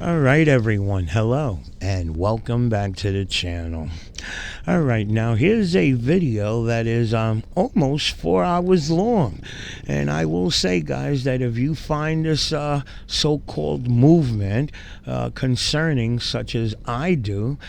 All right, everyone. Hello, and welcome back to the channel. All right, now here's a video that is almost 4 hours long, and I will say, guys, that if you find this so-called movement concerning, such as I do,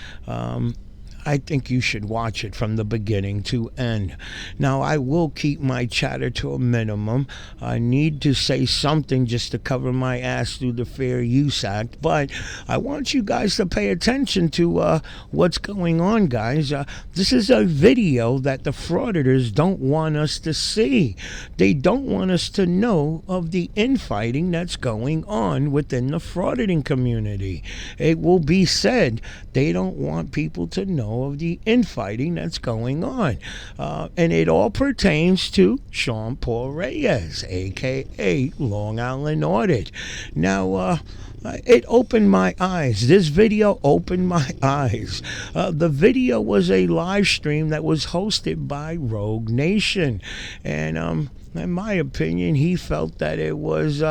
I think you should watch it from the beginning to end. Now, I will keep my chatter to a minimum. I need to say something just to cover my ass through the Fair Use Act, but I want you guys to pay attention to what's going on, guys. This is a video that the frauditors don't want us to see. They don't want us to know of the infighting that's going on within the frauditing community. It will be said they don't want people to know of the infighting that's going on. And it all pertains to Sean Paul Reyes, aka Long Island Audit. Now, it opened my eyes. This video opened my eyes. The video was a live stream that was hosted by Rogue Nation. And in my opinion, he felt that it was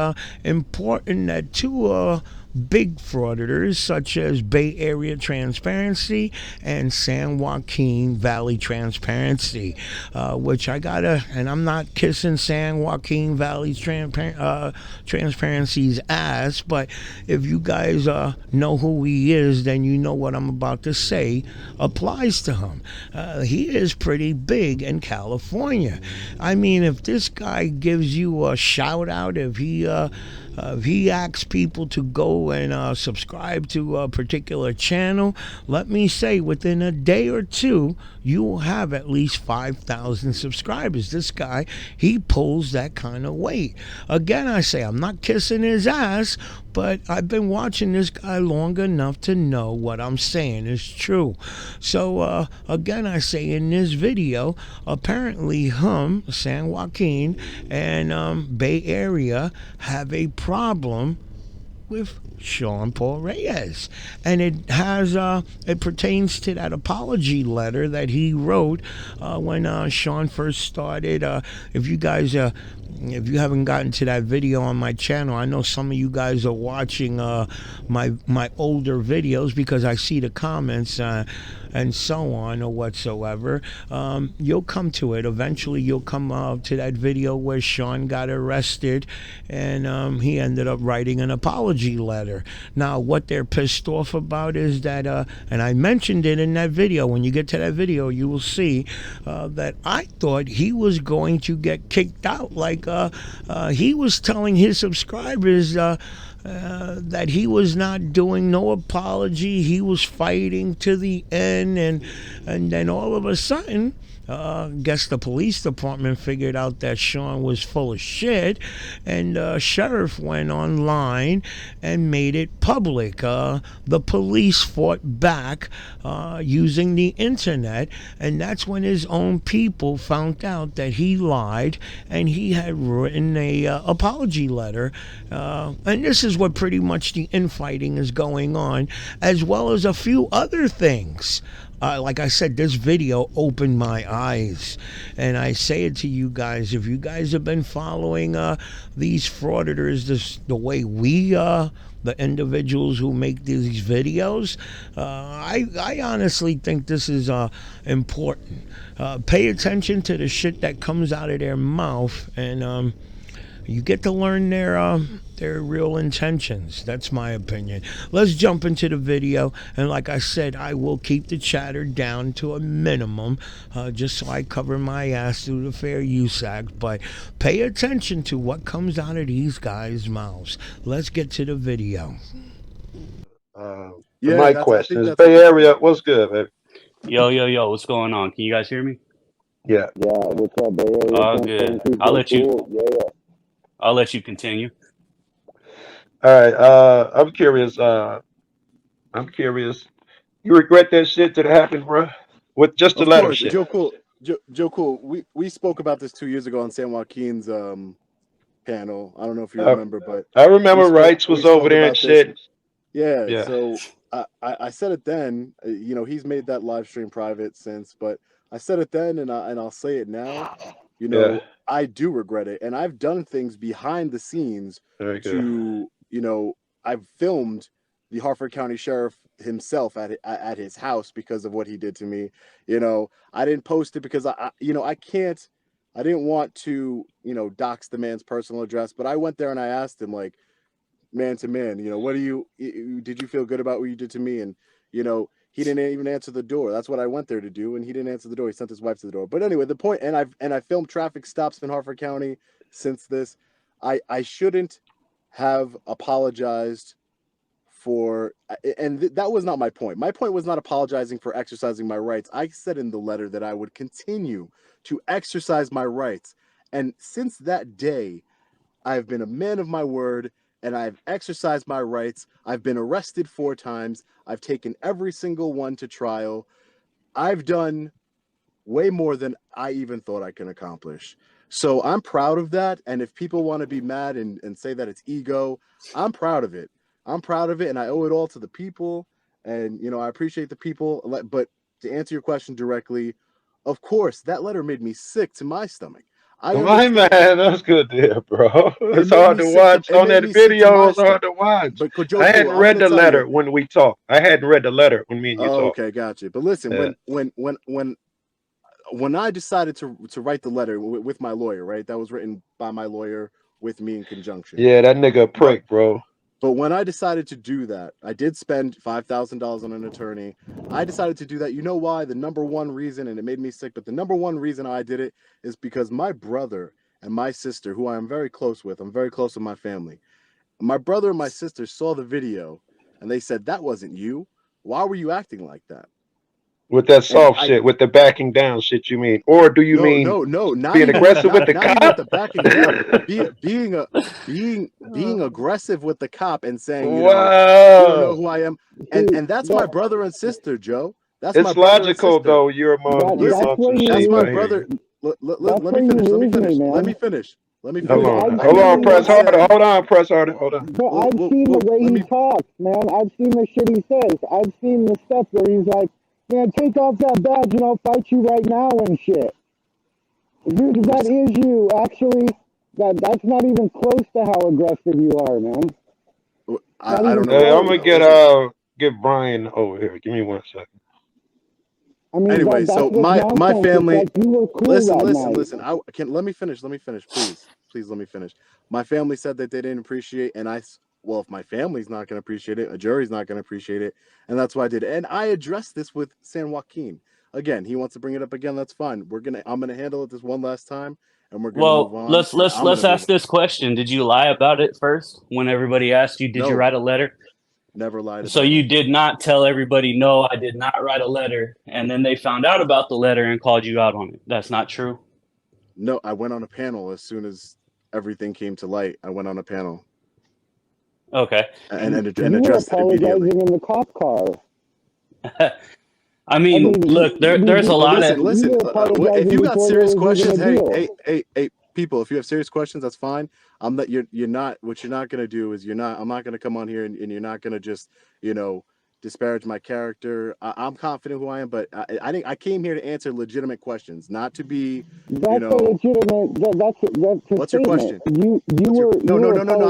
important that two big frauditors such as Bay Area Transparency and San Joaquin Valley Transparency, which I gotta, and I'm not kissing San Joaquin Valley Transparency's ass, but if you guys know who he is, then you know what I'm about to say applies to him. He is pretty big in California. I mean, if this guy gives you a shout out, if he asks people to go and subscribe to a particular channel, let me say within a day or two, you will have at least 5,000 subscribers. This guy, he pulls that kind of weight. Again, I say, I'm not kissing his ass, but I've been watching this guy long enough to know what I'm saying is true. So, again, I say in this video, apparently San Joaquin, and Bay Area have a problem with Sean Paul Reyes, and it pertains to that apology letter that he wrote when Sean first started. If you guys if you haven't gotten to that video on my channel, I know some of you guys are watching my older videos because I see the comments and so on or whatsoever. You'll come to it. Eventually you'll come to that video where Sean got arrested and he ended up writing an apology letter. Now, what they're pissed off about is that, and I mentioned it in that video, when you get to that video, you will see that I thought he was going to get kicked out. Like he was telling his subscribers that he was not doing no apology. He was fighting to the end, and then all of a sudden, guess the police department figured out that Sean was full of shit, and sheriff went online and made it public. The police fought back using the internet, and that's when his own people found out that he lied and he had written a apology letter. And this is what pretty much the infighting is going on, as well as a few other things. Like I said, this video opened my eyes, and I say it to you guys. If you guys have been following these frauditors the way we the individuals who make these videos, I honestly think this is important. Pay attention to the shit that comes out of their mouth, and you get to learn their real intentions. That's my opinion. Let's jump into the video, and like I said, I will keep the chatter down to a minimum, just so I cover my ass through the Fair Use Act. But pay attention to what comes out of these guys' mouths. Let's get to the video. Yeah, my question is, Bay Area, what's good, man? Yo, what's going on? Can you guys hear me? Yeah. Yeah, what's up, Bay Area? Good. I'll let you continue. All right. I'm curious. You regret that shit that happened, bro? With just the letter shit. Joe Cool. We spoke about this 2 years ago on San Joaquin's panel. I don't know if you remember, but I remember Rights was over there and shit. Yeah. So I said it then. You know, he's made that live stream private since, but I said it then, and I'll say it now. You know, I do regret it, and I've done things behind the scenes to, you know, I've filmed the Harford County Sheriff himself at his house because of what he did to me. I didn't post it because I didn't want to, dox the man's personal address, but I went there and I asked him, like, man to man, did you feel good about what you did to me? And, he didn't even answer the door. That's what I went there to do. And he didn't answer the door. He sent his wife to the door. But anyway, the point, and I filmed traffic stops in Harford County since this. I shouldn't have apologized for, and that was not my point. My point was not apologizing for exercising my rights. I said in the letter that I would continue to exercise my rights. And since that day, I've been a man of my word, and I've exercised my rights. I've been arrested 4 times. I've taken every single one to trial. I've done way more than I even thought I can accomplish. So I'm proud of that. And if people want to be mad and say that it's ego, I'm proud of it. I'm proud of it, and I owe it all to the people. And, I appreciate the people. But to answer your question directly, of course, that letter made me sick to my stomach. My man, that's good to hear, bro. It's hard to watch on that video. It's hard to watch. But I hadn't read the letter when we talked. I hadn't read the letter when me and you talked. Okay, gotcha. But listen, when I decided to write the letter with my lawyer, right? That was written by my lawyer with me in conjunction. Yeah, that nigga a prick, bro. But when I decided to do that, I did spend $5,000 on an attorney. I decided to do that. You know why? The number one reason, and it made me sick, but the number one reason I did it is because my brother and my sister, who I am very close with, I'm very close with my family. My brother and my sister saw the video, and they said, that wasn't you. Why were you acting like that? With that soft shit, with the backing down shit, you mean? Or do you mean not being even, aggressive with the not cop? Even with the backing down. Being aggressive with the cop and saying, you don't know who I am. And that's my brother and sister, Joe. That's it's my brother logical, and sister. though. You're among That's my brother. Let me finish. Hold on, press harder. Hold on, press harder. Hold on. But I've seen the way he talks, man. I've seen the shit he says. I've seen the stuff where he's like, man, take off that badge and I'll fight you right now and shit. Dude, that is you. Actually, that's not even close to how aggressive you are, man. I don't know. Hey, I'm gonna get Brian over here. Give me 1 second. I mean, anyway, so my family. Like, you were cool listen. Let me finish. Please let me finish. My family said that they didn't appreciate, and if my family's not going to appreciate it, a jury's not going to appreciate it, and that's why I did it. And I addressed this with San Joaquin. Again, he wants to bring it up again. That's fine. I'm gonna handle it this one last time, and we're gonna move on. Let's ask this question. Did you lie about it first when everybody asked you? Did you write a letter? Never lied. So you did not tell everybody, no, I did not write a letter, and then they found out about the letter and called you out on it. That's not true? No, I went on a panel as soon as everything came to light. I went on a panel. Okay. And addressed it immediately. In the cop car. I mean, look, there's a lot of... Listen, if you got serious questions, hey, people, if you have serious questions, that's fine. What you're not going to do is I'm not going to come on here and you're not going to just, disparage my character. I'm confident who I am, but I think I came here to answer legitimate questions, not to be, That's a legitimate. That's what's your question? No.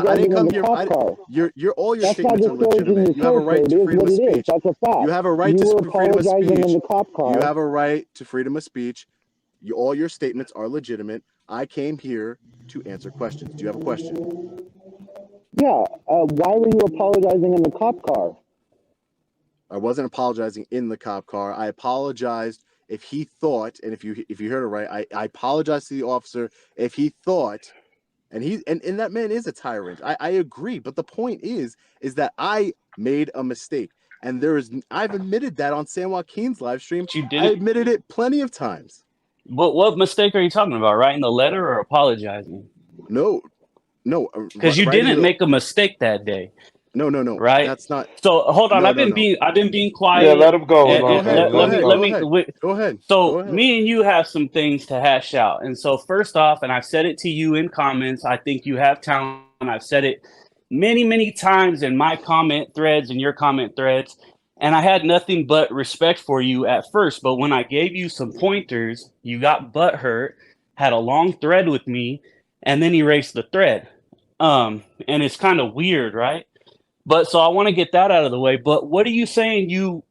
I didn't come here. All your statements are legitimate. You have a right to freedom of speech. That's a fact. You have a right to freedom of speech. In the cop car. You have a right to freedom of speech. All your statements are legitimate. I came here to answer questions. Do you have a question? Yeah. Why were you apologizing in the cop car? I wasn't apologizing in the cop car. I apologized if he thought, and if you heard it right, I apologized to the officer if he thought, and that man is a tyrant. I agree, but the point is that I made a mistake, and I've admitted that on San Joaquin's live stream. I admitted it plenty of times. What mistake are you talking about? Writing the letter or apologizing? No, because you didn't make a mistake that day. No. Right? That's not. So hold on. I've been being quiet. Yeah, let him go. Go ahead. So me and you have some things to hash out. And so first off, and I've said it to you in comments, I think you have talent. I've said it many, many times in my comment threads and your comment threads. And I had nothing but respect for you at first. But when I gave you some pointers, you got butthurt, had a long thread with me, and then erased the thread. And it's kind of weird, right? But so I want to get that out of the way. But what are you saying you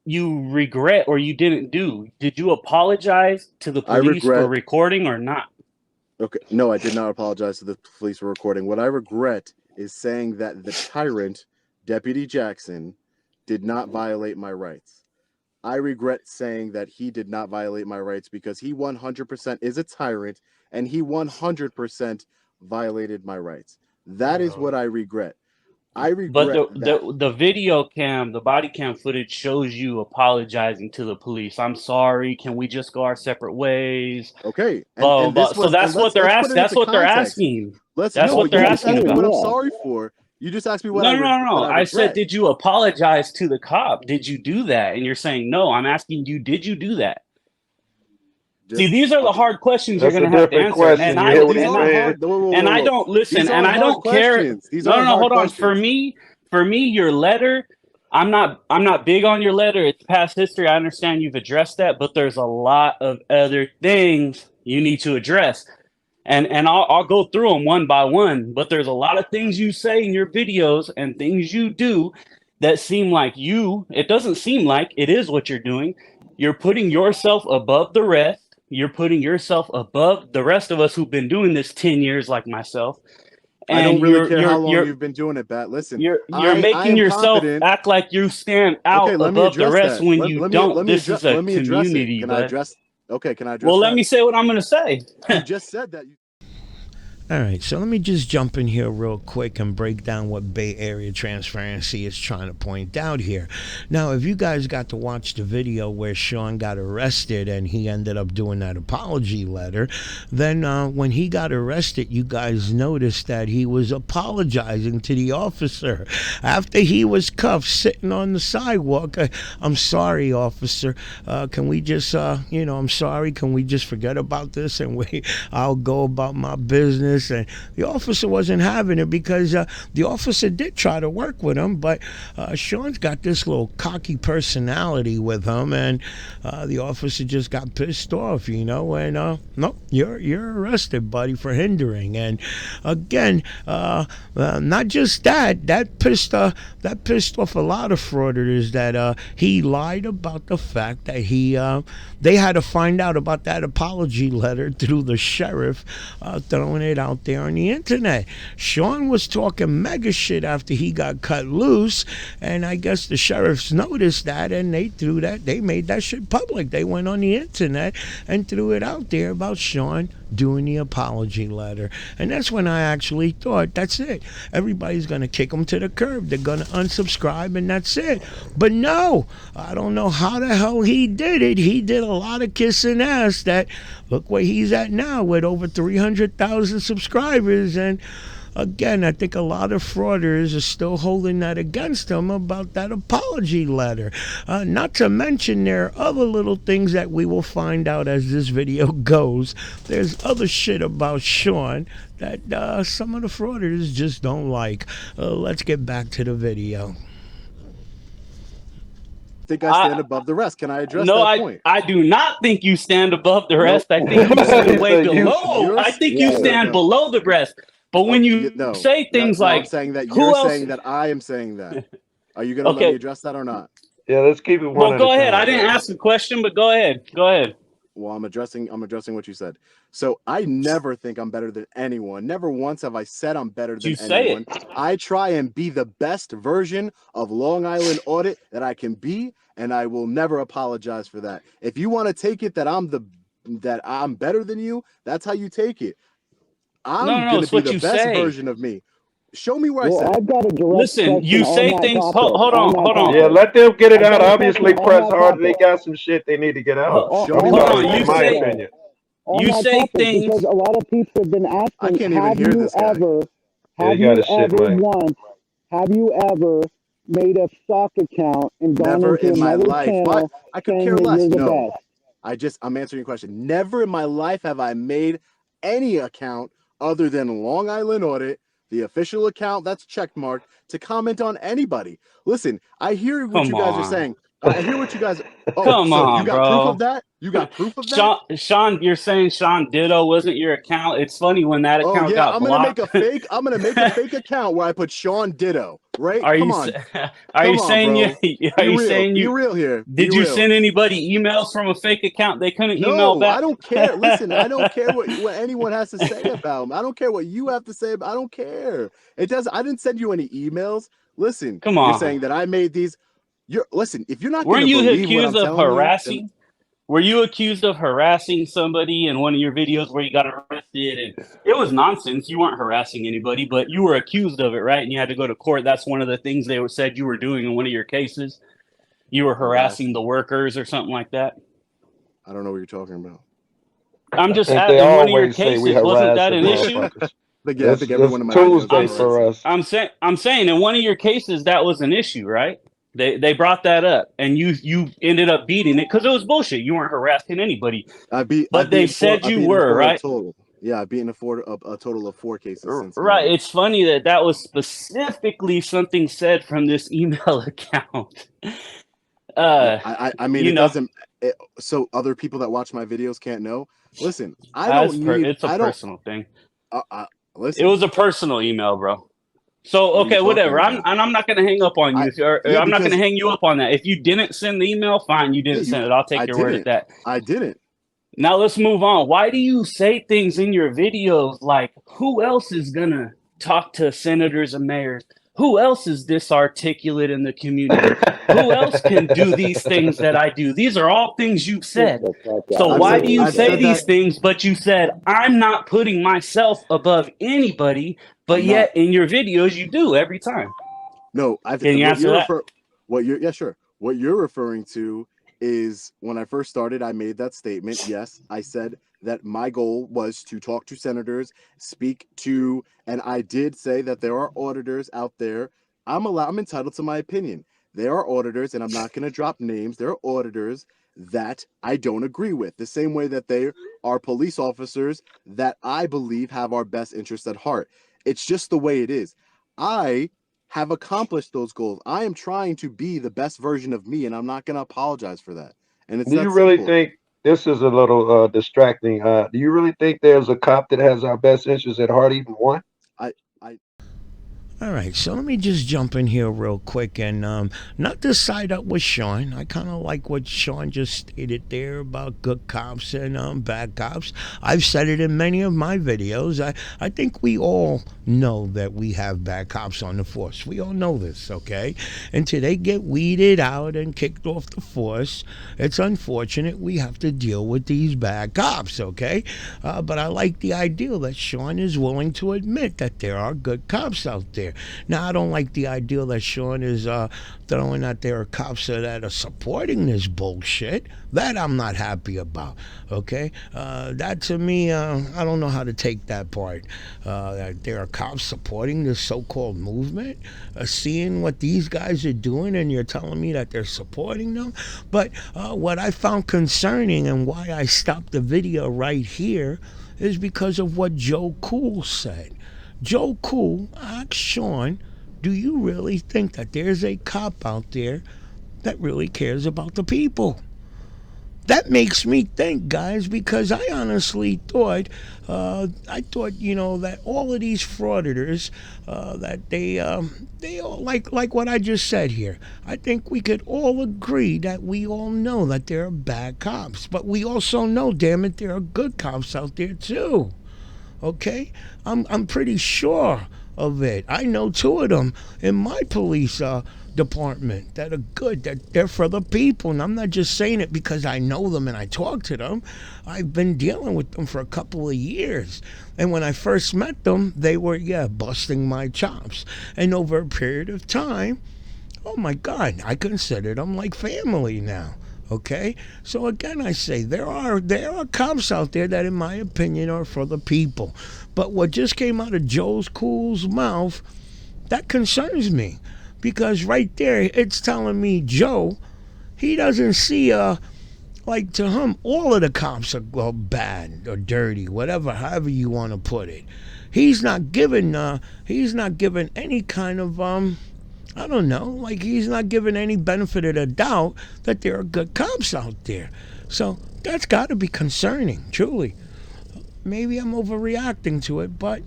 regret or you didn't do? Did you apologize to the I police for regret. recording or not? Okay, no, I did not apologize to the police for recording. What I regret is saying that the tyrant, Deputy Jackson, did not violate my rights. I regret saying that he did not violate my rights because he 100% is a tyrant and he 100% violated my rights. That is what I regret. I But regret that. the video cam, the body cam footage shows you apologizing to the police. I'm sorry. Can we just go our separate ways? Okay, Blah, and blah, this blah. So was, that's and what they're let's put asking. it That's into what they're context. asking. That's That's what but they're you just asking asked me about. what I'm sorry for. You just asked me what No, I no, no, no. what I I said, regret. did you apologize to the cop? Did you do that? And you're saying no. I'm asking you, did you do that? See, Just these are the okay. hard questions That's you're a going to have to different answer. question. And You I hear what These he's and aren't I saying? hard. Whoa, and I whoa. don't listen, These and aren't I hard don't care. questions. These No, no, aren't no. hard Hold on. For questions. me, your letter. I'm not big on your letter. It's past history. I understand you've addressed that, but there's a lot of other things you need to address. And I'll go through them one by one, but there's a lot of things you say in your videos and things you do that seem like it doesn't seem like it is what you're doing. You're putting yourself above the rest. You're putting yourself above the rest of us who've been doing this 10 years like myself. I don't And really care how long you've been doing it, Bat. Listen, you're I making am yourself confident. act like you stand Okay, out let me above the address rest that. when you don't. This is a Let me address it. community, Can I but address? Okay, can I address well, let that? me say what I'm going to say. You just said that. All right, so let me just jump in here real quick and break down what Bay Area Transparency is trying to point out here. Now, if you guys got to watch the video where Sean got arrested and he ended up doing that apology letter, then when he got arrested, you guys noticed that he was apologizing to the officer after he was cuffed, sitting on the sidewalk. I'm sorry, officer. Can we just, I'm sorry. Can we just forget about this and I'll go about my business? And the officer wasn't having it because the officer did try to work with him, but Sean's got this little cocky personality with him, and the officer just got pissed off, and no, you're arrested, buddy, for hindering. And again, not just that pissed off a lot of frauditors that he lied about the fact that they had to find out about that apology letter through the sheriff throwing it out there on the internet. Sean was talking mega shit after he got cut loose, and I guess the sheriffs noticed that, and they made that shit public. They went on the internet and threw it out there about Sean doing the apology letter. And that's when I actually thought, that's it. Everybody's going to kick him to the curb. They're going to unsubscribe, and that's it. But no, I don't know how the hell he did it. He did a lot of kissing ass that look where he's at now with over 300,000 subscribers. And again, I think a lot of frauders are still holding that against him about that apology letter. Not to mention there are other little things that we will find out as this video goes. There's other shit about Sean that some of the frauders just don't like. Let's get back to the video. I think I stand above the rest. Can I address that point? I do not think you stand above the rest. I think you stand way below. I think you stand below the rest. But when you say things like, I'm saying that who you're else? saying that I am saying that. Are you going to let me address that or not? Yeah, let's keep it one. Well, go ahead. I didn't ask a question, but go ahead. Go ahead. Well, I'm addressing what you said. So I never think I'm better than anyone. Never once have I said I'm better than anyone. I try and be the best version of Long Island Audit that I can be, and I will never apologize for that. If you want to take it that I'm better than you, that's how you take it. I'm going to be the best version of me. Show me where I said. I've got a direct Listen, you say things. Hold on. Yeah, let them get it out. Obviously, press hard. They got some shit they need to get out. Show me what I in my opinion. You say things because a lot of people have been asking. I can't even hear this guy. Have you ever made a stock account and gone Never into in my another life. channel? I could care less. No. Best? I'm answering your question. Never in my life have I made any account other than Long Island Audit, the official account that's checkmarked, to comment on anybody. Listen, I hear what you guys are saying. I hear what you guys. Oh, Come so on, you got proof bro. of that? You got proof of that? Sean, you're saying Sean Ditto wasn't your account. It's funny when that Oh account yeah, got blocked. I'm gonna make a fake account where I put Sean Ditto. Right? Are Come you on, are you come on, saying you bro. are Be you real. saying Be you real here. Be did you real. send anybody emails from a fake account they couldn't email No, back? I don't care. Listen, I don't care what anyone has to say about him. I don't care what you have to say. I don't care. It does. I didn't send you any emails. Listen, Come you're on. saying that I made these. Listen. If you're not Weren't going to you believe what I'm accused of telling you, then harassing? Were you accused of harassing somebody in one of your videos where you got arrested? And it was nonsense. You weren't harassing anybody, but you were accused of it, right? And you had to go to court. That's one of the things they said you were doing in one of your cases. You were harassing the workers or something like that. I don't know what you're talking about. I'm just think asking, they one of your always say we cases, wasn't that harassing an issue? motherfuckers. But yeah, I think everyone in my Tuesday videos is for harassing. us. I'm saying in one of your cases that was an issue, right? They brought that up, and you ended up beating it because it was bullshit. You weren't harassing anybody, but they said you were, right? Yeah, I've beaten a total of 4 cases since. Right. It's funny that was specifically something said from this email account. I mean, it doesn't. So other people that watch my videos can't know. Listen, I don't need. It's a personal thing. Listen, it was a personal email, bro. So okay, whatever. I'm not gonna hang up on you. I'm not gonna hang you up on that. If you didn't send the email, fine, you didn't send it. I'll take your word at that. I didn't. Now let's move on. Why do you say things in your videos like, who else is gonna talk to senators and mayors? Who else is this articulate in the community? Who else can do these things that I do? These are all things you've said. So why do you say these things, but you said, I'm not putting myself above anybody, but yet in your videos you do every time? No, can you answer that? What you're referring to is when I first started, I made that statement. Yes, I said that my goal was to talk to senators, speak to, and I did say that there are auditors out there. I'm entitled to my opinion. There are auditors, and I'm not going to drop names. There are auditors that I don't agree with, the same way that they are police officers that I believe have our best interests at heart. It's just the way it is. I have accomplished those goals. I am trying to be the best version of me, and I'm not going to apologize for that. And it's do you really think this is a little distracting? Do you really think there's a cop that has our best interests at heart, even one? All right, so let me just jump in here real quick and not to side up with Sean. I kind of like what Sean just stated there about good cops and bad cops. I've said it in many of my videos. I think we all know that we have bad cops on the force. We all know this, okay? Until they get weeded out and kicked off the force, it's unfortunate we have to deal with these bad cops, okay? But I like the idea that Sean is willing to admit that there are good cops out there. Now, I don't like the idea that Sean is throwing out there cops that are supporting this bullshit. That I'm not happy about, okay? That to me, I don't know how to take that part. That there are cops supporting this so-called movement, seeing what these guys are doing, and you're telling me that they're supporting them? But what I found concerning and why I stopped the video right here is because of what Joe Cool said. Joe Cool asked Sean, do you really think that there's a cop out there that really cares about the people? That makes me think, guys, because I honestly thought, that all of these frauditors, that they all like what I just said here. I think we could all agree that we all know that there are bad cops, but we also know, damn it, there are good cops out there too. Okay, I'm pretty sure of it. I know 2 of them in my police department that are good, that they're for the people. And I'm not just saying it because I know them and I talk to them. I've been dealing with them for a couple of years. And when I first met them, they were, busting my chops. And over a period of time, oh my God, I consider them like family now. Okay, so again, I say there are cops out there that, in my opinion, are for the people. But what just came out of Joe's Cool's mouth, that concerns me, because right there, it's telling me Joe, he doesn't see like to him, all of the cops are bad or dirty, whatever, however you want to put it. He's not given any kind of I don't know, like he's not giving any benefit of the doubt that there are good cops out there. So that's got to be concerning, truly. Maybe I'm overreacting to it, but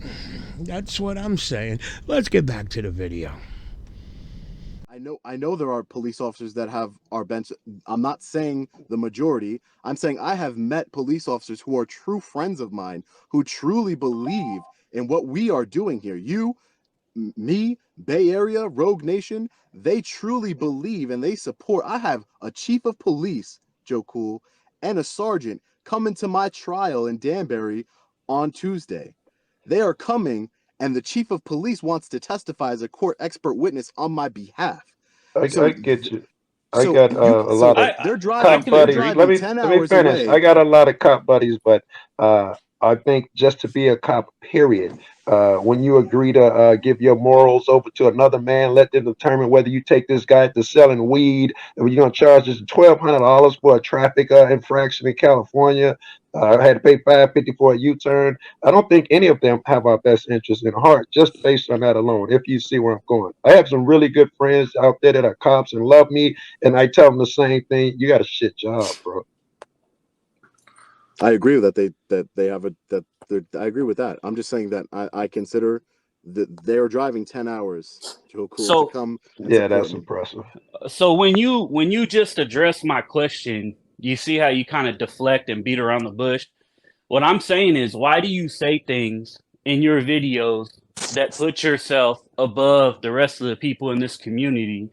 that's what I'm saying. Let's get back to the video. I know there are police officers that have our bench. I'm not saying the majority. I'm saying I have met police officers who are true friends of mine who truly believe in what we are doing here. You, me, Bay Area, Rogue Nation, they truly believe and they support. I have a chief of police, Joe Cool, and a sergeant coming to my trial in Danbury on Tuesday. They are coming, and the chief of police wants to testify as a court expert witness on my behalf. I So, get you. I so got you, a so lot of they're I driving, cop can they're buddies. agree. driving 10 Let me hours finish. away. I got a lot of cop buddies, but I think just to be a cop, period. When you agree to give your morals over to another man, let them determine whether you take this guy to selling weed, and you're gonna charge us $1,200 for a traffic infraction in California. I had to pay $550 for a U-turn. I don't think any of them have our best interests in heart, just based on that alone. If you see where I'm going, I have some really good friends out there that are cops and love me, and I tell them the same thing. You got a shit job, bro. I agree that they have a that I agree with that. I'm just saying that I consider that they're driving 10 hours, Joe Cool, to So come and Yeah, support that's me. impressive. so when you just address my question, you see how you kind of deflect and beat around the bush. What I'm saying is, why do you say things in your videos that put yourself above the rest of the people in this community?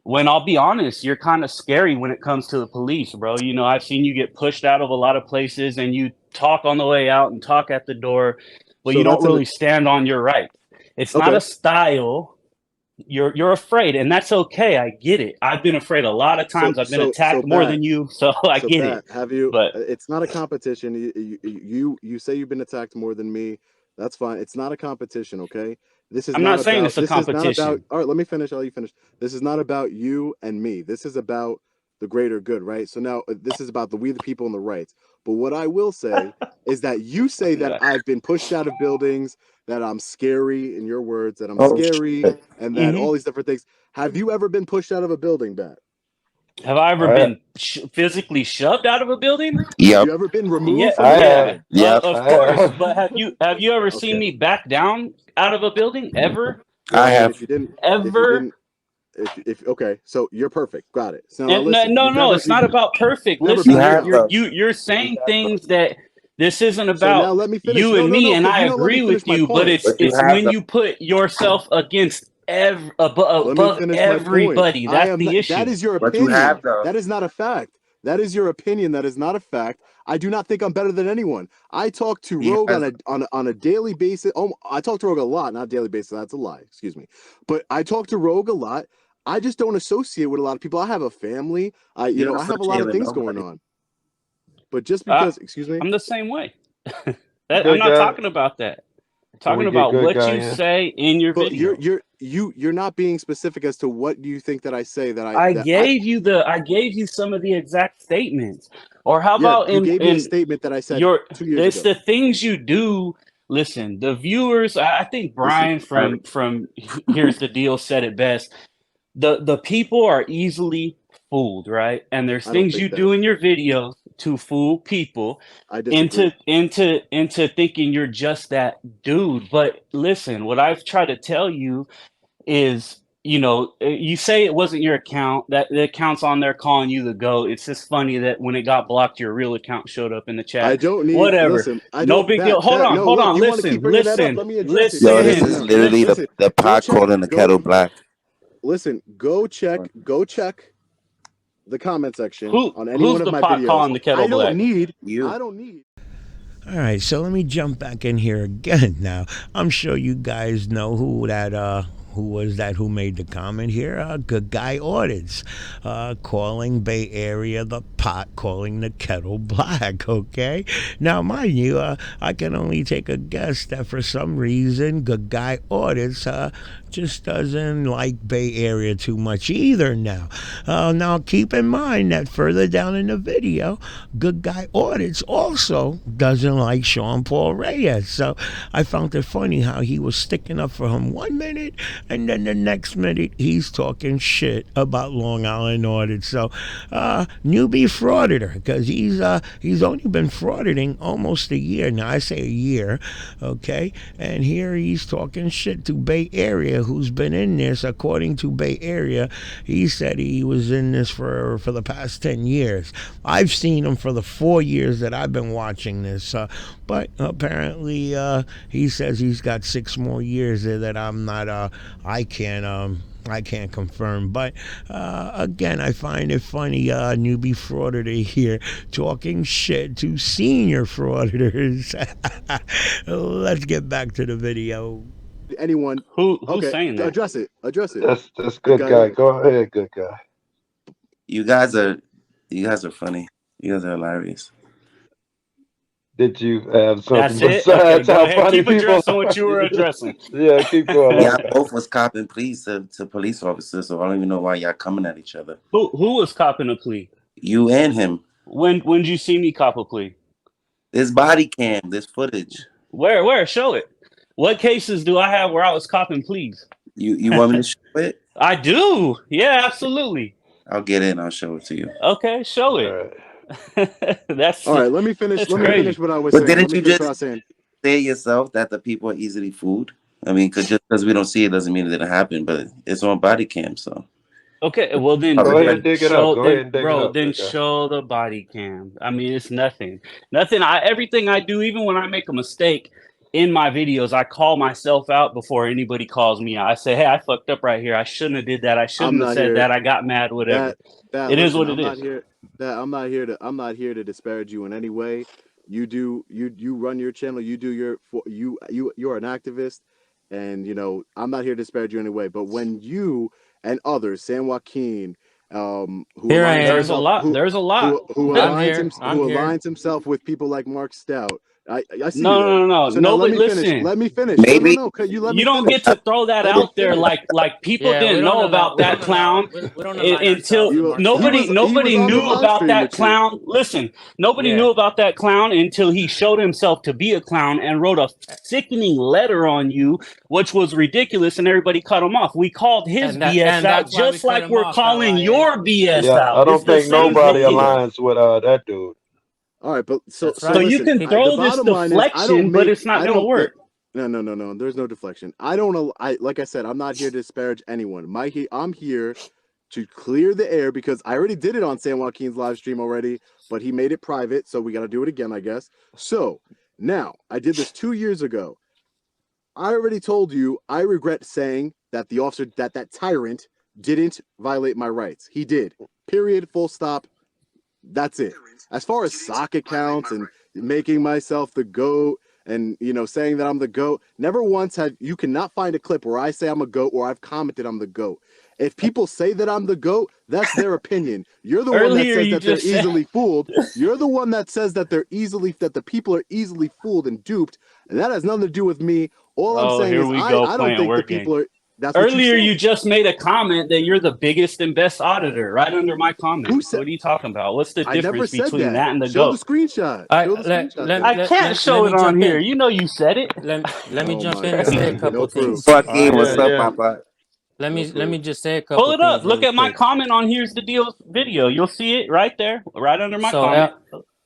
When I'll be honest, you're kind of scary when it comes to the police, bro. You know, I've seen you get pushed out of a lot of places and you talk on the way out and talk at the door, but So you don't that's really stand on your right. It's not okay. a style. You're afraid, and that's okay. I get it. I've been afraid a lot of So times. I've been so so attacked more Bat, than you, so I so get it. Bat, have you? But It's not a competition. You say you've been attacked more than me. That's fine. It's not a competition, okay? This is I'm not not saying about. it's a This is not about. competition. All right, let me finish. I'll let you finish. This is not about you and me. This is about the greater good, right? So now this is about we the people and the rights. But what I will say is that you say that Yeah. I've been pushed out of buildings, that I'm scary, in your words, that I'm Oh, scary, shit. and that hmm all these different things. Have you ever been pushed out of a building, Bat? Have I ever I have. been physically shoved out of a building? Have Yep. you ever been Yeah, removed from I a yeah, have. building? Yep. of I course. have. But have you ever seen Okay. me back down out of a building ever? I Well, have. if you didn't, if you Ever? didn't, if okay, so you're perfect. Got it. So now And no, listen, no, no, it's not about perfect. never You Listen, been you're have around. you're though. you you're saying things that this isn't So now about let me finish. you No, and no, me, no, and because I you don't let me agree with finish my you, but point. But you it's have when though. you put yourself against Let me above finish my point. everybody. I That's am the not, that issue. is your But you have opinion. though. That is not a fact. That is your opinion. That is not a fact. I do not think I'm better than anyone. I talk to He Rogue has. on a daily basis. Oh, I talk to Rogue a lot, not daily basis. That's a lie. Excuse me. But I talk to Rogue a lot. I just don't associate with a lot of people. I have a family. You don't I have a lot associate of with things going nobody. on. But just Uh, because, excuse me. I'm the same way. I'm Good not guy. talking about that. I'm Can we talking get about good what guy you in? say in your But videos. you're not being specific as to what you think that I say that I gave you some of the exact statements. Or how yeah, about you gave me a in statement that I said your 2 years it's ago. the things you do. Listen, the viewers, I think This is Brian from Here's the Deal said it best. The people are easily fooled, right? And there's I don't things you think that. do in your videos to fool people I disagree. into thinking you're just that dude. But listen, what I've tried to tell you is, you say it wasn't your account, that the account's on there calling you the GOAT. It's just funny that when it got blocked, your real account showed up in the I chat. don't need Whatever. listen. I No don't big deal. Hold on, no. hold Look, on. you want to keep Listen, bringing that up? listen, Let me address it. Yo, Go this ahead listen, is now. literally listen. the Listen, the go pot check. calling the Go kettle black. listen. Go check the comment section on any Who's one of the my pot videos. calling the kettle black? You. I don't need. All right, so let me jump back in here again now. I'm sure you guys know who was that who made the comment here? Good guy Audits, calling Bay Area the pot, calling the kettle black. Okay, now mind you, I can only take a guess that for some reason Good guy Audits just doesn't like Bay Area too much either. Now keep in mind that further down in the video, Good guy Audits also doesn't like Sean Paul Reyes. So I found it funny how he was sticking up for him one minute, and then the next minute he's talking shit about Long Island audit. So, newbie frauditor, because he's only been frauditing almost a year now. I say a year, okay, and here he's talking shit to Bay Area, who's been in this. According to Bay Area, he said he was in this for the past 10 years. I've seen him for the 4 years that I've been watching this, but apparently he says he's got 6 more years there that I'm not. I can't confirm. But again, I find it funny, newbie frauditor here talking shit to senior frauditors. Let's get back to the video. Anyone Who's okay, saying that? address it. That's good guy. Go ahead, good guy. You guys are funny. You guys are hilarious. Did you have something That's it? besides Okay, go how ahead. funny Keep people? addressing what you were addressing. Yeah, keep going. Yeah, both was copping pleas to police officers, so I don't even know why y'all coming at each other. Who was copping a plea? You and him. When did you see me cop a plea? There's body cam, there's footage. Where? Show it. What cases do I have where I was copping pleas? You want me to show it? I do. Yeah, absolutely. I'll get it and I'll show it to you. Okay, show it. All right. That's All right, let me finish. That's Let me crazy. finish what I was But saying. didn't Let me you finish just what I was saying. say yourself that the people are easily fooled? I mean, just because we don't see it doesn't mean it didn't happen, but it's on body cam, so. Okay, well then, Go ahead then and dig it show, up. Go then, ahead and dig it bro, up. then Good guy. show the body cam. I mean, it's nothing. Everything I do, even when I make a mistake in my videos, I call myself out before anybody calls me out. I say, hey, I fucked up right here. I shouldn't have did that. I shouldn't have not said here. that. I got mad, whatever. That It is what listen, it I'm is. not here. I'm not here to disparage you in any way. You run your channel. You do you're an activist, and I'm not here to disparage you in any way. But when you and others, San Joaquin, who Here I aligns am. There's a himself, lot. There's a lot. who I'm aligns here. him, I'm who here. aligns himself with people like Mark Stout. I see you No, there. no, no, So no. now let But me finish. listen, Let me finish. Maybe No. You let me you don't finish. get to throw that Let me out there finish. like people Yeah, we didn't don't know allow. about We that don't clown allow. We don't align until ourselves with Mark nobody Stout. He was on the knew live about stream that with you. clown. Listen, nobody Yeah. knew about that clown until he showed himself to be a clown and wrote a sickening letter on you, which was ridiculous, and everybody cut him off. We called his And BS out that's why we just cut like him we're off, calling LIA. your BS Yeah, I out. It's don't the think same nobody thing. aligns with that dude. All right, but so That's So right. you listen. can People- throw The this bottom line is, I deflection, don't but make. it's not I going to don't. work. No. There's no deflection. I don't. Like I said, I'm not here to disparage anyone. I'm here to clear the air because I already did it on San Joaquin's live stream already, but he made it private, so we got to do it again, I guess. So now I did this 2 years ago. I already told you I regret saying that the officer, that tyrant, didn't violate my rights. He did. Period. Full stop. That's it. As far as sock accounts and making myself the GOAT and saying that I'm the GOAT, never once you cannot find a clip where I say I'm a GOAT or I've commented I'm the GOAT. If people say that I'm the GOAT, that's their opinion. You're the one that Earlier, says you that they're just said- easily fooled. You're the one that says that that the people are easily fooled and duped, and that has nothing to do with me. All I'm saying here is we go, I don't playing think the word people are. That's what Earlier, you you said. just made a comment that you're the biggest and best auditor right under my comment. Who said- What are you talking about? What's the I never difference said between that and the Show GOAT? the screenshot. All Show right, the let screenshot. I can't show me it on jump here. in. You know you said it. Let me Oh jump my in and say a God. couple No proof. things. Joaquin, All what's right? up, Papa? Let No me proof. just say a couple Pull it things up. Look really at my quick. comment on Here's the Deal video. You'll see it right there, right under my comment.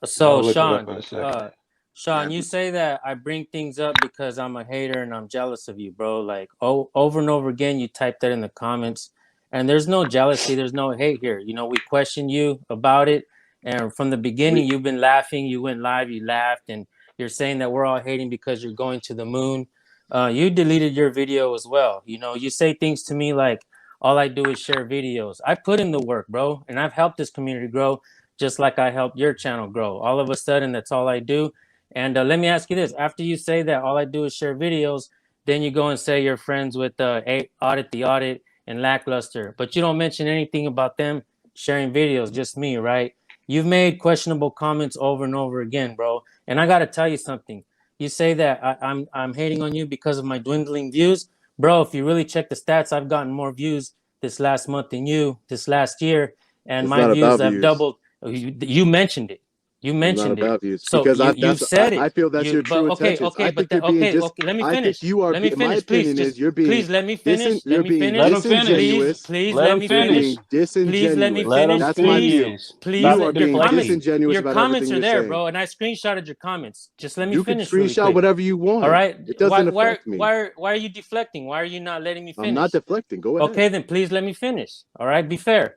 So I'll look it up Sean, in a second. Sean, you say that I bring things up because I'm a hater and I'm jealous of you, bro. Like, over and over again, you type that in the comments, and there's no jealousy, there's no hate here. We question you about it, and from the beginning, you've been laughing. You went live, you laughed, and you're saying that we're all hating because you're going to the moon. You deleted your video as well. You say things to me like, all I do is share videos. I put in the work, bro, and I've helped this community grow just like I helped your channel grow. All of a sudden, that's all I do. And let me ask you this. After you say that all I do is share videos, then you go and say you're friends with Audit the Audit and Lackluster. But you don't mention anything about them sharing videos, just me, right? You've made questionable comments over and over again, bro. And I got to tell you something. You say that I'm hating on you because of my dwindling views. Bro, if you really check the stats, I've gotten more views this last month than you this last year. And It's my not views about have views. doubled. You mentioned it. You It's not mentioned it. about views So because you said it. I feel that's your true intentions. I think you're being Let me I think finish. you are. Let me My finish, please. opinion is Just you're being please let me finish. Let you're me being Let finish. him finish. Please, disingenuous. please Let let him me You're finish. finish. being Please let me disingenuous. Let him finish. That's my view. finish. Please Stop You are let your being comments. disingenuous Your about comments everything are you're there, saying. bro, and I screenshotted your comments. Just let me You can finish really screenshot quick. whatever you All want. right. It doesn't affect me. Why are you deflecting? Why are you not letting me I'm not finish? deflecting. Go ahead. Okay, then please let me finish. All right, be fair.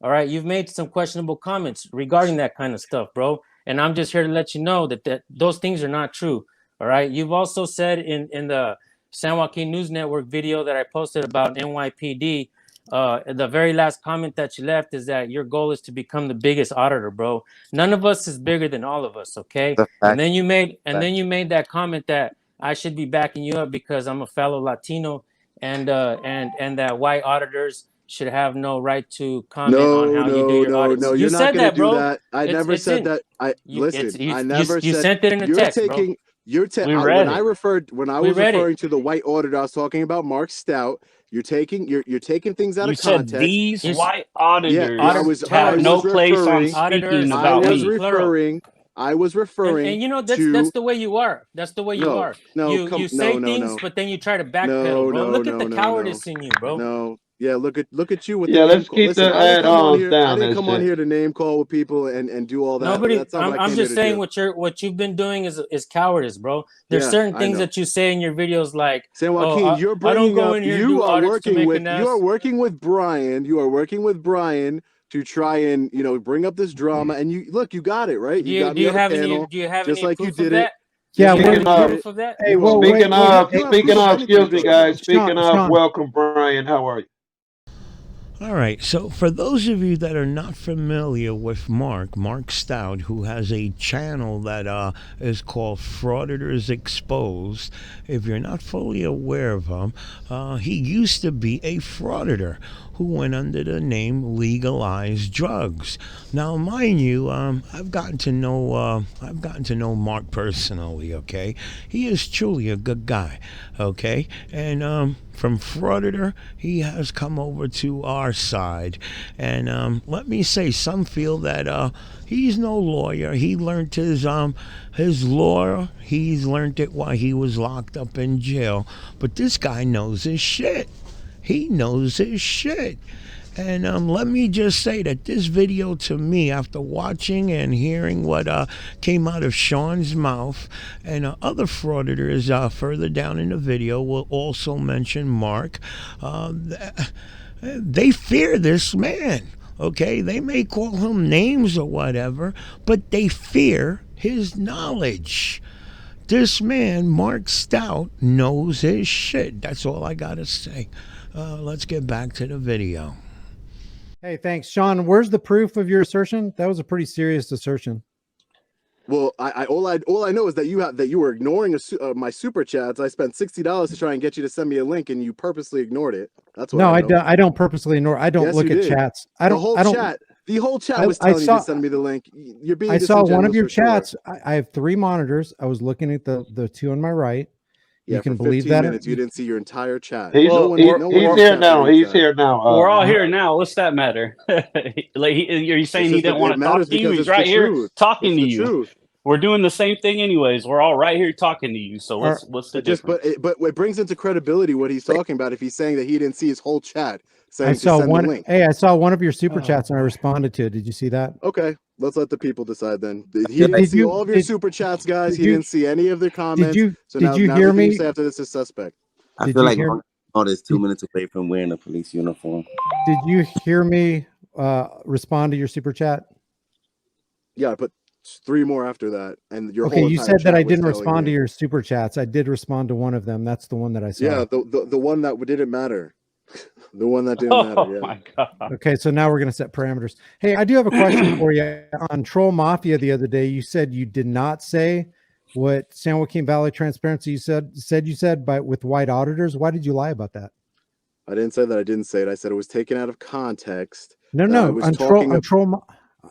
All right, you've made some questionable comments regarding that kind of stuff, bro. And I'm just here to let you know that those things are not true. All right. You've also said in the San Joaquin News Network video that I posted about NYPD, the very last comment that you left is that your goal is to become the biggest auditor, bro. None of us is bigger than all of us, okay? And then you made that comment that I should be backing you up because I'm a fellow Latino and that white auditors should have no right to comment on how you do your audits. No. You You're not said going to that, do bro. that. I never said that. I never You said. sent it in a You're text, taking. bro. You're We read it. when I was referring to the white auditor, I was talking about Mark Stout. You're taking things out You of said context. these You're- white auditors I have no was place on referring. speaking Auditors, about me. I was referring and you know to. that's the way you are. That's the way you No, are. no, You say things, but then you try to backpedal, bro. Look at the cowardice in you, bro. No. Yeah, look at you with Yeah, the name let's call. keep Listen, the I didn't come on add-ons here. I down. didn't That come on shit. here to name call with people and do all that. Nobody. That's not what I I'm came just here to saying do. what you've been doing is cowardice, bro. There's Yeah, certain I things know. that you say in your videos, like, San Joaquin, "Oh, you're I don't bringing go up. in here and do audits to make an You are ass." working with Brian. You are working with Brian to try and bring up this drama. And you got it right. You got Do me you on the have panel any like you proof of did it. that? Yeah, Do you have Speaking any of, proof of that? Hey, whoa, speaking of, You don't have proof of anything excuse you're me, talking guys. about. Speaking of, Sean. welcome, Brian. How are you? All right, so for those of you that are not familiar with Mark Stout, who has a channel that is called Frauditors Exposed, if you're not fully aware of him, he used to be a frauditor who went under the name Legalized Drugs. Now, mind you, I've gotten to know Mark personally. Okay, he is truly a good guy. Okay, and from frauditor, he has come over to our side, and let me say, some feel that he's no lawyer. He learned his law. He's learned it while he was locked up in jail. But this guy knows his shit. He knows his shit. And let me just say that this video, to me, after watching and hearing what came out of Sean's mouth, and other frauditors further down in the video will also mention Mark, they fear this man. Okay, they may call him names or whatever, but they fear his knowledge. This man, Mark Stout, knows his shit. That's all I gotta say. Let's get back to the video. Hey, thanks, Sean. Where's the proof of your assertion? That was a pretty serious assertion. Well, all I know is that you were ignoring my super chats. I spent $60 to try and get you to send me a link, and you purposely ignored it. That's what. No, I know. I don't purposely ignore. I don't look at chats. The whole chat was telling you to send me the link. You're being. I saw one of your sure. chats. I have 3 monitors. I was looking at the 2 on my right. Yeah, you can for believe 15 that minutes, you didn't see your entire chat. He's here now. He's here now. We're all here now. What's that matter? Like, are you saying he didn't want to talk to you? He's right here talking to you. Truth. We're doing the same thing anyways. We're all right here talking to you. So what's the difference? But it brings into credibility what he's talking about if he's saying that he didn't see his whole chat. I saw one. Hey, I saw one of your super chats and I responded to it. Did you see that? Okay, let's let the people decide then. He didn't see all of your super chats, guys. He didn't see any of their comments. Did you hear me? You say after this is suspect. I feel like Mark is 2 minutes away from wearing a police uniform. Did you hear me respond to your super chat? Yeah, I put 3 more after that, and your okay. Whole you said that I didn't respond to your super chats. I did respond to one of them. That's the one that I saw. Yeah, the one that didn't matter. The one that didn't matter. Yeah. Oh my god. Okay, so now we're going to set parameters. Hey, I do have a question for you. On Troll Mafia the other day, you said you did not say what San Joaquin Valley Transparency you said, but with white auditors. Why did you lie about that? I didn't say that. I didn't say it. I said it was taken out of context. No. On Troll,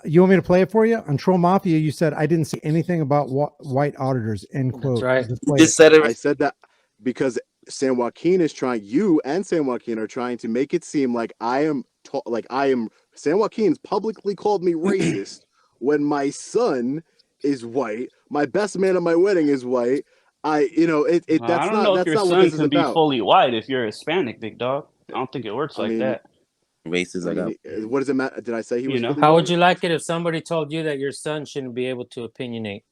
you want me to play it for you? On Troll Mafia, you said I didn't say anything about white auditors. End quote. That's right. I said that because San Joaquin is trying. You and San Joaquin are trying to make it seem like I am. San Joaquin's publicly called me racist when my son is white. My best man at my wedding is white. I I don't know if your not what son this is can be about. fully white if you're Hispanic, big dog. I don't think it works like that. Racist. I I got. mean, what does it matter? Did I say he was? You know? Fully How white? would you like it if somebody told you that your son shouldn't be able to opinionate?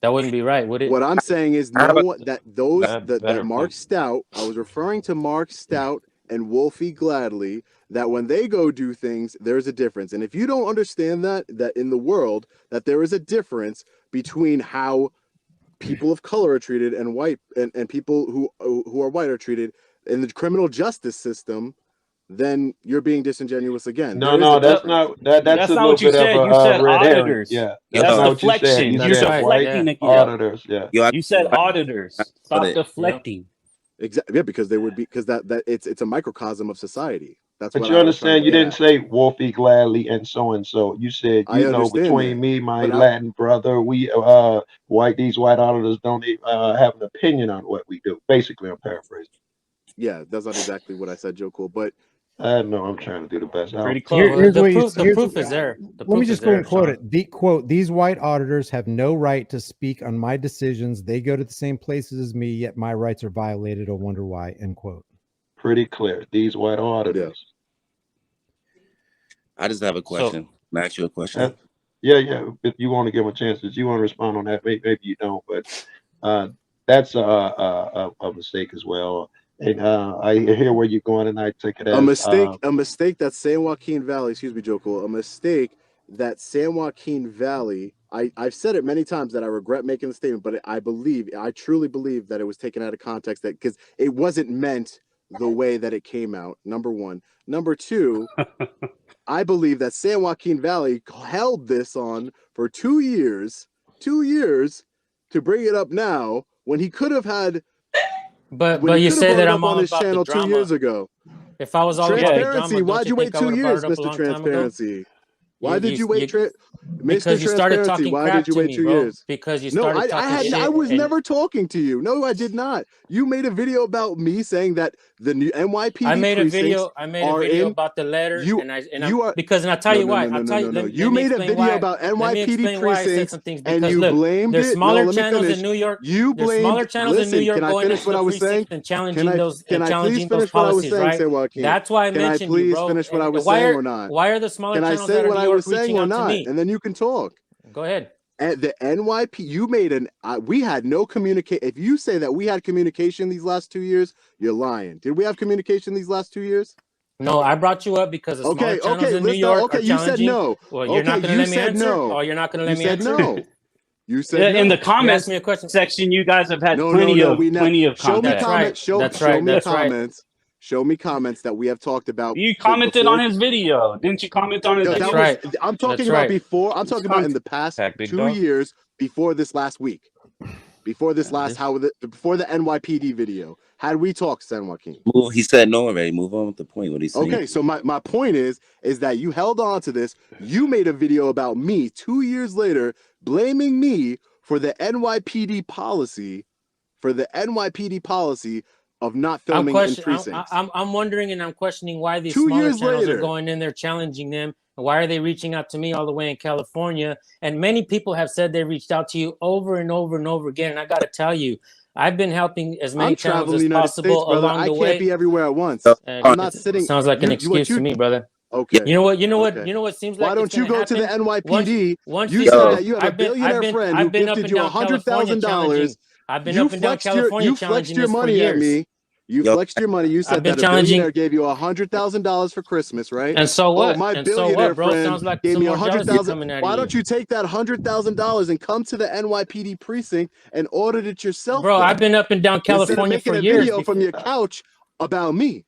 That wouldn't be right, would it? What I'm saying is I have a- Better Mark point. Stout, I was referring to Mark Stout and Wolfie Gladly, that when they go do things, there's a difference. And if you don't understand that in the world, that there is a difference between how people of color are treated and white and people who are white are treated in the criminal justice system, then you're being disingenuous again. No, that's not that's That's a not little what you bit of said. You a said red herring. auditors. Yeah, Yo, That's not what you said. deflection. You That's You're said right, white deflecting yeah. again. auditors. Yeah. Yo, I- You said auditors. Stop it. deflecting. Exactly. Yeah, because they would be, because that it's a microcosm of society. That's But what you I was trying understand, to you get didn't at. say Wolfie Gladly and so and so. You said, I understand between that, me, my but Latin brother, we these white auditors don't have an opinion on what we do. Basically, I'm paraphrasing. yeah, that's not exactly what I said, Joe Cool. But I know I'm trying to do the best. Pretty Well, close. Here's the what proof, the here's- proof is there. The Let me proof just is go there, and quote Sean. it. The quote: "These white auditors have no right to speak on my decisions. They go to the same places as me, yet my rights are violated. I wonder why." End quote. Pretty clear. These white auditors. I just have a question. Can I ask you a question? Yeah. If you want to give them a chance, if you want to respond on that, maybe you don't. But that's a mistake as well. And I hear where you're going, and I take it as a mistake that San Joaquin Valley, excuse me, Joe Cool, a mistake that San Joaquin Valley. I've said it many times that I regret making the statement, but I truly believe that it was taken out of context, that because it wasn't meant the way that it came out. Number one. Number two, I believe that San Joaquin Valley held this on for 2 years to bring it up now when he could have had. But when he you could have say brought that it I'm up on all his about the channel 2 drama. years ago. If I was all about the Transparency. drama, Why'd you wait 2 years, Mr. Transparency? Why did you wait, Mr. Because you started Transparency? talking Why crap did you to wait me, 2 bro. years? Because you No, started talking shit. I was and- never talking to you. No, I did not. You made a video about me saying that the new NYPD I made a precincts video. I made a video in- about the letter, you- and you are- because I'll tell you why. I'll tell you. No. Let You me made a explain video why. about Let me NYPD explain why I said precincts, some things. and Because you look, blamed there's it. smaller No, let me channels finish. in New York. You There's blamed. smaller channels in New Listen, York can I going finish into what the I was saying? precincts and challenging those Can I please challenging those finish what I was policies, saying, right? San Joaquin? That's why I Can I mentioned you, please bro. finish what I was Why saying are- or not? Why are the smaller Can I channels say out of what New I York was saying reaching or out to not? me? And then you can talk. Go ahead. At the NYP, you made we had no communication. If you say that we had communication these last 2 years, you're lying. Did we have communication these last 2 years? No, I brought you up because the smaller channels in New York are you said challenging. no. Well, you're not going to let me answer. No. Oh, you're not going to You let me said answer. no. You said no. In the You comments asked me a question. section, you guys have had No, plenty of we plenty of show me contact. comments. That's Show right. me That's right. comments. Show me comments that we have talked about. You commented on his video, didn't you? Comment on his No, video. That's right. I'm talking That's about right. before. I'm talking about in the past Big 2 dog. years before this last week. Before this last, before the NYPD video, had we talked, San Joaquin? He said no already. Move on with the point. What he's saying. Okay, so my point is that you held on to this. You made a video about me 2 years later, blaming me for the NYPD policy, of not filming in precincts. I'm wondering and I'm questioning why these 2 smaller years channels later. are going in there challenging them. And why are they reaching out to me all the way in California? And many people have said they reached out to you over and over and over again. And I got to tell you, I've been helping as many I'm channels traveling as the United possible States, brother. along I the can't way. be everywhere at once. I'm not sitting. Sounds like an excuse to me, brother. Okay. You know what? Okay. You know what seems like. Why don't you go to the NYPD? Once You these said guys- that you have a I've been- billionaire I've been- friend I've who been up gifted and you down California $100,000. challenging. I've been up and down California You flexed challenging your this for money at years. me. You flexed your money. You said I've been that a challenging- billionaire gave you $100,000 for Christmas, right? And so what? Oh, my And so billionaire what, bro? friend Sounds like gave some me more jealousy $100,000. coming out Why of don't you take that $100,000 and come to the NYPD precinct and audit it yourself? Bro, then? I've been up and down Instead of California making for a years. video from your couch about me.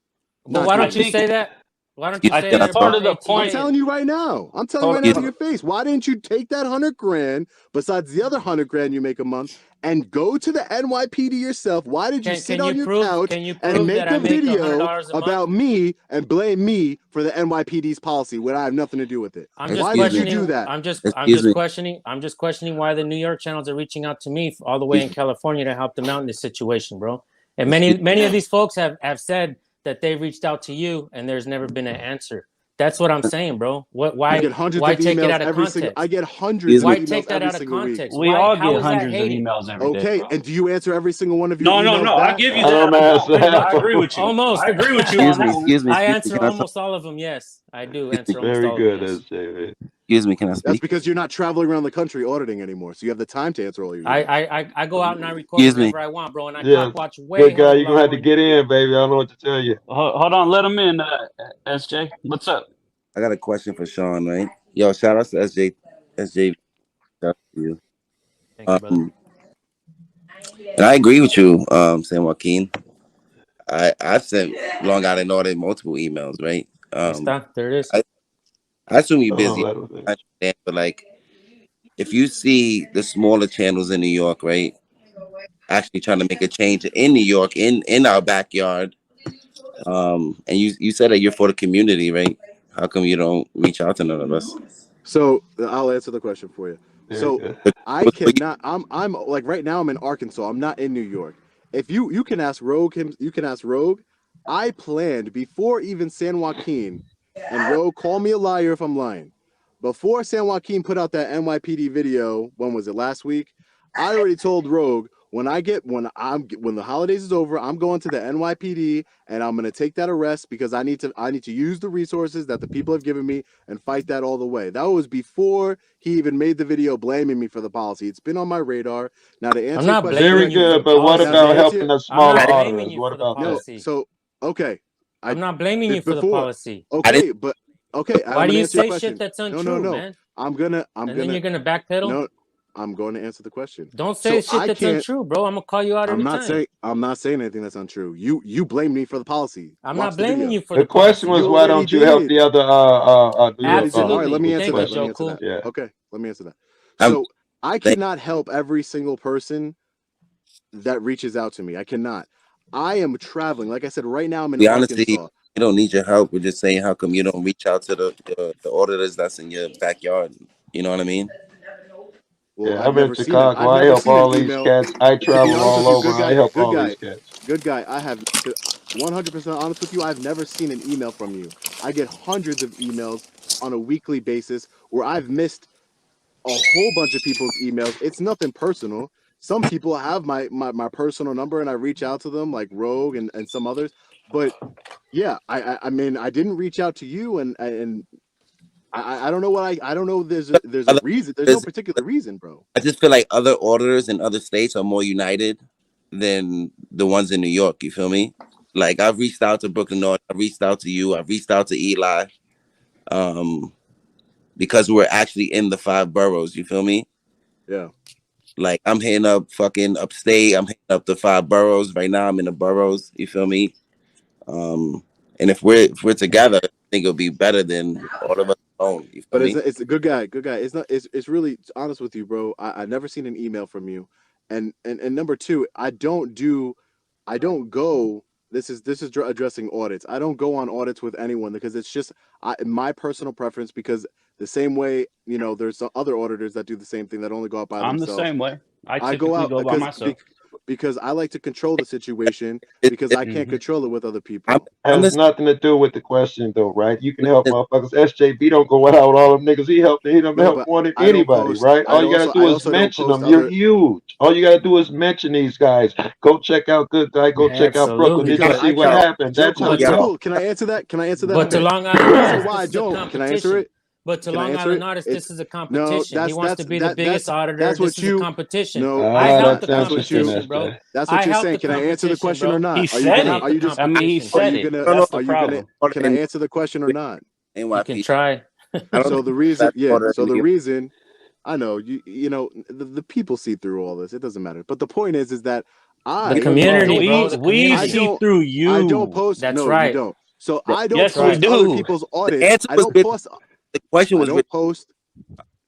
But why don't you think- say that? Why don't you I say think that part about of the ATA? point- I'm telling you right now. I'm telling you right now to your face. Why didn't you take that $100,000 besides the other $100,000 you make a month and go to the NYPD yourself? Why did you sit on your couch and make a video about me and blame me for the NYPD's policy when I have nothing to do with it? I'm just Why did you questioning. do that? I'm just Excuse me. questioning. I'm just questioning why the New York channels are reaching out to me all the way in California to help them out in this situation, bro. And many of these folks have said that they reached out to you and there's never been an answer. That's what I'm saying, bro. What? I Why? get hundreds Why of take it emails out of every context? single. I get hundreds of Why emails take that every out of single week. context? We Why? all How get is that hundreds of hating? emails every day. Okay, Bro. and do you answer every single one of your No, emails I back? give you I that. don't answer Pretty much, I that. agree with you. Almost. I agree with you on that one. Excuse me. I answer Can I talk? almost all of them. Yes, I do answer almost Very all good, of them. Yes. SJ, man. Excuse me. Can I That's speak? because you're not traveling around the country auditing anymore, so you have the time to answer all your emails. I go out and I record Excuse me. whenever I want, bro, and I Yeah, clock watch way good hell guy. of a You're lot gonna have more to than get you do. in, baby. I don't know what to tell you. Hold on, let him in, SJ. What's up? I got a question for Sean, right? Yo, shout out to SJ. SJ, shout out to you. Thank you, brother. And I agree with you, San Joaquin. I've sent Long Island Audit multiple emails, right? There it is. I assume you're Hold on, busy. let him finish. I understand, but like, if you see the smaller channels in New York, right, actually trying to make a change in New York, in our backyard, and you said that you're for the community, right? How come you don't reach out to none of us? So I'll answer the question for you. Very So good. I cannot. I'm like right now. I'm in Arkansas. I'm not in New York. If you can ask Rogue him, you can ask Rogue. I planned before even San Joaquin, and Rogue, call me a liar if I'm lying. Before San Joaquin put out that NYPD video, when was it, last week? I already told Rogue when the holidays is over, I'm going to the NYPD and I'm gonna take that arrest because I need to use the resources that the people have given me and fight that all the way. That was before he even made the video blaming me for the policy. It's been on my radar. Now to answer I'm not your question, Very blaming you for good, the but what policy. about Now, helping the I'm smaller not blaming auditors? you What for the about that? policy. so okay, I'm not blaming you for the policy. Okay, but okay, I'm Why do gonna you answer your say question. shit that's No, untrue, man? I'm And then you're gonna backpedal? No, I'm going to answer the question. Don't say So shit that's untrue, bro. I'm gonna call you out every time. I'm not saying anything that's untrue. You blame me for the policy. I'm Watch not the blaming video. you for The the question policy. was, You why already don't you help did. the other do your Absolutely. All right, let me answer Thank that. you, Let me Joe. answer Cool. that. Yeah. Okay, let me answer that. I'm- So I cannot help every single person that reaches out to me. I cannot. I am traveling. Like I said, right now I'm in Be honestly, Arkansas. you don't need your help. We're just saying, how come you don't reach out to the auditors that's in your backyard? You know what I mean? Well, Yeah, I've I'm in never seen it. Chicago. I've I never help seen an all these email. cats. I To be travel honest all with you, over. I help all these cats. good guy. I have 100% honest with you. I've never seen an email from you. I get hundreds of emails on a weekly basis where I've missed a whole bunch of people's emails. It's nothing personal. Some people have my personal number and I reach out to them, like Rogue and some others. But yeah, I mean, I didn't reach out to you, and I don't know what I don't know. There's a reason. There's no particular reason, bro. I just feel like other auditors in other states are more united than the ones in New York. You feel me? Like, I've reached out to Brooklyn North. I reached out to you. I reached out to Eli. Because we're actually in the 5 boroughs. You feel me? Yeah. Like, I'm hitting up fucking upstate. I'm hitting up the 5 boroughs right now. I'm in the boroughs. You feel me? And if we're together, I think it'll be better than all of us alone. You feel But me? it's a good guy. Good guy. It's not. It's really honest with you, bro. I never seen an email from you, and number two, I don't go. This is addressing audits. I don't go on audits with anyone because it's just my personal preference. Because the same way, there's some other auditors that do the same thing that only go out by themselves. I'm the same way. I go typically out go by myself. because I like to control the situation because I can't control it with other people. Has nothing to do with the question, though, right? You can help motherfuckers. SJB don't go out with all them niggas. He helped more than anybody, right? All you gotta do is mention them. You're huge. All you gotta do is mention these guys. Go check out Good Guy. Go check out Brooklyn. Did you see what happened? That's how you help. Can I answer that? But to Long Island artists, why I don't. Can I answer it? But to Long Island artists, this is a competition. He wants to be the biggest auditor. That's what this is a competition. No, I help the that's competition, bro. That's what you're saying. Can I answer the question or not? He said it. I mean, he said it. That's the problem. Can I answer the question or not? You can try. So the reason, I know the people see through all this. It doesn't matter. But the point is that the community, bro. We see through you. I don't post. That's no, right. You don't. So I don't Yes, post we do. other people's audits. I don't post. The question was, I don't post.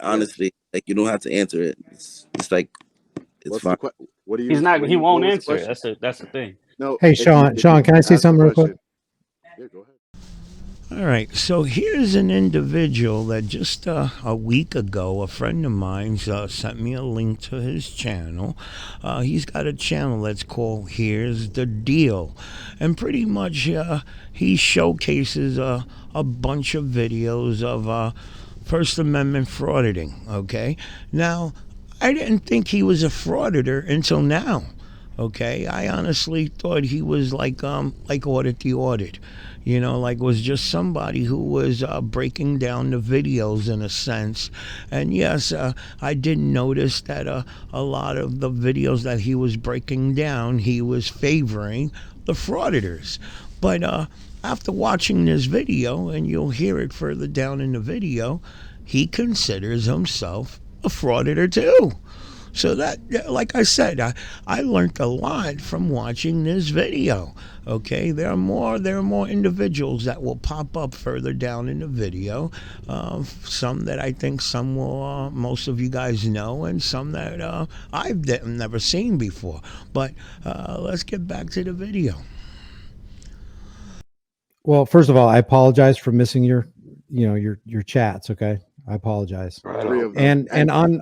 Honestly, like, you don't have to answer it. It's like, it's fine. What do you? He's not. He won't answer it. That's the thing. No. Hey, Sean, can I say something real quick? Yeah, go ahead. All right, so here's an individual that just a week ago, a friend of mine sent me a link to his channel. He's got a channel that's called Here's the Deal. And pretty much he showcases a bunch of videos of First Amendment frauditing, okay? Now, I didn't think he was a frauditor until now. Okay, I honestly thought he was like Audit the Audit, you know, like was just somebody who was breaking down the videos in a sense. And yes, I did notice that a lot of the videos that he was breaking down, he was favoring the frauditors. But after watching this video, and you'll hear it further down in the video, he considers himself a frauditor too. So that, like I said, I learned a lot from watching this video. Okay, there are more individuals that will pop up further down in the video. Some that I think some will, most of you guys know, and some that I've never seen before. But let's get back to the video. Well, first of all, I apologize for missing your chats. Okay, I apologize. Three of them. And on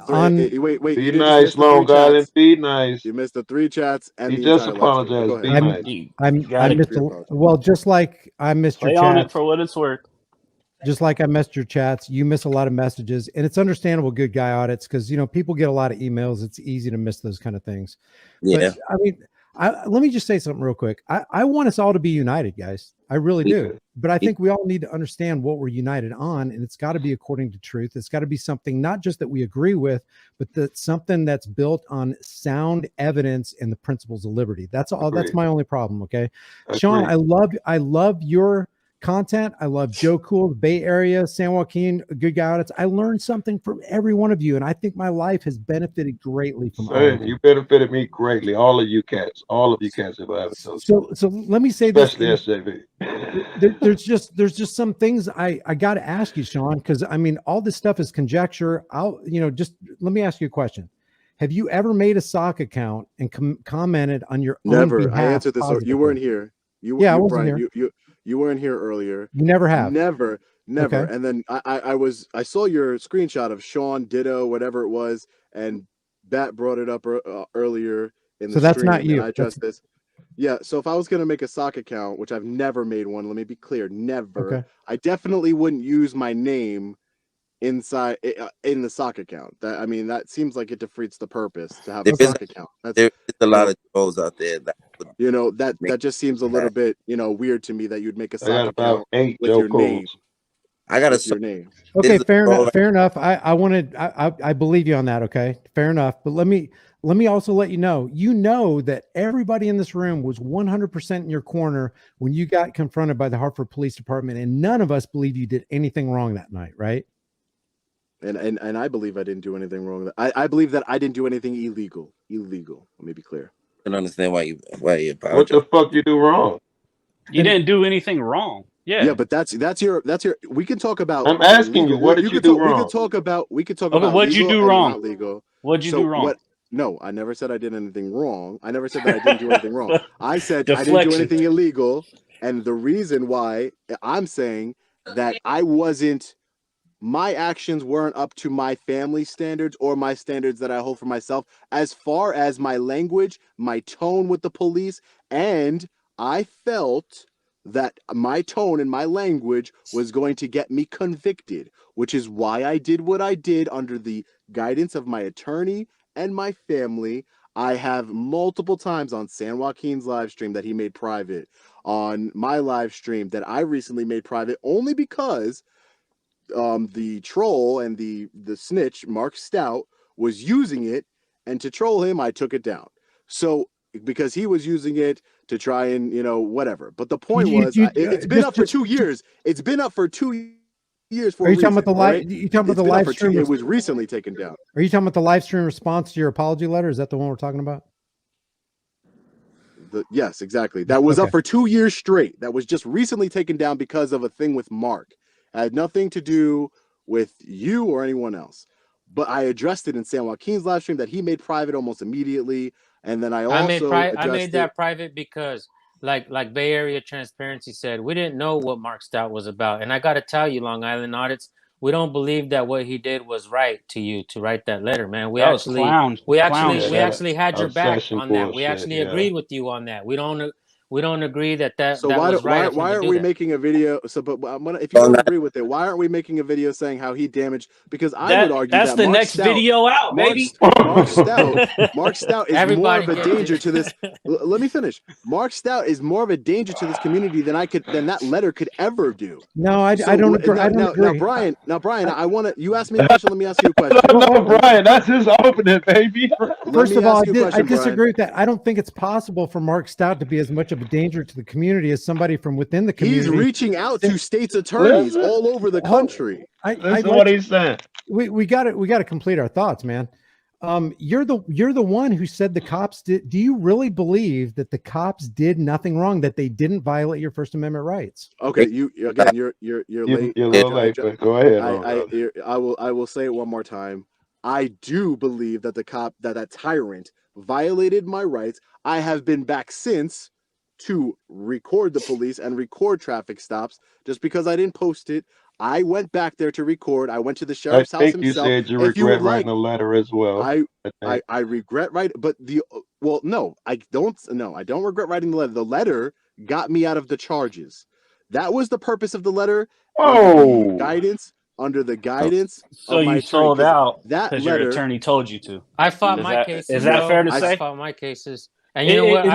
wait. Be You nice, Long Island. Be nice. You missed the 3 chats and He the just entire live stream. apologized. Go Be ahead. nice. I missed well, just like I missed your Play on it chats. for what it's worth. Just like I missed your chats, you miss a lot of messages, and it's understandable. Good guy audits, because people get a lot of emails. It's easy to miss those kind of things. Yeah. But I mean, let me just say something real quick. I want us all to be united, guys. I really do. But I think we all need to understand what we're united on, and it's got to be according to truth. It's got to be something not just that we agree with, but that's something that's built on sound evidence and the principles of liberty. That's all. That's my only problem. Okay, Sean, I love your content. I love Joe Cool, the Bay Area, San Joaquin, good guy audits. I learned something from every one of you, and I think my life has benefited greatly from all of you. Benefited me greatly. All of you cats have ever so let me say this, especially SJV. there's just some things I got to ask you, Sean, because I mean all this stuff is conjecture. Just let me ask you a question. Have you ever made a sock account and commented on your own behalf? I answered this. You weren't here. I wasn't Brian, here. You weren't here earlier. You never have. Never. Okay. And then I saw your screenshot of Sean Ditto, whatever it was, and Bat brought it up earlier in the so that's stream, not you. I addressed this. Yeah. So if I was gonna make a sock account, which I've never made one, let me be clear, never. Okay. I definitely wouldn't use my name inside in the sock account. That seems like it defeats the purpose to have a sock account. There's a lot of trolls out there that that just seems a little bit weird to me that you'd make a sock account with your name. I got your name. Okay, fair enough. I believe you on that. Okay, fair enough. But let me also let you know that everybody in this room was 100% in your corner when you got confronted by the Hartford Police Department, and none of us believe you did anything wrong that night, right? And I believe I didn't do anything wrong. I believe that I didn't do anything illegal. Let me be clear. I can understand why you apologize. What the fuck you do wrong? You didn't do anything wrong. Yeah, but that's your. We can talk about. I'm asking you, what did you do wrong? We could talk about. Okay, what'd you do wrong? Legal. What'd you do wrong? No, I never said I did anything wrong. I never said that I didn't do anything wrong. I said I didn't do anything illegal, and the reason why I'm saying that my actions weren't up to my family standards or my standards that I hold for myself, as far as my language, my tone with the police, and I felt that my tone and my language was going to get me convicted, which is why I did what I did under the guidance of my attorney and my family. I have multiple times on San Joaquin's live stream that he made private, on my live stream that I recently made private, only because the troll and the snitch, Mark Stout, was using it, and to troll him, I took it down. So because he was using it to try and whatever. But the point was, it's been up for 2 years. It's been up for 2 years. For are you talking about the live? You talking about the live stream? It was recently taken down. Are you talking about the live stream response to your apology letter? Is that the one we're talking about? Yes, exactly. That was up for 2 years straight. That was just recently taken down because of a thing with Mark. It had nothing to do with you or anyone else. But I addressed it in San Joaquin's live stream that he made private almost immediately. And then I made that private because like Bay Area Transparency said, we didn't know what Mark Stout was about. And I got to tell you, Long Island audits, we don't believe that what he did was right to you to write that letter, man. We That was actually clown we shit. actually had your back obsession on that. We bullshit, actually yeah. agreed with you on that. We don't agree that So that was right. of him why to aren't do we that. making a video? So, but if you don't agree with it, why aren't we making a video saying how he damaged? Because I would argue That's that the Mark next Stout, video out, Mark, baby. Mark Stout is Everybody more of a get danger it. to this. Let me finish. Mark Stout is more of a danger to this community than that letter could ever do. No, I So, don't agree. I don't now, agree. Now, Brian, I want to. You asked me a question. Let me ask you a question. No, Brian, that's his opening, baby. First of all, I Brian. disagree with that. I don't think it's possible for Mark Stout to be as much of a danger to the community as somebody from within the community. He's reaching out to state's attorneys all over the country. That's what he's saying. We got to complete our thoughts, man. You're the one who said the cops did. Do you really believe that the cops did nothing wrong, that they didn't violate your First Amendment rights? Okay, you're late. You're a little late, but go ahead. I will say it one more time. I do believe that that tyrant violated my rights. I have been back since to record the police and record traffic stops. Just because I didn't post it, I went back there to record. I went to the sheriff's house himself. You said you regret writing a letter as well. I regret writing, but no, I don't. No, I don't regret writing the letter. The letter got me out of the charges. That was the purpose of the letter. Oh, under the guidance so of my you sold attorney, out that because letter, your attorney told you to. I fought my cases. Is that fair to say? I fought my cases, and you know what?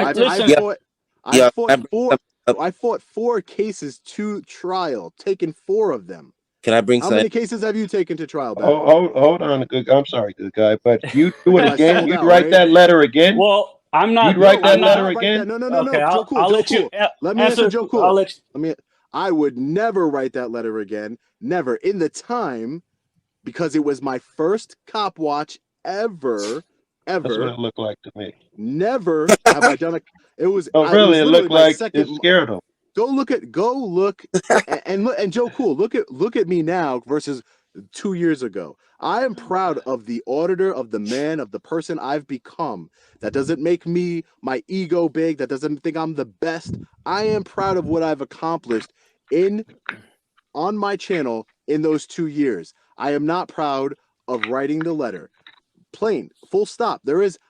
I fought 4 cases to trial, taken 4 of them. Can I bring How something? many cases have you taken to trial? Hold on, I'm sorry, good guy, but you do it again. You'd write that letter again. Well, I'm not. You'd write that letter again. No. Okay, Joe Cool, I'll Joe let Cool. you. Let me answer Joe Cool. I'll let you. I would never write that letter again. Never. In the time, because it was my first cop watch ever. That's what it looked like to me. Never have I done it was. Oh, really? It looked like it scared him. Go look and Joe Cool, look at me now versus 2 years ago. I am proud of the auditor, of the man, of the person I've become. That doesn't make me my ego big. That doesn't think I'm the best. I am proud of what I've accomplished on my channel in those 2 years. I am not proud of writing the letter. Plain, full stop.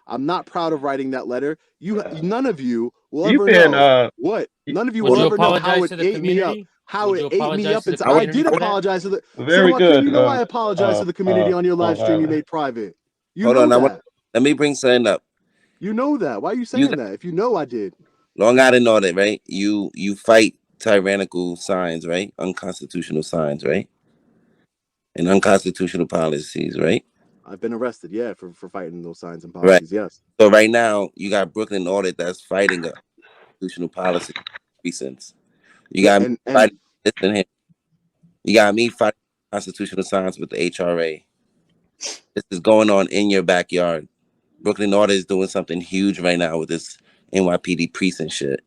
I'm not proud of writing that letter. None of you will ever know what. None of you will ever know how it ate me up. How it ate me up. I did apologize to the. Very good. You know I apologize to the community on your live stream you made private. Hold on, let me bring something up. You know that. Why are you saying that? If you know I did. Long Island audit, right? You fight tyrannical signs, right? Unconstitutional signs, right? And unconstitutional policies, right? I've been arrested, yeah, for fighting those signs and policies, yes. So right now, you got Brooklyn audit that's fighting a constitutional policy recent. You got me fighting him. You got me fighting constitutional signs with the HRA. This is going on in your backyard. Brooklyn audit is doing something huge right now with this NYPD precinct shit.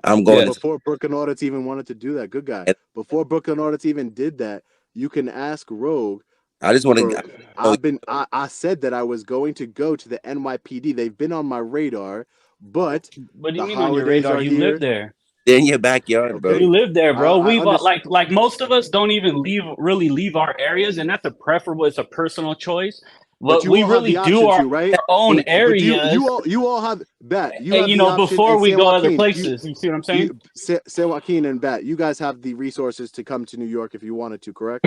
I'm going before Brooklyn audits even wanted to do that. Good guy. Before Brooklyn audits even did that, you can ask Rogue. I just want to. I said that I was going to go to the NYPD. They've been on my radar, but what do you mean on your radar? You live there. They're in your backyard, bro. You live there, bro. We've like most of us don't even really leave our areas, and that's a preferable. It's a personal choice. But we really do our own areas. You all have Bet. Before we go other places, you see what I'm saying? San Joaquin and Bet, you guys have the resources to come to New York if you wanted to, correct?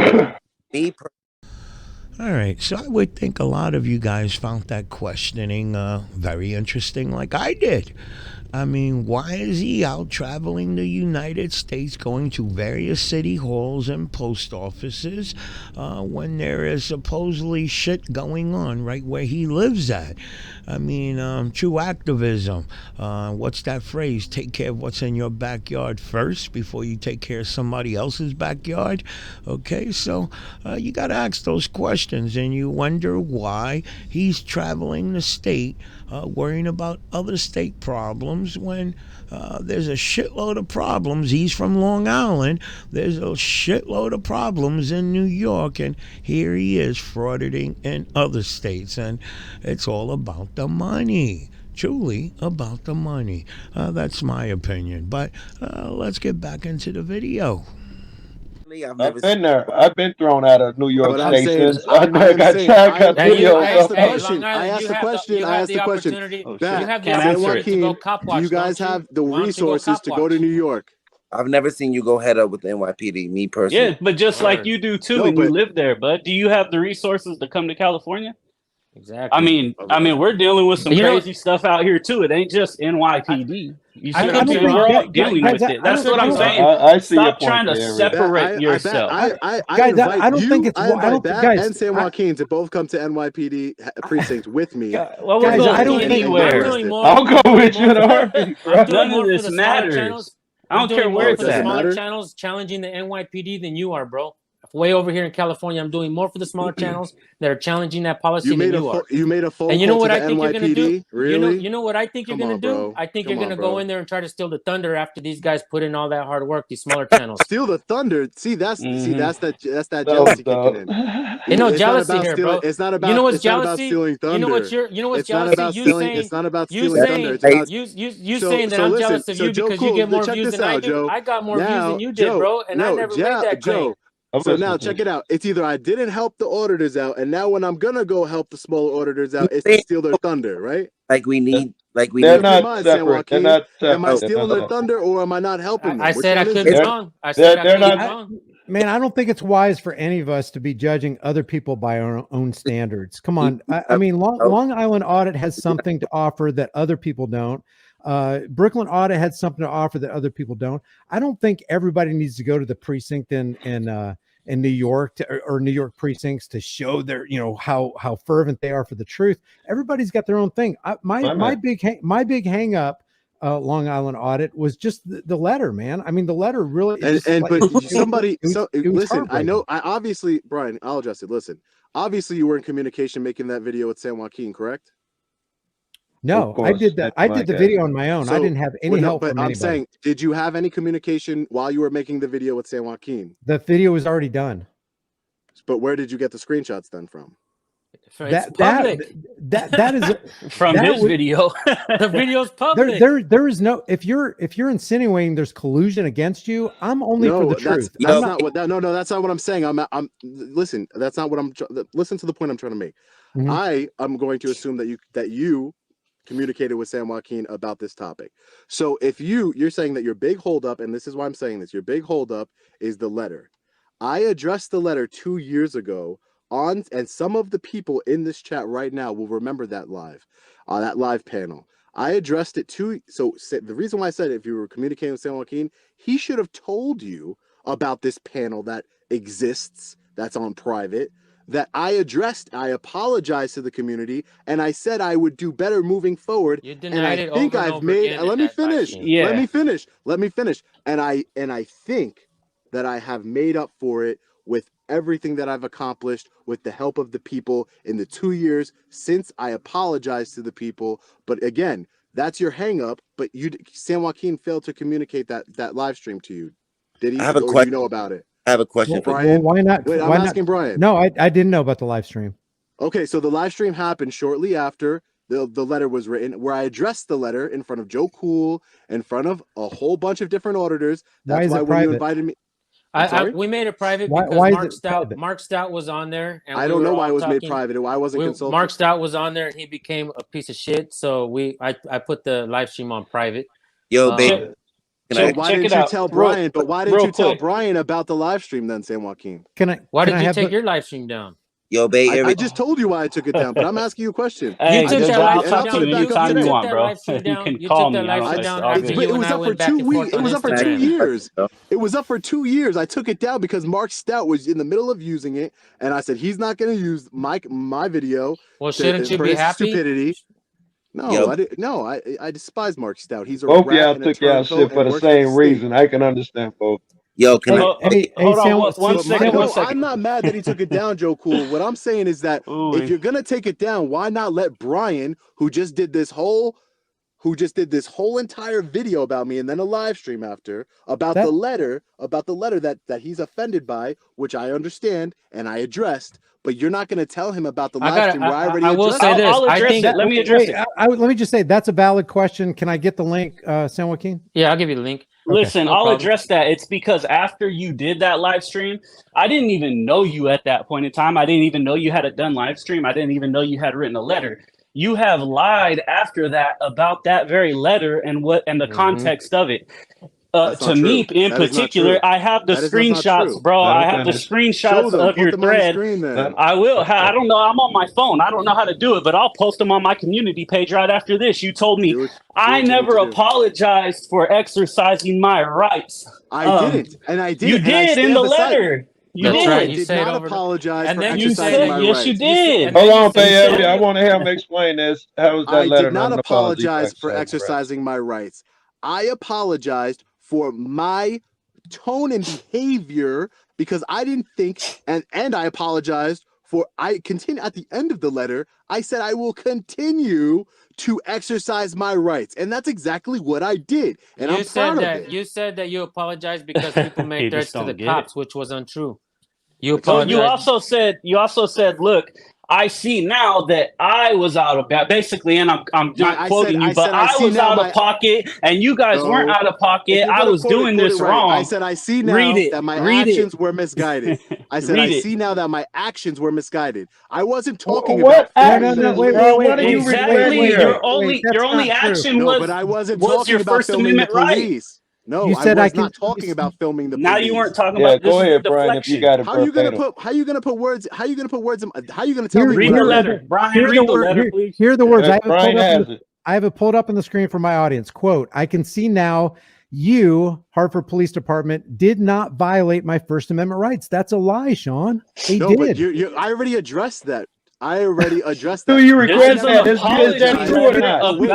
All right, so I would think a lot of you guys found that questioning very interesting, like I did. I mean, why is he out traveling the United States, going to various city halls and post offices when there is supposedly shit going on right where he lives at? I mean, true activism. What's that phrase? Take care of what's in your backyard first before you take care of somebody else's backyard. Okay, so you got to ask those questions, and you wonder why he's traveling the state worrying about other state problems when there's a shitload of problems. He's from Long Island. There's a shitload of problems in New York, and here he is frauditing in other states, and it's all about the money. truly about the money. That's my opinion. But let's get back into the video. I've I've never been there. I've been thrown out of New York But I'm Station. saying, So I I'm got saying, I got Now you, videos I hey, asked the of hey, it. Long question. I Island, asked the question. you I have asked the the question. opportunity. Oh That You shit! have the Can't San answer opportunity it. to go Joaquin, cop do watch. you guys Don't you? have the Why don't you go resources cop to go to watch? New York? I've never seen you go head up with the NYPD, me Yeah, personally. but just like Word. you do too, No, and you but live there. But do you have the resources to come to California? Exactly. We're dealing with some You know, crazy stuff out here too. It ain't just NYPD. You see I what could I'm be saying? We're wrong. all dealing guys, with it. That's what could be I'm don't, wrong. saying. I see your Stop point trying to there, Rick. separate yourself. I guys, invite I don't think you. it's. I I invite don't, that guys, and San Joaquin to both come to NYPD precinct with me. Well, we're guys, I going don't think. And get I'm anywhere. doing arrested. more. I'll go I'm doing with you in more. a heartbeat, bro. I'm doing None of more for this the smaller matters. channels. I I'm don't care doing where more it's for the Does it at. smaller matter? channels, challenging the NYPD than you are, bro. Way over here in California, I'm doing more for the smaller channels that are challenging that policy You than made a you are. you made a phone And you call know to what the I think you're gonna do? NYPD? Really? You know what I think you're Come gonna on, do? bro. I think Come you're gonna on, go bro. in there and try to steal the thunder after these guys put in all that hard work. These smaller channels. Steal the thunder. See, that's that No, jealousy kicking in. Ain't no It's not jealousy about here, stealing. bro. You know what's jealousy? Stealing thunder. You know what's It's not jealousy? about You stealing. It's saying not about you stealing thunder. saying It's about you saying that so I'm listen. jealous of So you Joe, because you cool. get more Check views this than I out, do. Joe. I got more views Now, than you did, Joe. bro, and I No, never made that claim. Joe. I'm So now listening to check you. it out. It's either I didn't help the auditors out, and now when I'm gonna go help the smaller auditors out, it's to steal their thunder, right? Like we need, They're Make up your not mind, San separate. They're Joaquin. not Am I separate. They're stealing not their separate. thunder or am I not helping them? I Which said I one is could it? be wrong. I said I They're could be not. wrong. Man, I don't think it's wise for any of us to be judging other people by our own standards. Come on. I mean, Long Island Audit has something to offer that other people don't. Brooklyn Audit had something to offer that other people don't. I don't think everybody needs to go to the precinct in New York or New York precincts to show their, how fervent they are for the truth. Everybody's got their own thing. My big hang up, Long Island Audit was just the letter, man. I mean, the letter really. Listen. I know. I obviously, Brian, I'll address it. Listen, obviously, you were in communication making that video with San Joaquin, correct? No, I did that. I did the video on my own. I didn't have any help from anybody. I'm saying, did you have any communication while you were making the video with San Joaquin? The video was already done. But where did you get the screenshots then from? It's public. That is from his video. The video's public. There is no, if you're insinuating there's collusion against you, I'm only for the truth. That's not what that. No, that's not what I'm saying. I'm listen. That's not what I'm. Listen to the point I'm trying to make. Mm-hmm. I am going to assume that you communicated with San Joaquin about this topic. So if you're saying that your big holdup, and this is why I'm saying this, your big holdup is the letter. I addressed the letter 2 years ago and some of the people in this chat right now will remember that live panel. I addressed it so the reason why I said if you were communicating with San Joaquin, he should have told you about this panel that exists, that's on private, that I addressed. I apologized to the community, and I said I would do better moving forward. You denied it over and over again. Let me finish. Yeah. Let me finish. And I think that I have made up for it with everything that I've accomplished with the help of the people in the 2 years since I apologized to the people. But again, that's your hang up. But San Joaquin failed to communicate that live stream to you. Did he? I have a or question. you know about it? I have a question for Brian. Well, why not? Wait, I'm asking Brian. No, I didn't know about the live stream. Okay, so the live stream happened shortly after the letter was written, where I addressed the letter in front of Joe Cool, in front of a whole bunch of different auditors. That's why when you invited me. We made it private because Mark Stout was on there. And I don't know why it was made private. Why wasn't consulted? Mark Stout was on there and he became a piece of shit. So I put the live stream on private. Yo, babe. So why didn't you tell Brian? But why didn't you tell Brian about the live stream then, San Joaquin? Why did you take your live stream down? Yo, babe. I just told you why I took it down, but I'm asking you a question. Hey, you took that live stream down. Anytime you want, bro. You can call me. It was up for 2 weeks. It was up for 2 years. It was up for 2 years. I took it down because Mark Stout was in the middle of using it, and I said he's not going to use my video. Well, shouldn't you be happy? Stupidity. No, I didn't. No, I despise Mark Stout. He's a both rat. Y'all took y'all shit for the same reason. I can understand both. Yo, can hold on one second. I'm not mad that he took it down, Joe Cool. What I'm saying is that if you're gonna take it down, why not let Brian, who just did this whole who just did this whole entire video about me and then a live stream after about the letter that he's offended by, which I understand and I addressed. But you're not going to tell him about the live stream where I already addressed it. I'll address it. Let me address it. Let me just say that's a valid question. Can I get the link, San Joaquin? Yeah, I'll give you the link. Listen, I'll address that. It's because after you did that live stream, I didn't even know you at that point in time. I didn't even know you had a done live stream. I didn't even know you had written a letter. You have lied after that about that very letter and the context of it. To me in particular, I have the screenshots, bro. I have the screenshots of your thread. I will. I don't know. I'm on my phone. I don't know how to do it, but I'll post them on my community page right after this. You told me I never apologized for exercising my rights. I didn't, and I did. You did in the letter. You did. Right. You did not apologize for exercising my rights. Yes, you did. Hold on, Bay. I want to have him explain this. How was that letter? I did not apologize for exercising my rights. I apologized for my tone and behavior because I didn't think, and I apologized for, I continue at the end of the letter, I said I will continue to exercise my rights. And that's exactly what I did. And I'm proud of it. You said that you apologized because people made threats to the cops, which was untrue. You apologized. You also said, look, I see now that I was out of basically, and I'm not quoting you, but I was out of pocket, and you guys weren't out of pocket. I was doing this wrong. I said I see now that my actions were misguided. I said I see now that my actions were misguided. I wasn't talking about. Exactly. Your only action was. But I wasn't talking about filming the police. No, I was not talking about filming the police. Now you weren't talking about this. Go ahead, Brian, if you got it. How are you gonna put words? How are you gonna tell me? Read the letter, Brian. Read the letter, please. Here are the words. I have it pulled up on the screen for my audience. Quote, I can see now you, Hartford Police Department, did not violate my First Amendment rights. That's a lie, Sean. They did. But I already addressed that. Do you regret that? Is that true or not? Did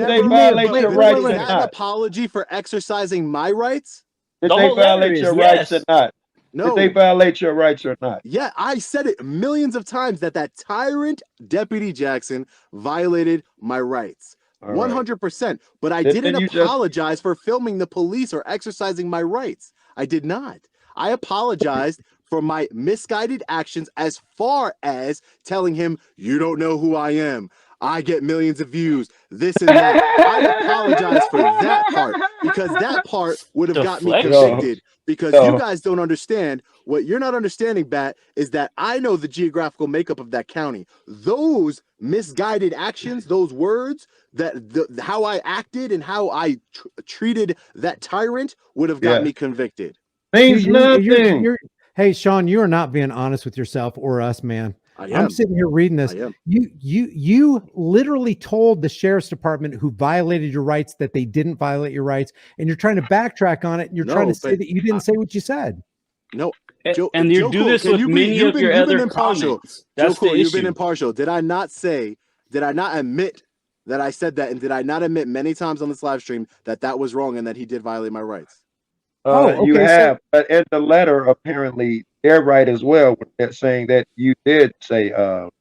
they violate your rights or not? An apology for exercising my rights? Did they violate your rights or not? No. Did they violate your rights or not? Yeah, I said it millions of times that tyrant Deputy Jackson violated my rights. 100%. But I didn't apologize for filming the police or exercising my rights. I did not. I apologized for my misguided actions as far as telling him, you don't know who I am. I get millions of views, this and that. I apologize for that part because that part would have got me convicted because you guys don't understand. What you're not understanding, Bat, is that I know the geographical makeup of that county. Those misguided actions, those words, how I acted and how I treated that tyrant would have got me convicted. Means nothing. Hey, Sean, you are not being honest with yourself or us, man. I'm sitting here reading this. You literally told the sheriff's department who violated your rights that they didn't violate your rights, and you're trying to backtrack on it, and you're trying to say that you didn't say what you said. No, and you do this with many of your other comments. That's the issue. You've been impartial. Did I not admit that I said that, and did I not admit many times on this live stream that was wrong and that he did violate my rights? You have, but in the letter, apparently they're right as well. They're saying that you did say that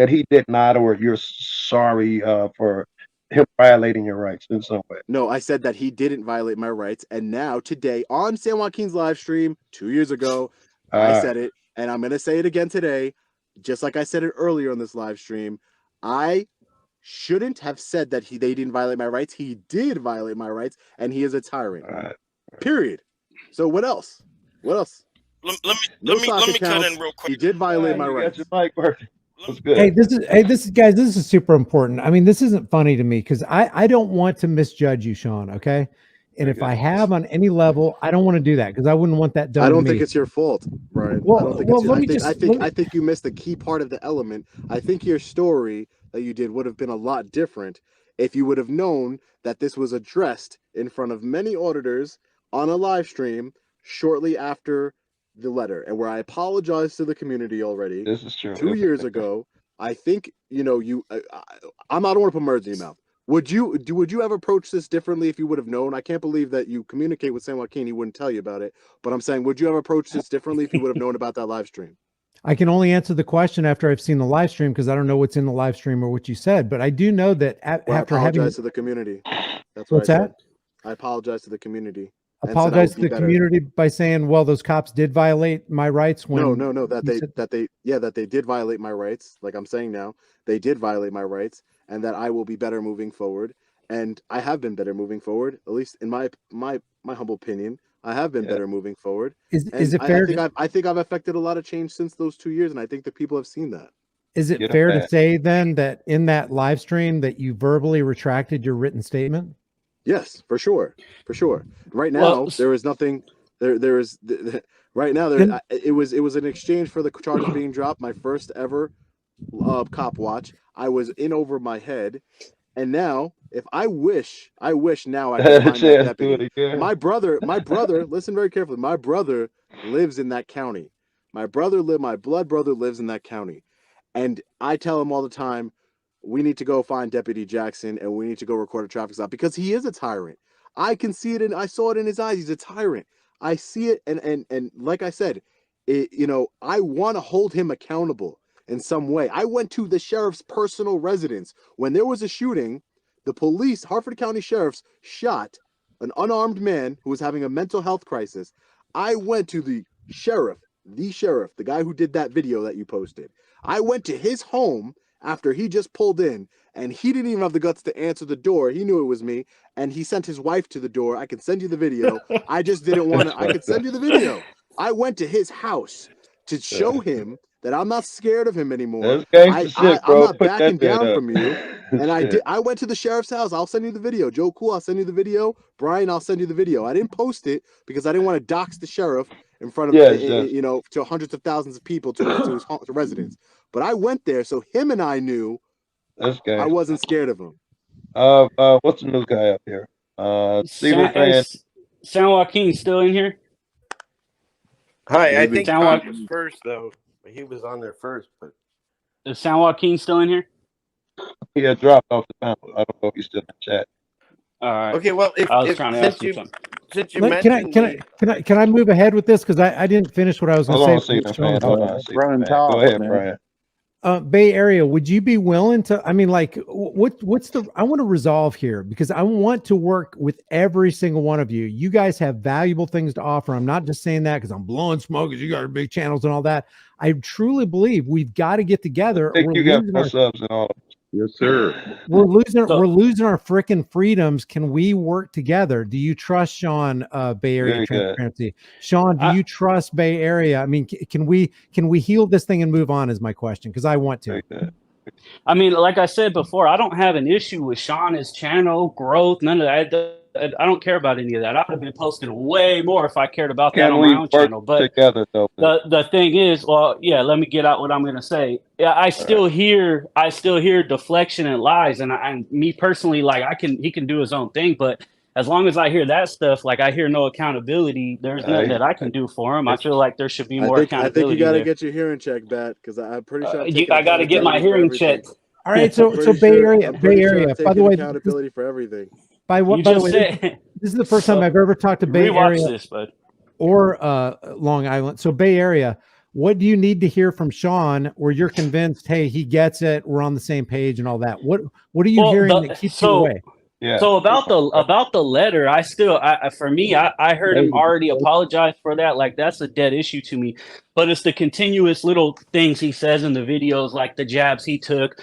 he did not, or you're sorry for him violating your rights in some way. No, I said that he didn't violate my rights, and now today on San Joaquin's live stream 2 years ago, I said it, and I'm gonna say it again today, just like I said it earlier on this live stream. I shouldn't have said that they didn't violate my rights. He did violate my rights, and he is a tyrant. Period. So what else? What else? Let me cut in real quick. He did violate my rights. Hey, this is guys, this is super important. I mean, this isn't funny to me because I don't want to misjudge you, Sean. Okay. And if I have on any level, I don't want to do that because I wouldn't want that done. I don't to think me. It's your fault, Brian. Well, I think you missed the key part of the element. I think your story that you did would have been a lot different if you would have known that this was addressed in front of many auditors on a live stream shortly after the letter, and where I apologized to the community already. This is true. 2 years ago. I think I don't want to put words in your mouth. Would you ever approach this differently if you would have known? I can't believe that you communicate with San Joaquin. He wouldn't tell you about it. But I'm saying, would you ever approach this differently if you would have known about that live stream? I can only answer the question after I've seen the live stream because I don't know what's in the live stream or what you said. But I do know that after I having apologize to the community. That's what's what I that? said. I apologize to the community. Apologize to the community by saying, well, those cops did violate my rights when no, that they did violate my rights. Like I'm saying now, they did violate my rights, and that I will be better moving forward. And I have been better moving forward, at least in my humble opinion. I have been better moving forward. Is it fair? I think I've affected a lot of change since those 2 years, and I think that people have seen that. Is it fair to say then that in that live stream that you verbally retracted your written statement? Yes, for sure. Right now, there is nothing. There is right now. It was an exchange for the charges being dropped. My first ever cop watch. I was in over my head, and now, if I wish now I could find that deputy. My brother. Listen very carefully. My brother lives in that county. My blood brother lives in that county, and I tell him all the time, we need to go find Deputy Jackson and we need to go record a traffic stop because he is a tyrant. I can see it and I saw it in his eyes. He's a tyrant. I see it. And like I said, I want to hold him accountable in some way. I went to the sheriff's personal residence when there was a shooting. The police, Harford County sheriffs, shot an unarmed man who was having a mental health crisis. I went to the sheriff, the guy who did that video that you posted. I went to his home after he just pulled in, and he didn't even have the guts to answer the door. He knew it was me, and he sent his wife to the door. I can send you the video. I just didn't want to. I could send you the video. I went to his house to show him that I'm not scared of him anymore. I'm not backing down from you. And I went to the sheriff's house. I'll send you the video. Joe Cool, I'll send you the video. Brian, I'll send you the video. I didn't post it because I didn't want to dox the sheriff in front of to hundreds of thousands of people to his residence. But I went there, so him and I knew I wasn't scared of him. What's the new guy up here? San Joaquin still in here? Hi, I think Tom was first though. He was on there first, but is San Joaquin still in here? He had dropped off the panel. I don't know if he's still in the chat. All right. Okay, well, I was trying to ask you something. Can I move ahead with this because I didn't finish what I was going to say. Go ahead, Brian. Bay Area, would you be willing to? I mean, like, what's the? I want to resolve here because I want to work with every single one of you. You guys have valuable things to offer. I'm not just saying that because I'm blowing smoke because you got big channels and all that. I truly believe we've got to get together. I think you got plus-ups and all. Yes, sir. We're losing our freaking freedoms. Can we work together? Do you trust Sean, Bay Area transparency? Sean, do you trust Bay Area? I mean, can we heal this thing and move on is my question, because I want to. I mean, like I said before, I don't have an issue with Sean's channel growth, none of that. I don't care about any of that. I would have been posting way more if I cared about that on my own channel. But together, though, the thing is, well, yeah, let me get out what I'm going to say. Yeah, I still hear deflection and lies, and me personally, like he can do his own thing, but as long as I hear that stuff, like I hear no accountability, there's nothing that I can do for him. I feel like there should be more accountability. I think you got to get your hearing checked, Bat, because I'm pretty sure I got to get my hearing checked. All right, so Bay Area. By the way, accountability for everything. By the way, this is the first time I've ever talked to Bay Area or Long Island. So Bay Area, what do you need to hear from Sean where you're convinced, hey, he gets it, we're on the same page and all that? What are you hearing that keeps you away? Yeah. So about the letter, I heard him already apologize for that. Like that's a dead issue to me. But it's the continuous little things he says in the videos, like the jabs he took.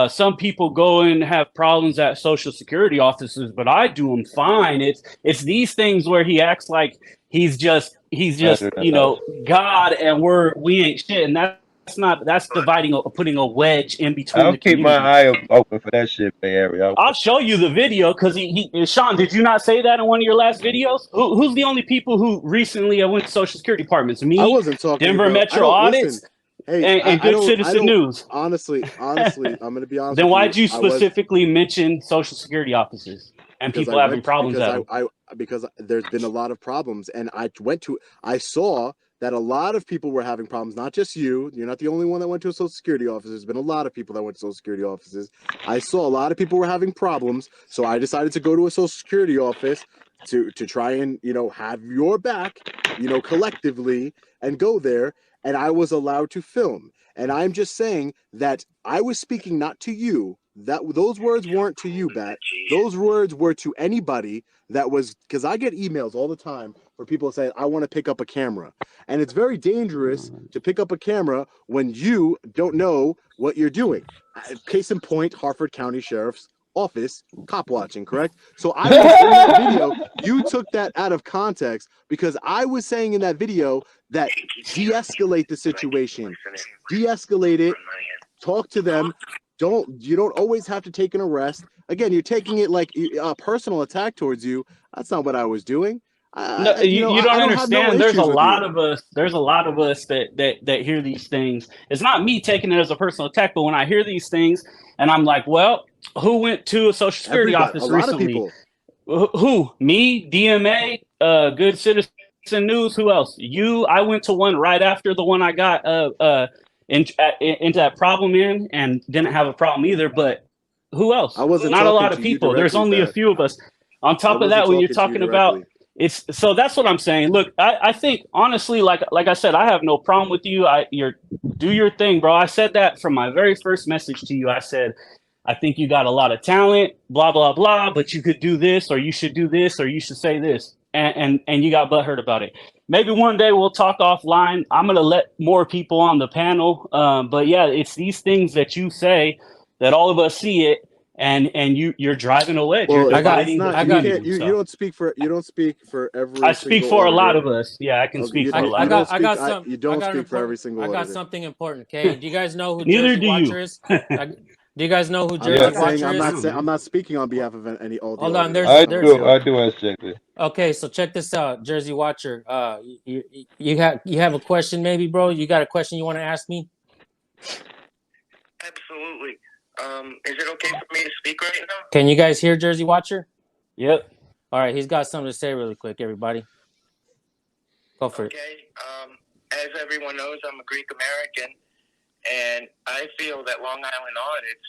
Some people go and have problems at Social Security offices, but I do them fine. It's these things where he acts like he's just God, and we ain't shit, and that's putting a wedge in between. I'll keep my eye open for that shit, Bay Area. I'll show you the video because Sean, did you not say that in one of your last videos? Who's the only people who recently went to Social Security departments? Me, I wasn't talking Denver Metro Audits, and Good Citizen News. Honestly, I'm going to be honest. Then why'd you specifically mention Social Security offices and people having problems at them? Because there's been a lot of problems, and I saw that a lot of people were having problems, not just you. You're not the only one that went to a Social Security office. There's been a lot of people that went to Social Security offices. I saw a lot of people were having problems, so I decided to go to a Social Security office, to try and, you know, have your back, you know, collectively, and go there, and I was allowed to film. And I'm just saying that I was speaking not to you. That those words weren't to you, Bat. Those words were to anybody that was, because I get emails all the time for people saying, I want to pick up a camera. And it's very dangerous to pick up a camera when you don't know what you're doing. Case in point, Harford County Sheriff's Office, cop watching, correct? So I was in that video, you took that out of context because I was saying in that video that de-escalate the situation, de-escalate it, talk to them. You don't always have to take an arrest. Again, you're taking it like a personal attack towards you. That's not what I was doing. No, you don't understand. There's a lot of us. There's a lot of us that hear these things. It's not me taking it as a personal attack, but when I hear these things, and I'm like, well, who went to a social security office recently? Who? Me? DMA? Good Citizen News? Who else? You? I went to one right after the one I got into that problem in, and didn't have a problem either. But who else? I wasn't not a lot of people. There's only a few of us. On top of that, when you're talking about. It's so that's what I'm saying. Look, I think honestly, like I said, I have no problem with you. Do your thing, bro. I said that from my very first message to you. I said, I think you got a lot of talent, blah, blah, blah, but you could do this, or you should do this, or you should say this. And you got butthurt about it. Maybe one day we'll talk offline. I'm gonna let more people on the panel. But yeah, it's these things that you say that all of us see it. And you're driving a wedge. Well, you're dividing the community. You don't speak for every. I speak for a lot of us. Yeah, I can speak for a lot. You don't speak for every single. I got something important. Okay, do you guys know who Neither Jersey Watcher is? Do you guys know who Jersey Watcher is? I'm not speaking on behalf of any. Hold on, I do actually. Okay, so check this out, Jersey Watcher. You have a question, maybe, bro? You got a question you want to ask me? Absolutely. Is it okay for me to speak right now? Can you guys hear Jersey Watcher? Yep. All right, he's got something to say really quick, everybody. Go for it. Okay. As everyone knows, I'm a Greek American, and I feel that Long Island Audits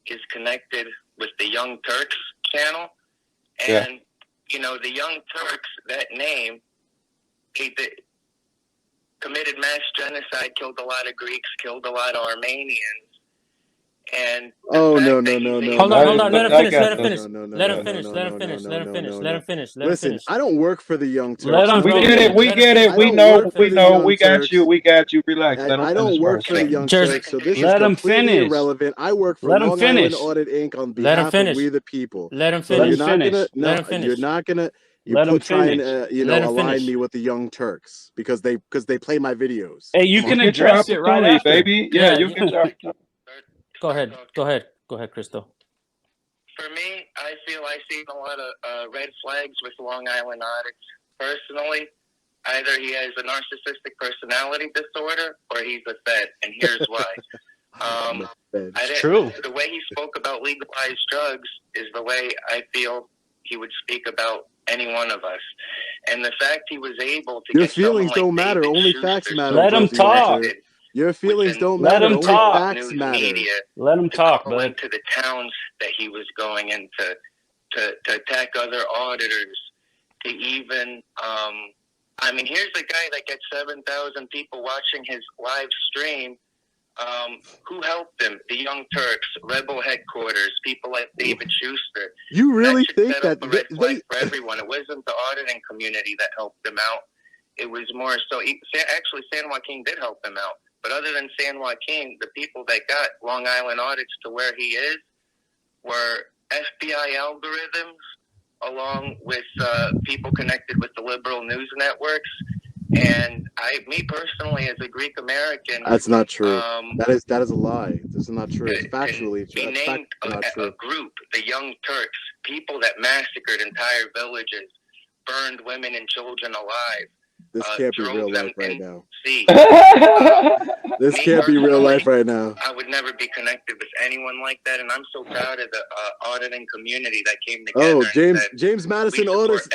is connected with the Young Turks channel. And, you know, the Young Turks, that name, they committed mass genocide, killed a lot of Greeks, killed a lot of Armenians. And no. Hold on. Let him finish. Listen, I don't work for the Young Turks. We get it. We know. We got you. Relax. I don't work for the Young Turks, so this is completely irrelevant. I work for Long Island Audit Inc. on behalf of We the People. Let him finish. You're not gonna. You try and align me with the Young Turks because they play my videos. Hey, you can address it right after, baby. Yeah, you can. Go ahead, Crystal. For me, I feel I see a lot of red flags with Long Island Audits. Personally, either he has a narcissistic personality disorder or he's a Fed, and here's why. True. The way he spoke about legalized drugs is the way I feel he would speak about any one of us. And the fact he was able to Your feelings don't matter. Only facts matter. Let him talk. Your feelings don't matter. Let him talk. Facts matter. Let him talk, bud. Into the towns that he was going into to attack other auditors, to even I mean, here's a guy that gets 7,000 people watching his live stream. Who helped him? The Young Turks, Rebel Headquarters, people like David Schuster. You really think that for everyone? It wasn't the auditing community that helped him out. It was more so. Actually, San Joaquin did help him out. But other than San Joaquin, the people that got Long Island Audits to where he is were FBI algorithms, along with people connected with the liberal news networks. And me personally, as a Greek American, that's not true. That is a lie. This is not true. It's factually true. He named a group, the Young Turks, people that massacred entire villages, burned women and children alive. This can't be real life right now. This can't be real life right now. I would never be connected with anyone like that, and I'm so proud of the auditing community that came together. Oh, James Madison Audits.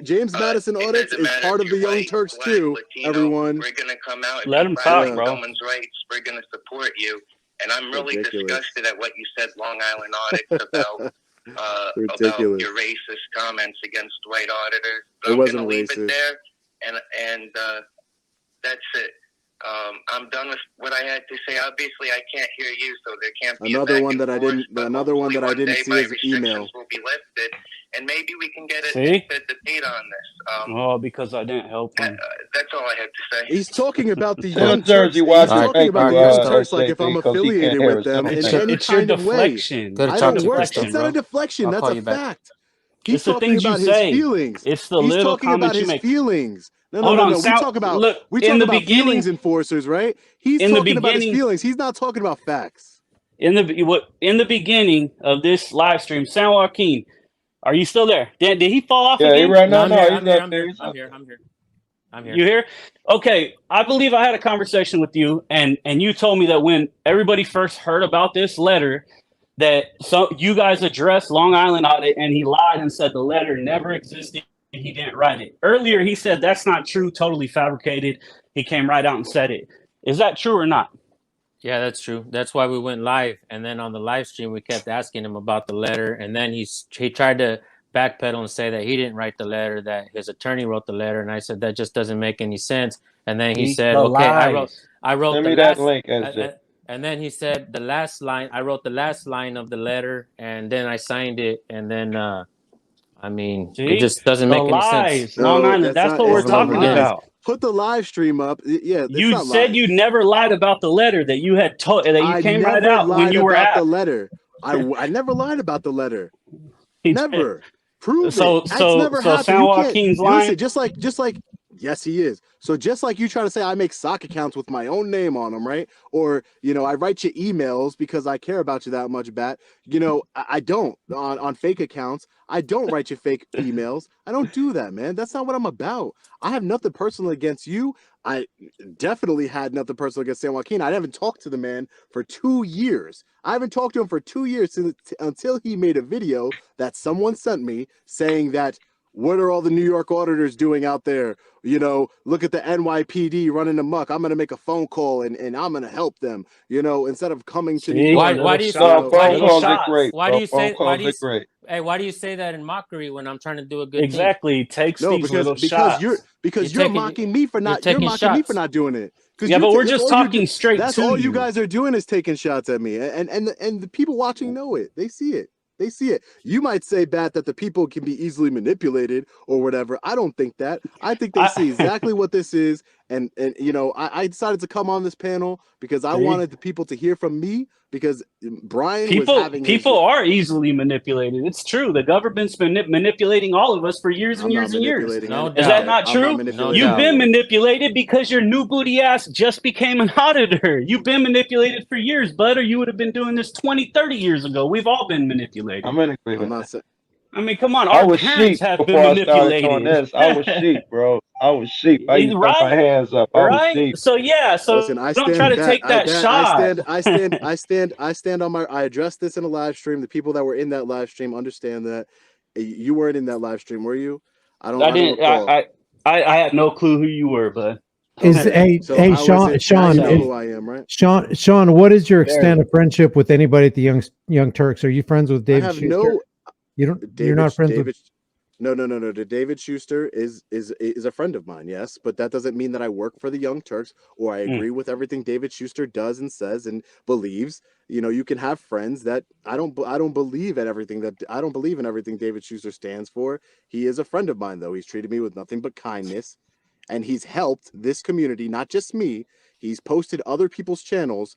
James Madison Audits is part of the Young Turks too. Latino, everyone, we're gonna come out. Let him talk, bro. Someone's rights. We're gonna support you, and I'm really disgusted at what you said, Long Island Audits, about about your racist comments against white auditors. It wasn't I'm gonna leave racist. it there, and that's it. I'm done with what I had to say. Obviously, I can't hear you, so there can't be another one that I didn't. Another one that I didn't see is email. Will be lifted, and maybe we can get a debate on this. Oh, because I didn't help him. That's all I had to say. He's talking about the Tell young Jersey Turks. why He's talking about the young Turks like if I'm because he affiliated can't hear with us. them in It's any your kind of way. deflection. Go to I talk don't to work. Crystal, It's not a deflection. I'll That's call a you back. fact. It's He's the talking things about you his say. feelings. It's the He's little talking about comments you his make. feelings. No. Hold on, We talk about look, we in talk the about beginning- feelings enforcers, right? He's in the talking about his beginning- feelings. He's not talking about facts. In the beginning of this live stream, San Joaquin, are you still there? Did he fall off again? He ran. No, No, I'm he's here. up there. I'm here. You here? Okay, I believe I had a conversation with you, and you told me that when everybody first heard about this letter, that you guys addressed Long Island audit, and he lied and said the letter never existed and he didn't write it. Earlier, he said that's not true, totally fabricated. He came right out and said it. Is that true or not? Yeah, that's true. That's why we went live, and then on the live stream we kept asking him about the letter, and then he tried to backpedal and say that he didn't write the letter, that his attorney wrote the letter, and I said that just doesn't make any sense. And then he said, "Okay, I wrote Send the me last that link, SJ. and then he said the last line. I wrote the last line of the letter, and then I signed it, and then I mean, it just doesn't make any sense. Long Island, that's what we're talking about. Put the live stream up. Yeah, you said you never lied about the letter that you had told that you came right out when you were at the letter. I never lied about the letter. Never. Prove it. So never happened. San Joaquin's lying. Listen, just like yes, he is. So just like you try to say I make sock accounts with my own name on them, right? Or I write you emails because I care about you that much, Bat. I don't on fake accounts. I don't write you fake emails. I don't do that, man. That's not what I'm about. I have nothing personal against you. I definitely had nothing personal against San Joaquin. I haven't talked to the man for 2 years. I haven't talked to him for 2 years until he made a video that someone sent me saying that, what are all the New York auditors doing out there? Look at the NYPD running amok. I'm going to make a phone call and I'm going to help them, instead of coming to New York. Why do you say that in mockery when I'm trying to do a good thing? Takes these little shots. You're mocking me for not doing it. Yeah, but we're just talking straight to you. That's all you guys are doing is taking shots at me. And the people watching know it. They see it. They see it. You might say, Bat, that the people can be easily manipulated or whatever. I don't think that. I think they see exactly what this is. And I decided to come on this panel because I wanted the people to hear from me, because Brian people are easily manipulated. It's true. The government's been manipulating all of us for years and years and years. Is that not true? You've been manipulated because your new booty ass just became an auditor. You've been manipulated for years, bud, or you would have been doing this 20, 30 years ago. We've all been manipulated. I'm in agreement. I mean, come on. I was sheep before I started on this. I was sheep, bro. I was sheep. I used to put my hands up. I was sheep. So yeah. So listen, don't try to take that shot. I stand on my. I addressed this in a live stream. The people that were in that live stream understand that. You weren't in that live stream, were you? I had no clue who you were, but. Sean, what is your extent of friendship with anybody at the Young Turks? Are you friends with David Schuster? You're not friends with. No. David Schuster is a friend of mine, yes, but that doesn't mean that I work for the Young Turks or I agree with everything David Schuster does and says and believes. You can have friends that I don't believe in everything David Schuster stands for. He is a friend of mine, though. He's treated me with nothing but kindness, and he's helped this community, not just me. He's posted other people's channels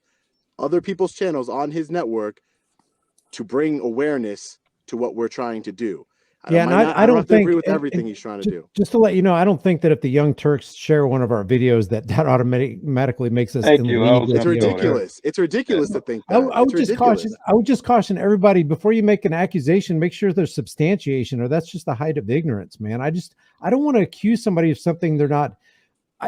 on his network to bring awareness to what we're trying to do. I don't think agree with everything he's trying to do. Just to let you know, I don't think that if the Young Turks share one of our videos that automatically makes us. It's ridiculous. It's ridiculous to think that. I would just caution everybody before you make an accusation. Make sure there's substantiation, or that's just the height of ignorance, man. I don't want to accuse somebody of something they're not.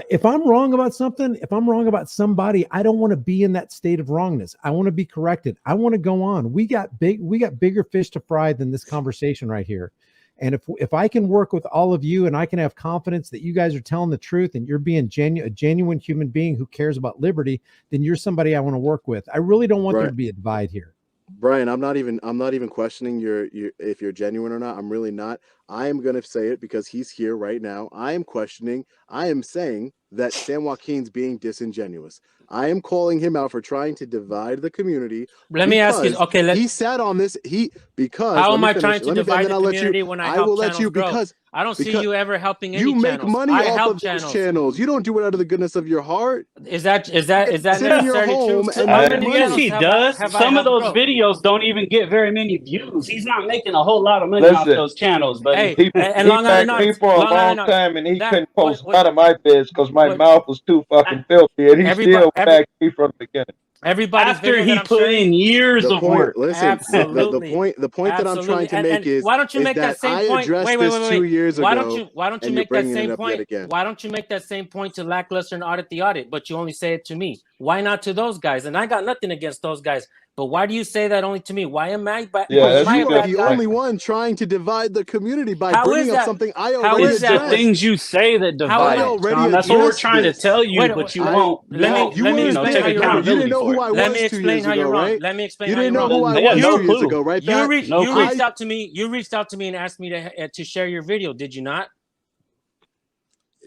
If I'm wrong about something, if I'm wrong about somebody, I don't want to be in that state of wrongness. I want to be corrected. I want to go on. We got bigger fish to fry than this conversation right here. And if I can work with all of you and I can have confidence that you guys are telling the truth and you're being a genuine human being who cares about liberty, then you're somebody I want to work with. I really don't want there to be a divide here. Brian, I'm not even questioning your if you're genuine or not. I'm really not. I am gonna say it because he's here right now. I am saying that San Joaquin's being disingenuous. I am calling him out for trying to divide the community. Let me ask you. Okay, he sat on this. How am I trying to divide the community when I help channels grow? Because I don't see you ever helping any you make channels. money I off help of channels. those channels. You don't do it out of the goodness of your heart. Is that Sit in your necessarily home true? and How make many money. Yes, channels he have does. I Some of helped those grow? videos don't even get very many views. He's not making a whole lot of money off those channels, but Hey, He and he Long Island backed me Arts, for a Long long Island Arts. time, and he That couldn't post none of my bids because my mouth was too fucking filthy, and he still backed me from the beginning. Everybody's after video that he I'm put sharing. in years The of point, work. listen, Absolutely. the point that I'm trying to And make is, why don't you make that same I point? addressed Wait, this 2 years Why ago. don't you and make you're that bringing same it up yet point? again. Why don't you make that same point to lackluster and audit the audit, but you only say it to me? Why not to those guys? And I got nothing against those guys, but why do you say that only to me? Why am I? Because you are the only one trying to divide the community by How bringing is up that? something I How already is that? The addressed. things you say that divide, John. That's what we're trying to tell you, but you won't. Let me explain take how you're wrong. accountability You didn't know for who it. I Let was me 2 explain years how ago, you're wrong. right? Let me explain You how didn't you're know wrong. who I was no 2 years clue. ago, right? You clue. reached out to me. You reached out to me and asked me to share your video. Did you not?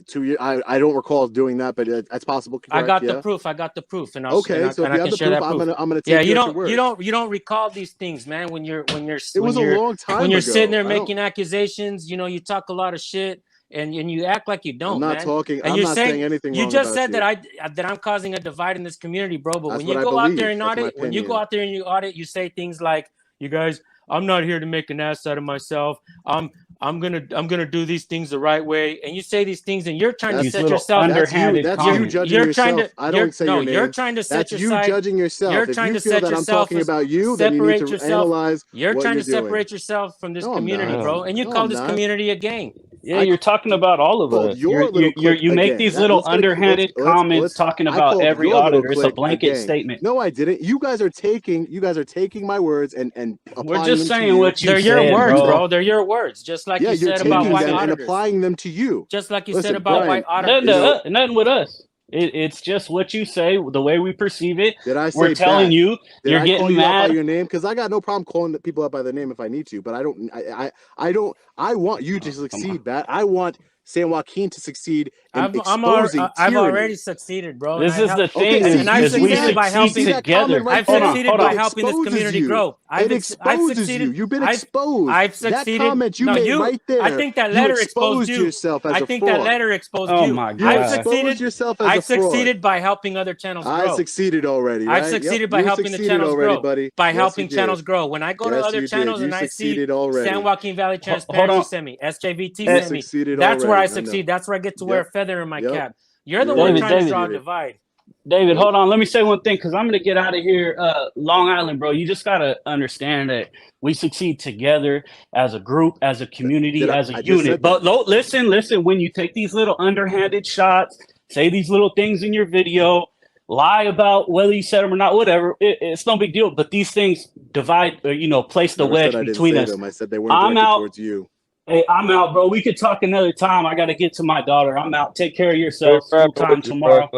2 years. I don't recall doing that, but that's possible. Correct? I got yeah? the proof. I got the proof, and Okay, so if you have the proof, I'm gonna take you at your word. You don't recall these things, man. When you're It was a long time when you're ago. sitting there making accusations, you talk a lot of shit, and you act like you don't. I'm not man. talking. And I'm you're not saying anything you wrong just about said you. that I'm causing a divide in this community, bro. But That's when what you I go out there believe. and That's my audit, when you go opinion. out there and you audit, you say things like, "You guys, I'm not here to make an ass out of myself. I'm gonna do these things the right way," and you say these things, and you're trying to set yourself underhanded. That's you judging yourself. I don't say your name. You're trying to set That's you judging yourself. You're If trying you to feel set that I'm yourself talking about you, then you need to analyze You're what trying you're to doing. separate yourself from this No, I'm community, not. bro, and you No, call I'm this not. community a gang. Yeah, you're talking about all of called us. your little clique You a make gang. these little Let's get underhanded comments talking I about called every your little auditor. It's a clique blanket gang. statement. No, I didn't. You guys are taking my words and We're applying just them to saying you. what you They're your said, words, bro. bro. They're your words. Just like Yeah, you you're said about taking white them and auditors. applying them to you. Just like you Listen, said about Brian, white auditors. Nothing with us. It's just what you say, the way we perceive it. Did I say We're telling bad? you, Did you're I call getting you out by mad. your name? Because I got no problem calling people out by their name if I need to. But I don't. I want you to succeed, Bat. I want San Joaquin to succeed in exposing tyranny. I've already succeeded, bro. This is the thing, I've we succeeded by helping together. I've succeeded by helping this community grow. It exposes you. You've been exposed. I've succeeded. That comment you made right there. I think that letter you exposed you. yourself as I a think fraud. that letter exposed Oh you. my You God. exposed yourself as a fraud. I've succeeded by helping other channels grow. I succeeded already. Right? I've succeeded Yep, by you helping the succeeded channels already, grow. buddy. By Yes, helping you did. channels grow. When I go to Yes, other you did. channels You and I see succeeded already. San Joaquin Valley Hold Transparency on. sent me, SJVT You sent me. succeeded That's where I already. I know. succeed. That's where I get to wear a feather in my Yep. cap. You're the You one already trying to draw a succeeded. divide. David, hold on. Let me say one thing because I'm going to get out of here. Long Island, bro, you just got to understand that we succeed together as a group, as a community, as a unit. But listen, when you take these little underhanded shots, say these little things in your video, lie about whether you said them or not, whatever, it's no big deal. But these things divide, place the wedge between us. I said they weren't directed towards you. Hey, I'm out, bro. We could talk another time. I got to get to my daughter. I'm out. Take care of yourself. School time tomorrow.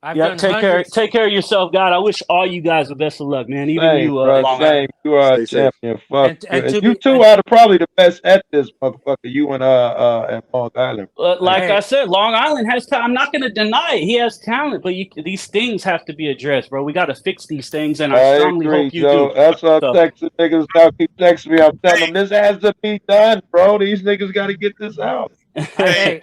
Take care of yourself, God. I wish all you guys the best of luck, man. Even you, Long Island. You are a champion. Fuck. You two are probably the best at this, motherfucker. You and at Long Island. I said, Long Island has talent. I'm not going to deny it. He has talent, but these things have to be addressed, bro. We got to fix these things, and I strongly hope you do. That's what I'm texting niggas now. Keep texting me. I'm telling them this has to be done, bro. These niggas got to get this out. I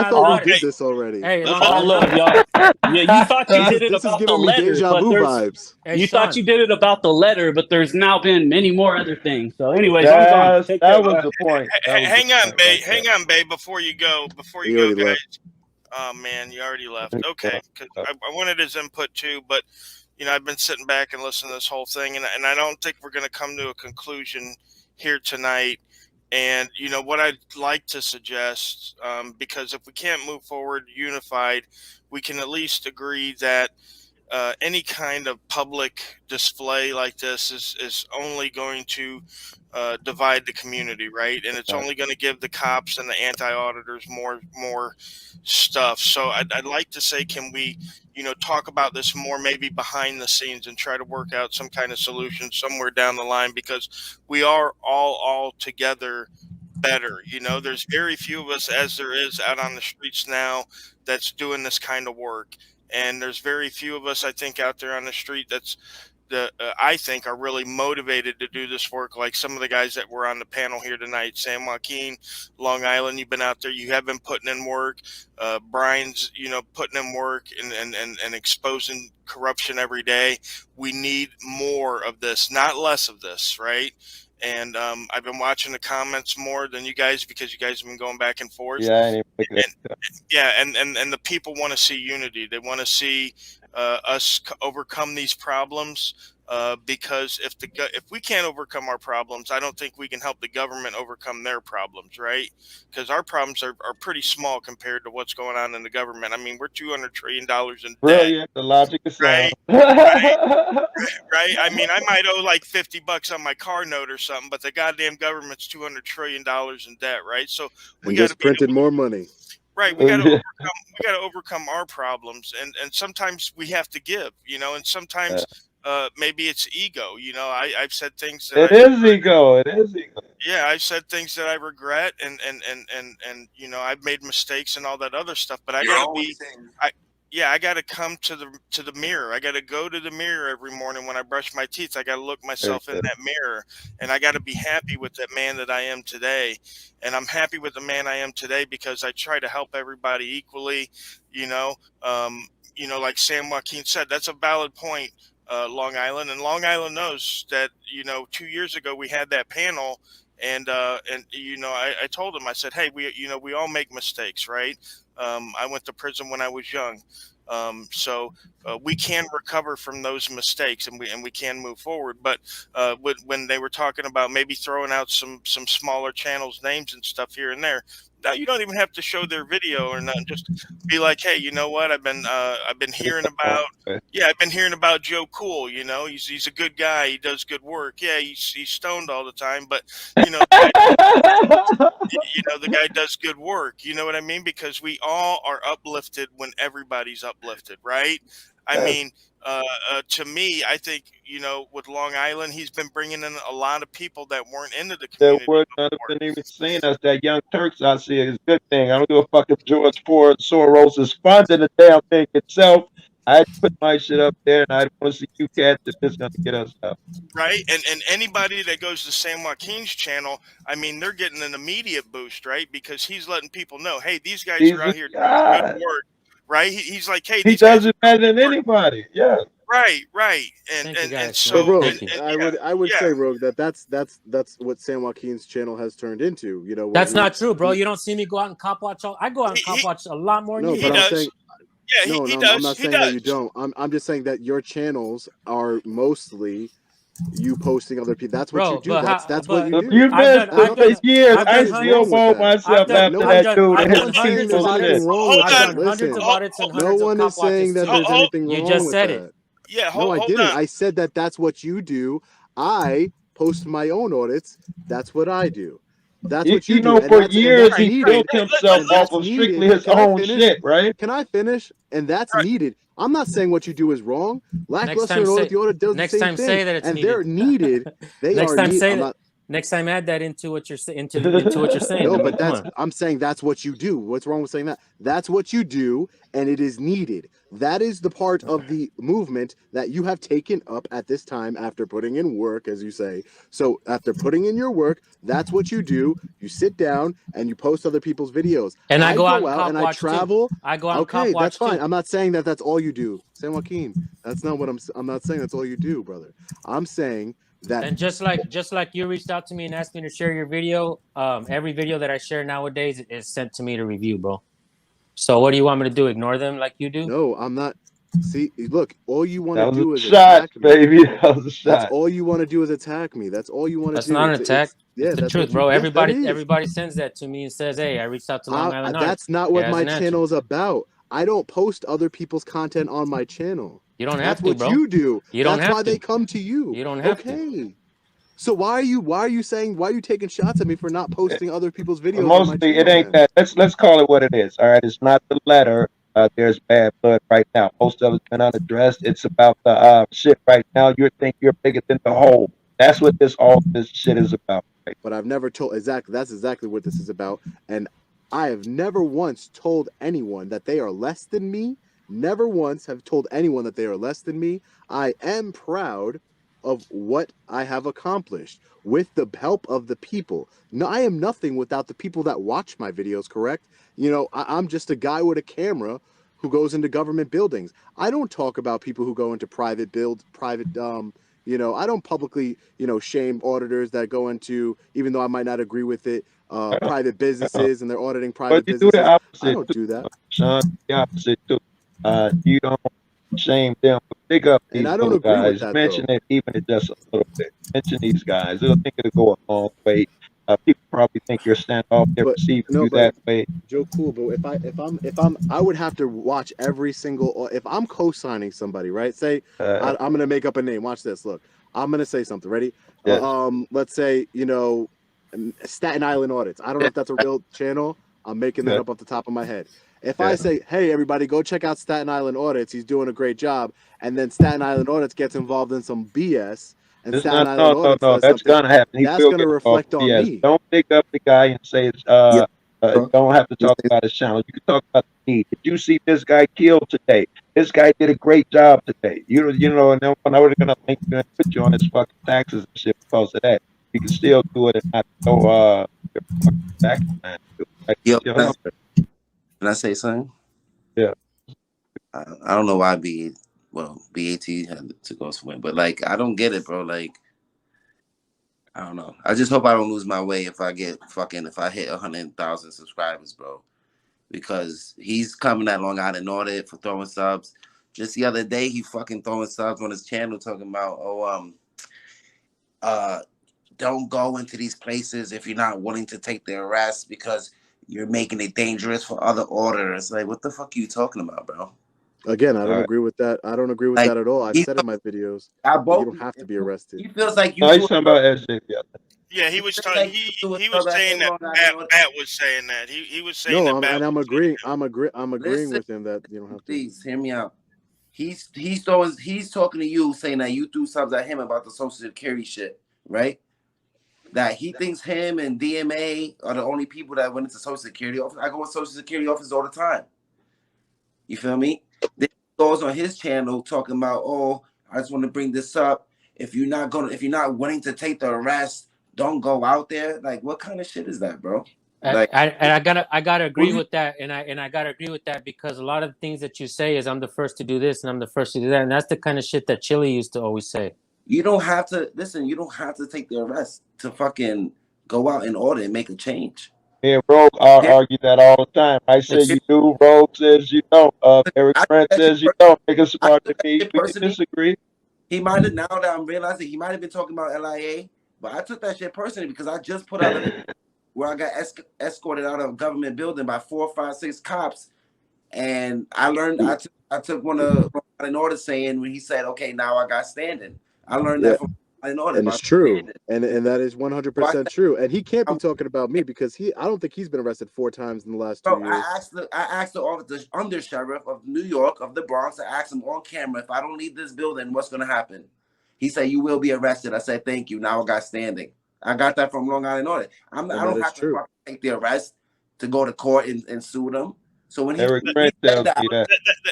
thought we did this already. Hey, all love, y'all. Yeah, you thought you did it this about is the giving me letter, deja vu vibes. You thought you did it about the letter, but there's now been many more other things. So, anyways, that was the point. Hang on, Bay. Before you go, guys. Left. Oh man, you already left. Okay, 'cause I wanted his input too, but I've been sitting back and listening to this whole thing, and I don't think we're going to come to a conclusion here tonight. And what I'd like to suggest, because if we can't move forward unified, we can at least agree that any kind of public display like this is only going to divide the community, right? And it's only going to give the cops and the anti-auditors more stuff. So I'd like to say, can we, talk about this more, maybe behind the scenes, and try to work out some kind of solution somewhere down the line, because we are all together better. There's very few of us, as there is out on the streets now, that's doing this kind of work. And there's very few of us, I think, out there on the street I think are really motivated to do this work, like some of the guys that were on the panel here tonight. San Joaquin, Long Island, you've been out there, you have been putting in work. Brian's, putting in work and exposing corruption every day. We need more of this, not less of this, right? And I've been watching the comments more than you guys, because you guys have been going back and forth. Yeah, and the people want to see unity. They want to see us overcome these problems, because if we can't overcome our problems, I don't think we can help the government overcome their problems, right? Because our problems are pretty small compared to what's going on in the government. I mean, we're $200 trillion in debt. Brilliant. The logic is sound. Right. I mean, I might owe like $50 on my car note or something, but the goddamn government's $200 trillion in debt, right? So we got to printed more money. Right, we got to overcome our problems, and sometimes we have to give, and sometimes maybe it's ego. I've said things that It is ego. Yeah, I've said things that I regret, and I've made mistakes and all that other stuff. But I got to come to the mirror. I got to go to the mirror every morning when I brush my teeth. I got to look myself in that mirror, and I got to be happy with that man that I am today. And I'm happy with the man I am today because I try to help everybody equally. Like San Joaquin said, that's a valid point. Long Island, and Long Island knows that 2 years ago we had that panel, and I told him, I said, hey, we all make mistakes, right? I went to prison when I was young. So we can recover from those mistakes, and we can move forward. But when they were talking about maybe throwing out some smaller channels, names and stuff here and there, now you don't even have to show their video or nothing. Just be like, hey, you know what? I've been hearing about I've been hearing about Joe Cool. He's a good guy. He does good work. Yeah, he's stoned all the time, but the guy does good work. You know what I mean? Because we all are uplifted when everybody's uplifted, right? I mean, to me, I think, with Long Island, he's been bringing in a lot of people that weren't into the community. That word not even seeing us, that Young Turks I see is a good thing. I don't give a fuck if George Soros is funding the damn thing itself. I put my shit up there, and I want to see you cats if this is going to get us up. Right, and anybody that goes to San Joaquin's channel, I mean, they're getting an immediate boost, right? Because he's letting people know, hey, these guys are out here doing good work. Right, he's like, hey, he does it better than anybody. Yeah, right, and so Rogue, I would say, Rogue, that's what San Joaquin's channel has turned into. That's not true, bro. You don't see me go out and cop watch. I go out and cop watch a lot more than you. I'm saying, he does. I'm not saying that you don't. I'm just saying that your channels are mostly you posting other people. That's what you do. That's what you do. You've been for years. I still mold myself after that dude. No one is saying that there's anything wrong with that. You just said it. Yeah, no, I didn't. I said that that's what you do. I post my own audits. That's what I do. That's what you do. For years he built himself off of strictly his own shit, right? Can I finish? And that's needed. I'm not saying what you do is wrong. Lackluster and audit, the audit does the same thing. Say that it's and needed. They're needed. They next are time needed. Say that. Next time, add that into what you're saying. Into what you're saying. No, but I'm saying that's what you do. What's wrong with saying that? That's what you do, and it is needed. That is the part of the movement that you have taken up at this time after putting in work, as you say. So after putting in your work, that's what you do. You sit down and you post other people's videos. And I go out and I travel. Too. I go out. Okay, and that's fine. Too. I'm not saying that that's all you do, San Joaquin. That's not what I'm not saying that's all you do, brother. I'm saying that. And just like you reached out to me and asked me to share your video, every video that I share nowadays is sent to me to review, bro. So what do you want me to do? Ignore them like you do? No, I'm not. See, look, all you want to do is attack me. Baby. That was a shot. That's all you want to do is attack me. That's all you want to do. That's not an attack. It's the truth, bro. Everybody sends that to me and says, "Hey, I reached out to Long Island." That's not what my channel is about. I don't post other people's content on my channel. You don't have That's to, what bro. you do. You don't That's have why to. they come to you. You don't have to. So why are you taking shots at me for not posting other people's videos on my Mostly, channel? it ain't Then? that. Let's call it what it is. All right, it's not the letter. There's bad blood right now. Most of it's been unaddressed. It's about the shit right now. You think you're bigger than the whole. That's what all this shit is about. Right? But I've never told exactly. That's exactly what this is about. And I have never once told anyone that they are less than me. Never once have told anyone that they are less than me. I am proud of what I have accomplished with the help of the people. No, I am nothing without the people that watch my videos, correct? You know, I'm just a guy with a camera who goes into government buildings. I don't talk about people who go into private, you know, I don't publicly, you know, shame auditors that go into, even though I might not agree with it, private businesses and they're auditing private But you do businesses. the opposite. I don't do that. Sean, the opposite too. You don't shame them, but pick up these And I don't little agree with guys. that, Mention though. it, even if just a little bit. Mention these guys. It'll think it'll go a long way. People probably think you're standoff. They're But receiving no, you but that way. Joe, cool. But I would have to watch every single. If I'm co-signing somebody, right? Say I'm gonna make up a name. Watch this. Look, I'm gonna say something. Ready? Yes. Let's say, you know, Staten Island Audits. I don't know if that's a real channel. I'm making that up off the top of my head. If I say, hey, everybody, go check out Staten Island Audits. He's doing a great job. And then Staten Island Audits gets involved in some BS. And It's Staten not, Island Audits does that's something. gonna happen. He That's will going get to involved. reflect on Yes. me. Don't pick up the guy and say it's don't have to talk about his channel. You can talk about the need. Did you see this guy killed today? This guy did a great job today. You know, and then when I was gonna link you and put you on his fucking taxes and shit because of that. You can still do it and not go your fucking tax man. Yo, can I say something? Yeah. I don't know why BAT had to go somewhere, but like I don't get it, bro. Like I don't know. I just hope I don't lose my way if I hit 100,000 subscribers, bro. Because he's coming at Long Island Audit for throwing subs. Just the other day, he fucking throwing subs on his channel talking about, don't go into these places if you're not willing to take the arrest because you're making it dangerous for other auditors. Like, what the fuck are you talking about, bro? Again, I don't agree with that. I don't agree with that at all. I've said in my videos, you don't have to be arrested. He feels like you. No, he's talking about SJ. Yeah, he was saying that Matt was saying that. He was saying no, that. I'm agreeing. I'm agreeing with him that you don't have to. Please hear me out. He's talking to you saying that you threw subs at him about the Social Security shit, right? That he thinks him and DMA are the only people that went into Social Security office. I go to Social Security office all the time. You feel me? Then he goes on his channel talking about, oh, I just want to bring this up. If you're not willing to take the arrest, don't go out there. Like, what kind of shit is that, bro? Like, I gotta agree with that, and I gotta agree with that because a lot of the things that you say is I'm the first to do this and I'm the first to do that, and that's the kind of shit that Chili used to always say. You don't have to listen. You don't have to take the arrest to fucking go out and order and make a change. Me and Rogue argue that all the time. I say you do. Rogue says you don't. Eric Brent says you don't. Niggas smart than me. We can disagree. He might have, now that I'm realizing, he might have been talking about LIA, but I took that shit personally because I just put out a where I got escorted out of a government building by 4, 5, 6 cops, and I learned. I took one of an order saying when he said, "Okay, now I got standing." I learned that from an order, and it's true, and that is 100% true. And he can't be talking about me because I don't think he's been arrested 4 times in the last 2 years. I asked the under sheriff of New York of the Bronx. I asked him on camera, if I don't leave this building, what's going to happen? He said, "You will be arrested." I said, "Thank you." Now I got standing. I got that from Long Island Audit. I don't have to take the arrest to go to court and sue them. So when Eric Brent tells me that.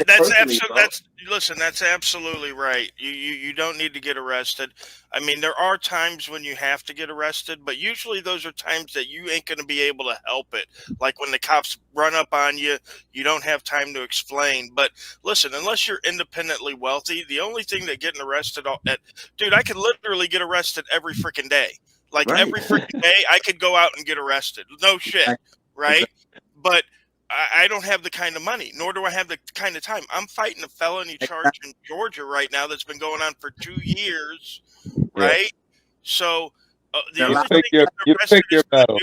That's absolutely right. You don't need to get arrested. I mean, there are times when you have to get arrested, but usually those are times that you ain't going to be able to help it. Like when the cops run up on you, you don't have time to explain. But listen, unless you're independently wealthy, the only thing that getting arrested dude, I could literally get arrested every freaking day. Like every freaking day, I could go out and get arrested. No shit, right? But I don't have the kind of money, nor do I have the kind of time. I'm fighting a felony charge in Georgia right now that's been going on for 2 years, right? So the only thing you pick your battle.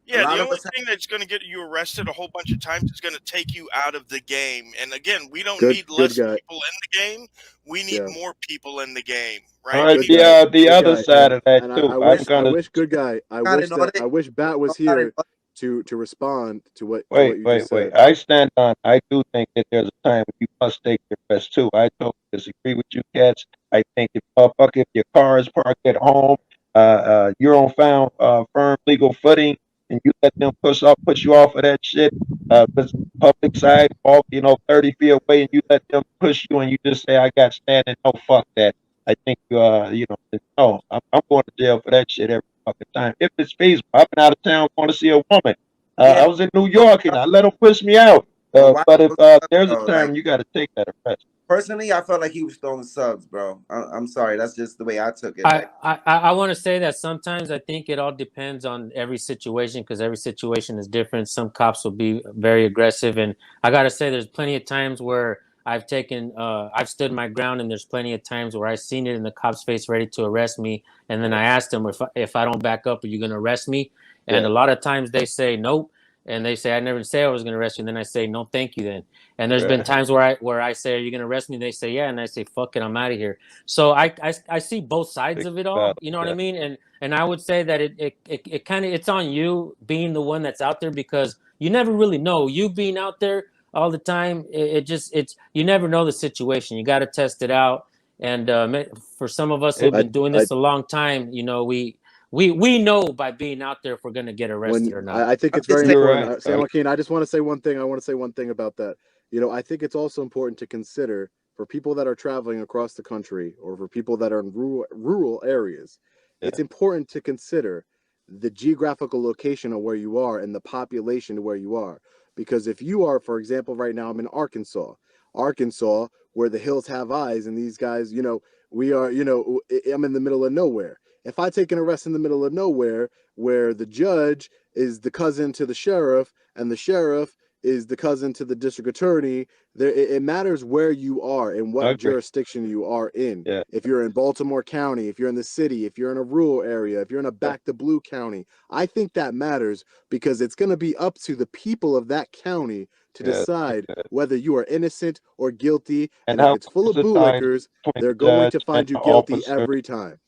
Yeah, the only thing that's going to get you arrested a whole bunch of times is going to take you out of the game. And again, we don't need less people in the game. We need more people in the game, right? All right, the other side of that too. I wish good guy. I wish Bat was here to respond to what you just said. I stand on. I do think that there's a time when you must take your rest too. I totally disagree with you, cats. I think if your car is parked at home, you're on firm legal footing, and you let them push you off of that shit, public side, 30 feet away, and you let them push you, and you just say, "I got standing." No, fuck that. I think no, I'm going to jail for that shit every fucking time. If it's feasible, I've been out of town going to see a woman. I was in New York and I let them push me out. But if there's a time, you got to take that arrest. Personally, I felt like he was throwing subs, bro. I'm sorry, that's just the way I took it. I want to say that sometimes I think it all depends on every situation, because every situation is different. Some cops will be very aggressive, and I gotta say, there's plenty of times where I've stood my ground, and there's plenty of times where I've seen it in the cop's face, ready to arrest me, and then I asked them, if I don't back up, are you gonna arrest me? And a lot of times they say nope. And they say, I never say I was going to arrest you. And then I say, no, thank you then. And there's been times where I say, are you going to arrest me? And they say, yeah. And I say, fuck it, I'm out of here. So I see both sides of it all. You know what I mean? And I would say that it kind of, it's on you being the one that's out there, because you never really know. You being out there all the time, you never know the situation. You got to test it out. And for some of us who've been doing this a long time, we know by being out there if we're going to get arrested or not. I think it's very important. San Joaquin, I just want to say one thing. I want to say one thing about that. I think it's also important to consider, for people that are traveling across the country, or for people that are in rural areas, it's important to consider the geographical location of where you are and the population of where you are. Because if you are, for example, right now I'm in Arkansas, where the hills have eyes, and these guys, we are, I'm in the middle of nowhere. If I take an arrest in the middle of nowhere, where the judge is the cousin to the sheriff, and the sheriff is the cousin to the district attorney, it matters where you are and what jurisdiction you are in. If you're in Baltimore County, if you're in the city, if you're in a rural area, if you're in a back to blue county, I think that matters, because it's going to be up to the people of that county to decide whether you are innocent or guilty. And if it's full of bootlickers, they're going to find you guilty every time.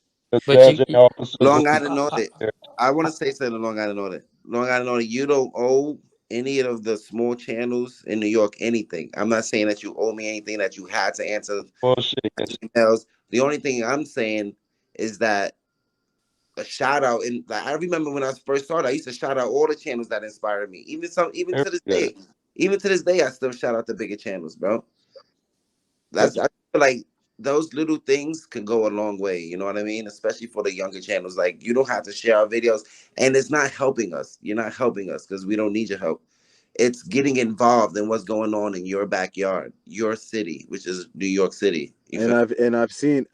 Long Island audit. I want to say something. Long Island audit. You don't owe any of the small channels in New York anything. I'm not saying that you owe me anything, that you had to answer emails. The only thing I'm saying is that a shout out. And I remember when I first started, I used to shout out all the channels that inspired me. Even to this day. Even to this day, I still shout out the bigger channels, bro. I feel like those little things can go a long way, you know what I mean? Especially for the younger channels. Like, you don't have to share our videos, and it's not helping us. You're not helping us because we don't need your help. It's getting involved in what's going on in your backyard, your city, which is New York City. I've seen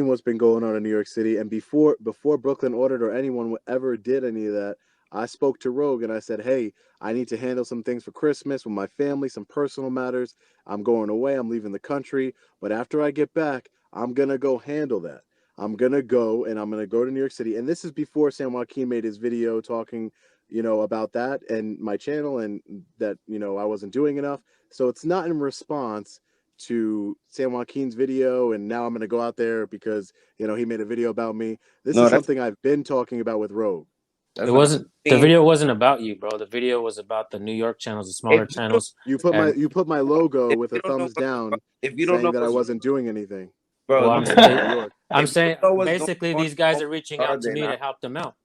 what's been going on in New York City. And before Brooklyn Audit or anyone ever did any of that, I spoke to Rogue and I said, hey, I need to handle some things for Christmas with my family, some personal matters. I'm going away. I'm leaving the country. But after I get back, I'm going to go handle that. I'm going to go to New York City. And this is before San Joaquin made his video talking, about that and my channel, and that, I wasn't doing enough. So it's not in response to San Joaquin's video, and now I'm going to go out there because, he made a video about me. This is something I've been talking about with Rogue. The video wasn't about you, bro. The video was about the New York channels, the smaller channels. You put my logo with a thumbs down, if you don't saying that I wasn't doing anything. Bro, I'm saying basically these guys are reaching out to me to help them out.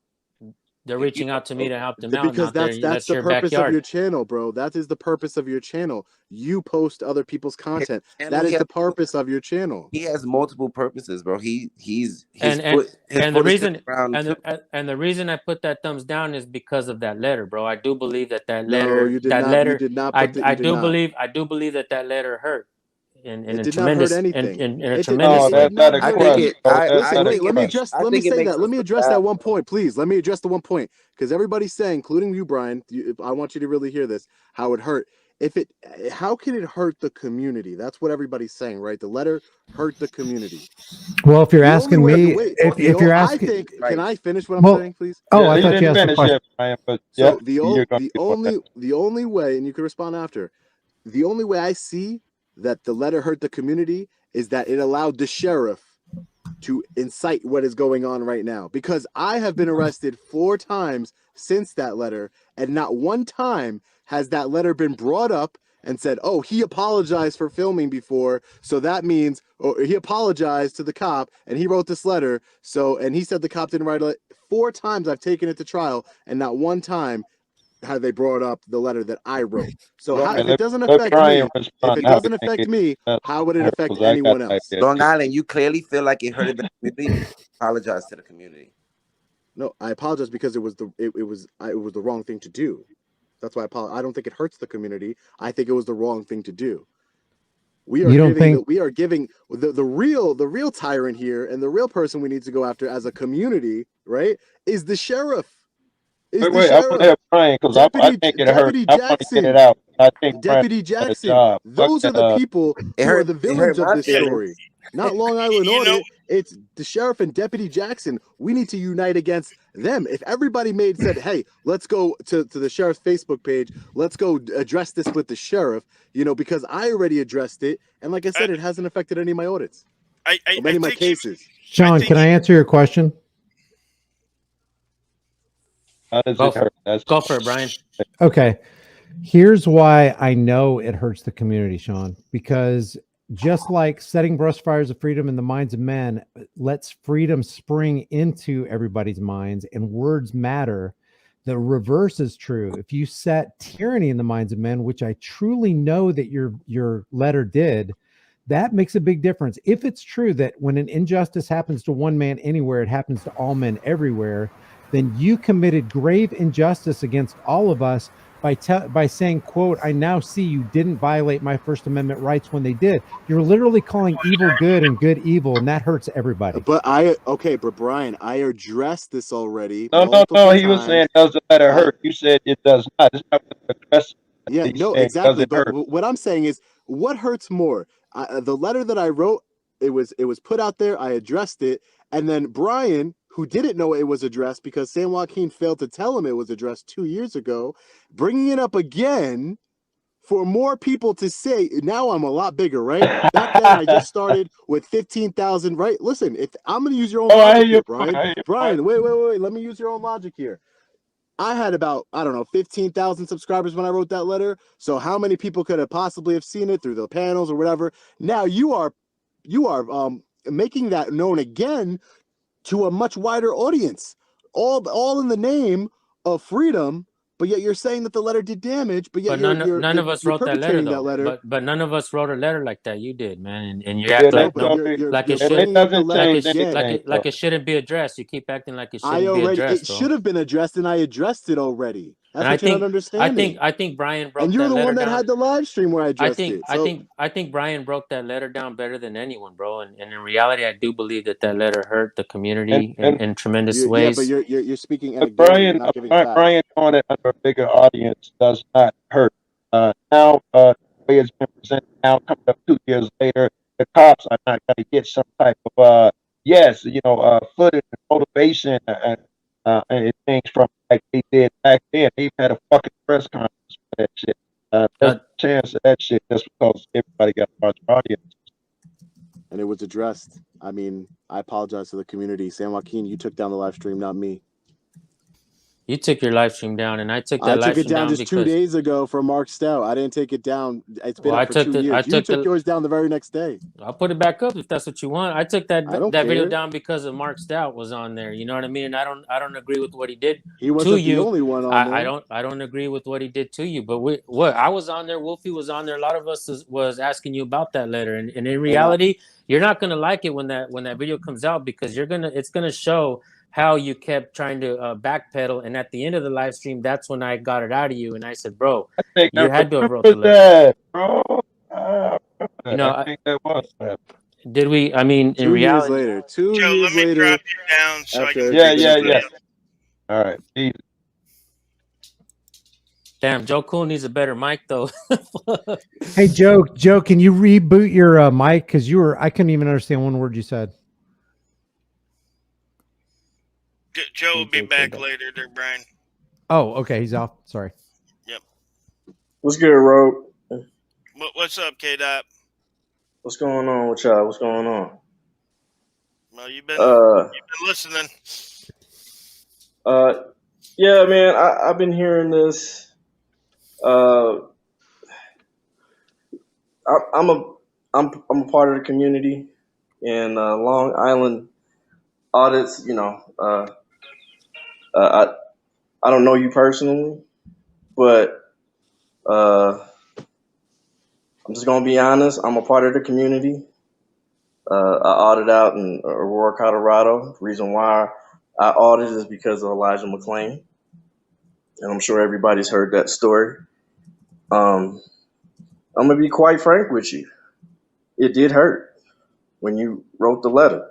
They're reaching out to me to help them out. Because that's the purpose of your channel, bro. That is the purpose of your channel. You post other people's content. That is the purpose of your channel. He has multiple purposes, bro. The reason I put that thumbs down is because of that letter, bro. I do believe that letter. No, you did not. Letter. You did not. I do believe that letter hurt. In a tremendous, let me address that one point, please. Let me address the one point, because everybody's saying, including you, Brian, I want you to really hear this, how it hurt. how can it hurt the community? That's what everybody's saying, right? The letter hurt the community. Well, if you're asking me, if you're asking, I think, can I finish what I'm saying, please? Oh, I thought you asked a question. So the only way, and you can respond after, the only way I see that the letter hurt the community is that it allowed the sheriff to incite what is going on right now. Because I have been arrested 4 times since that letter, and not one time has that letter been brought up and said, oh, he apologized for filming before, so that means, or he apologized to the cop and he wrote this letter, so, and he said the cop didn't write it. 4 times I've taken it to trial, and not one time have they brought up the letter that I wrote. So if it doesn't affect me, how would it affect anyone else? Long Island, you clearly feel like it hurted the community. Apologize to the community. No, I apologize because it was the wrong thing to do. That's why I don't think it hurts the community. I think it was the wrong thing to do. We are giving the real tyrant here, and the real person we need to go after as a community, right, is the sheriff. Wait, I want to have Brian, because I think it hurt. I want to get it out. I think Deputy Jackson, those are the people who are the villains of this story. Not Long Island Audit. It's the sheriff and Deputy Jackson. We need to unite against them. If everybody said, hey, let's go to the sheriff's Facebook page. Let's go address this with the sheriff, because I already addressed it. And like I said, it hasn't affected any of my audits. Many of my cases. Sean, can I answer your question? Go for it, Brian. Okay. Here's why I know it hurts the community, Sean, because just like setting brush fires of freedom in the minds of men lets freedom spring into everybody's minds, and words matter, the reverse is true. If you set tyranny in the minds of men, which I truly know that your letter did, that makes a big difference. If it's true that when an injustice happens to one man anywhere, it happens to all men everywhere, then you committed grave injustice against all of us by saying, quote, I now see you didn't violate my First Amendment rights when they did. You're literally calling evil good and good evil, and that hurts everybody. But Brian, I addressed this already. No, he was saying, does the letter hurt? You said it does not. It's not addressed. Yeah, no, exactly. But what I'm saying is, what hurts more? The letter that I wrote, it was put out there, I addressed it, and then Brian, who didn't know it was addressed because San Joaquin failed to tell him it was addressed 2 years ago, bringing it up again for more people to say, now I'm a lot bigger, right? Back then, I just started with 15,000, right? Listen, if I'm going to use your own logic here, Brian, wait, let me use your own logic here. I had about, 15,000 subscribers when I wrote that letter. So how many people could have possibly have seen it through the panels or whatever? Now you are making that known again to a much wider audience, all in the name of freedom, but yet you're saying that the letter did damage, but yet none of us wrote that letter, But none of us wrote a letter like that. You did, man, and you act like it shouldn't be addressed. You keep acting like it shouldn't be addressed. It should have been addressed, and I addressed it already. That's what you're not understanding. I think Brian broke. And you're the one that had the live stream where I addressed it. I think Brian broke that letter down better than anyone, bro. And in reality, I do believe that letter hurt the community in tremendous ways. Yeah, but you're speaking. Brian on it under a bigger audience does not hurt. Now, the way it's been presented now, coming up 2 years later, the cops are not going to get some type of footage and motivation and things from like they did back then. They had a fucking press conference for that shit. There's a chance of that shit just because everybody got a large audience. And it was addressed. I mean, I apologize to the community. San Joaquin, you took down the live stream, not me. You took your live stream down, and I took that live stream down just 2 days ago for Mark Stout. I didn't take it down. It's been up for 2 years. You took yours down the very next day. I'll put it back up if that's what you want. I took that video down because of Mark Stout was on there. You know what I mean? And I don't agree with what he did. He wasn't the only one on there. I don't agree with what he did to you. But I was on there. Wolfie was on there. A lot of us was asking you about that letter, and in reality, you're not gonna like it when that video comes out because it's gonna show how you kept trying to backpedal, and at the end of the live stream, that's when I got it out of you, and I said, "Bro, you had to have wrote the letter." I think that was that. Did we? I mean, in reality, 2 years later. Let me drop you down so I can. Yeah. All right. Damn, Joe Cool needs a better mic though. Hey, Joe, can you reboot your mic? Because I couldn't even understand one word you said. Joe will be back later there, Brian. Oh, okay. He's off. Sorry. Yep. What's good, Rogue? What's up, K-Dot? What's going on with y'all? What's going on? Well, you've been listening. Yeah, man, I've been hearing this. I'm a part of the community, and Long Island audits. You know, I don't know you personally, but I'm just gonna be honest. I'm a part of the community. I audited out in Aurora, Colorado. The reason why I audited is because of Elijah McClain, and I'm sure everybody's heard that story. I'm gonna be quite frank with you. It did hurt when you wrote the letter.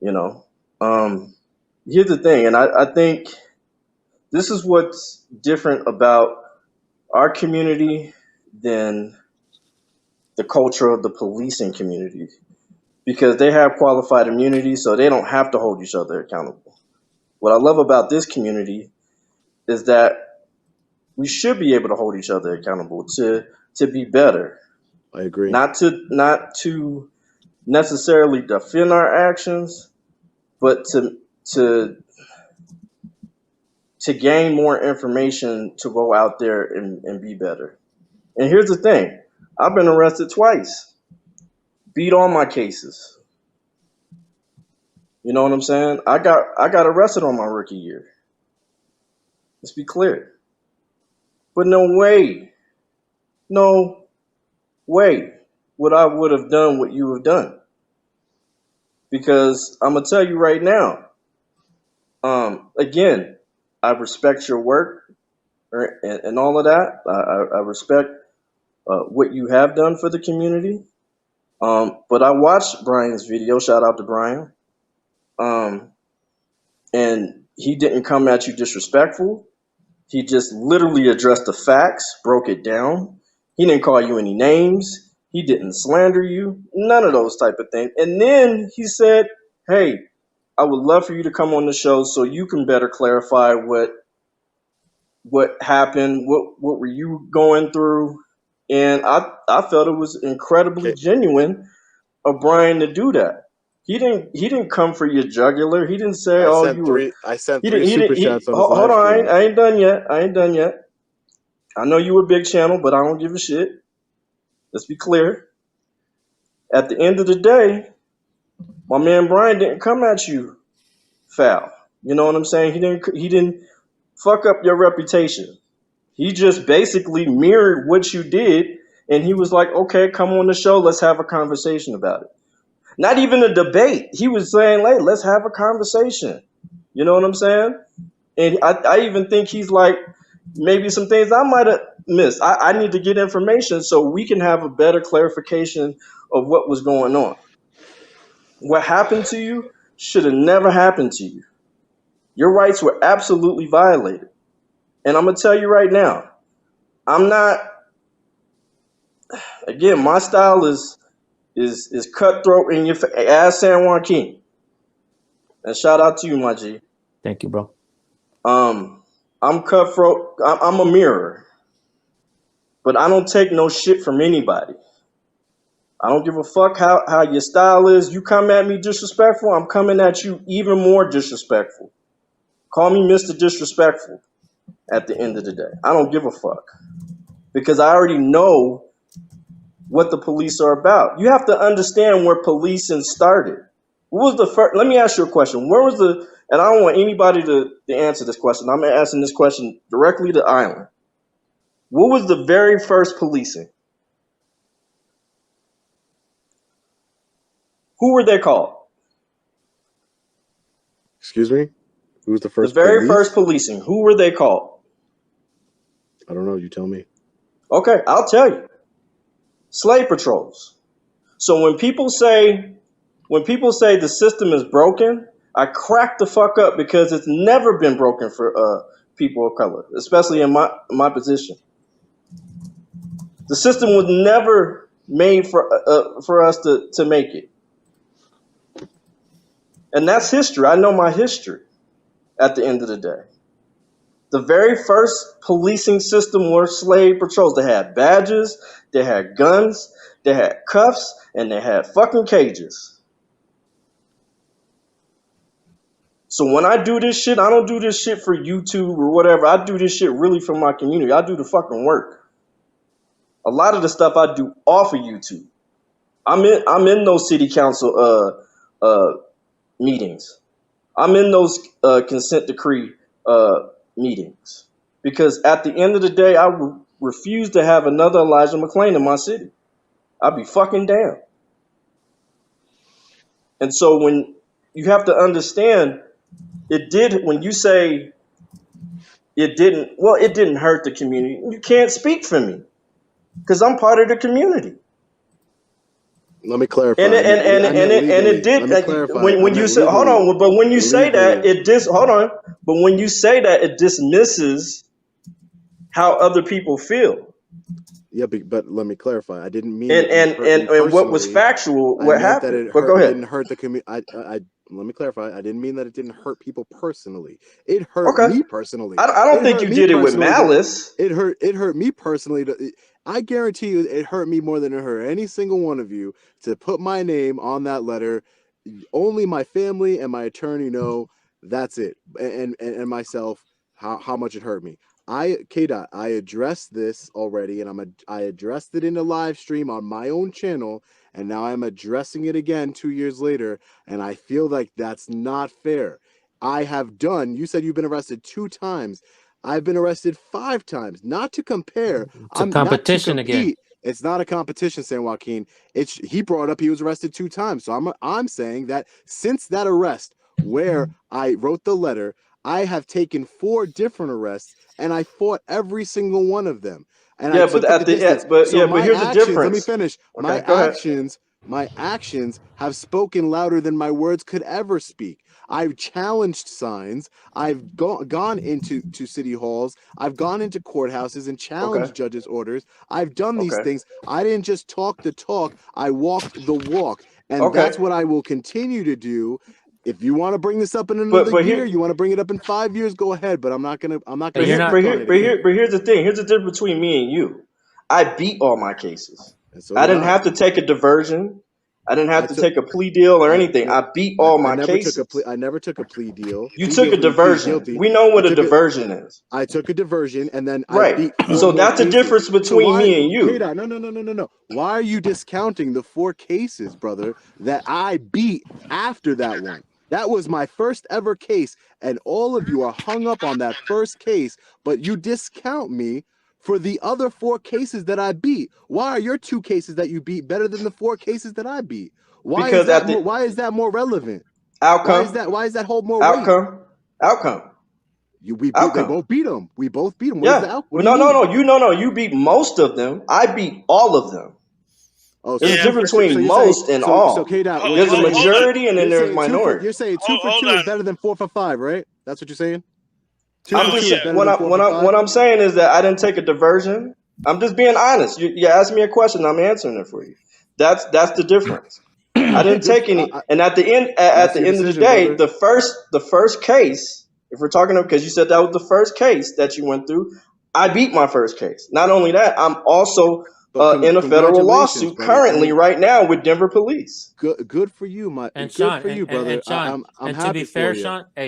You know, here's the thing, and I think this is what's different about our community than the culture of the policing community, because they have qualified immunity, so they don't have to hold each other accountable. What I love about this community is that we should be able to hold each other accountable to be better. I agree. Not to necessarily defend our actions, but to gain more information to go out there and be better. And here's the thing. I've been arrested twice. Beat all my cases. You know what I'm saying? I got arrested on my rookie year. Let's be clear. But no way would I would have done what you have done. Because I'm gonna tell you right now, again, I respect your work and all of that. I respect what you have done for the community. But I watched Brian's video. Shout out to Brian. And he didn't come at you disrespectful. He just literally addressed the facts, broke it down. He didn't call you any names. He didn't slander you. None of those type of things. And then he said, hey, I would love for you to come on the show so you can better clarify what happened, what were you going through. And I felt it was incredibly genuine of Brian to do that. He didn't come for your jugular. He didn't say, I sent three super chats on his hold live on, stream. I ain't done yet. I know you a big channel, but I don't give a shit. Let's be clear. At the end of the day, my man Brian didn't come at you foul. You know what I'm saying? He didn't fuck up your reputation. He just basically mirrored what you did, and he was like, okay, come on the show, let's have a conversation about it. Not even a debate. He was saying, hey, let's have a conversation. You know what I'm saying? And I even think he's like, maybe some things I might have missed. I need to get information so we can have a better clarification of what was going on. What happened to you should have never happened to you. Your rights were absolutely violated. And I'm going to tell you right now, again, my style is cutthroat in your ass, San Joaquin. And shout out to you, my G. Thank you, bro. I'm cutthroat. I'm a mirror. But I don't take no shit from anybody. I don't give a fuck how your style is. You come at me disrespectful, I'm coming at you even more disrespectful. Call me Mr. Disrespectful at the end of the day. I don't give a fuck. Because I already know what the police are about. You have to understand where policing started. What was the first? Let me ask you a question. Where was the? And I don't want anybody to answer this question. I'm asking this question directly to Island. What was the very first policing? Who were they called? Excuse me? Who was the first? The very first policing. Who were they called? I don't know. You tell me. Okay, I'll tell you. Slave patrols. So when people say the system is broken, I crack the fuck up because it's never been broken for people of color, especially in my position. The system was never made for us to make it. And that's history. I know my history at the end of the day. The very first policing system were slave patrols. They had badges, they had guns, they had cuffs, and they had fucking cages. So when I do this shit, I don't do this shit for YouTube or whatever. I do this shit really for my community. I do the fucking work. A lot of the stuff I do off of YouTube. I'm in those city council meetings. I'm in those consent decree meetings, because at the end of the day, I refuse to have another Elijah McClain in my city. I'd be fucking damned. And so when you have to understand, when you say it didn't hurt the community, you can't speak for me because I'm part of the community. Let me clarify. And it did. When you say, hold on, but when you say that, but when you say that, it dismisses how other people feel. Yeah, but let me clarify. I didn't mean. And what was factual, what happened? But go ahead. Didn't hurt the community. Let me clarify. I didn't mean that it didn't hurt people personally. It hurt me personally. I don't think you did it with malice. It hurt me personally. I guarantee you it hurt me more than it hurt any single one of you to put my name on that letter. Only my family and my attorney know. That's it. And myself, how much it hurt me. I addressed this already, and I addressed it in a live stream on my own channel, and now I'm addressing it again 2 years later, and I feel like that's not fair. You said you've been arrested 2 times. I've been arrested 5 times. Not to compare. It's a competition again. It's not a competition, San Joaquin. He brought up he was arrested 2 times. So I'm saying that since that arrest where I wrote the letter, I have taken 4 different arrests, and I fought every single one of them. And yeah, but at the end, but here's the difference. Let me finish. Okay, my actions have spoken louder than my words could ever speak. I've challenged signs. I've gone into city halls. I've gone into courthouses and challenged judges' orders. I've done these things. I didn't just talk the talk. I walked the walk, and that's what I will continue to do. If you want to bring this up in another year, you want to bring it up in 5 years, go ahead. But I'm not gonna. But here's the thing. Here's the difference between me and you. I beat all my cases. So I didn't have to take a diversion. I didn't have to take a plea deal or anything. I beat all my cases. I never took a plea deal. You took a diversion. We know what a diversion is. I took a diversion, and then so that's the difference between me and you. No. Why are you discounting the 4 cases, brother, that I beat after that one? That was my first ever case, and all of you are hung up on that first case, but you discount me for the other 4 cases that I beat. Why are your 2 cases that you beat better than the 4 cases that I beat? Why is that more relevant? Outcome. Why is that hold more weight? Outcome. They both beat them. We both beat them. Yeah. No. You beat most of them. I beat all of them. Oh, there's a difference between most and all. There's a majority and then there's minority. You're saying 2 for 2 is better than 4 for 5, right? That's what you're saying? What I'm saying is that I didn't take a diversion. I'm just being honest. You asked me a question, I'm answering it for you. That's the difference. I didn't take any. And at the end of the day, the first case, if we're talking, because you said that was the first case that you went through, I beat my first case. Not only that, I'm also in a federal lawsuit currently right now with Denver police. Good for you, brother. And Sean, I'm to be fair,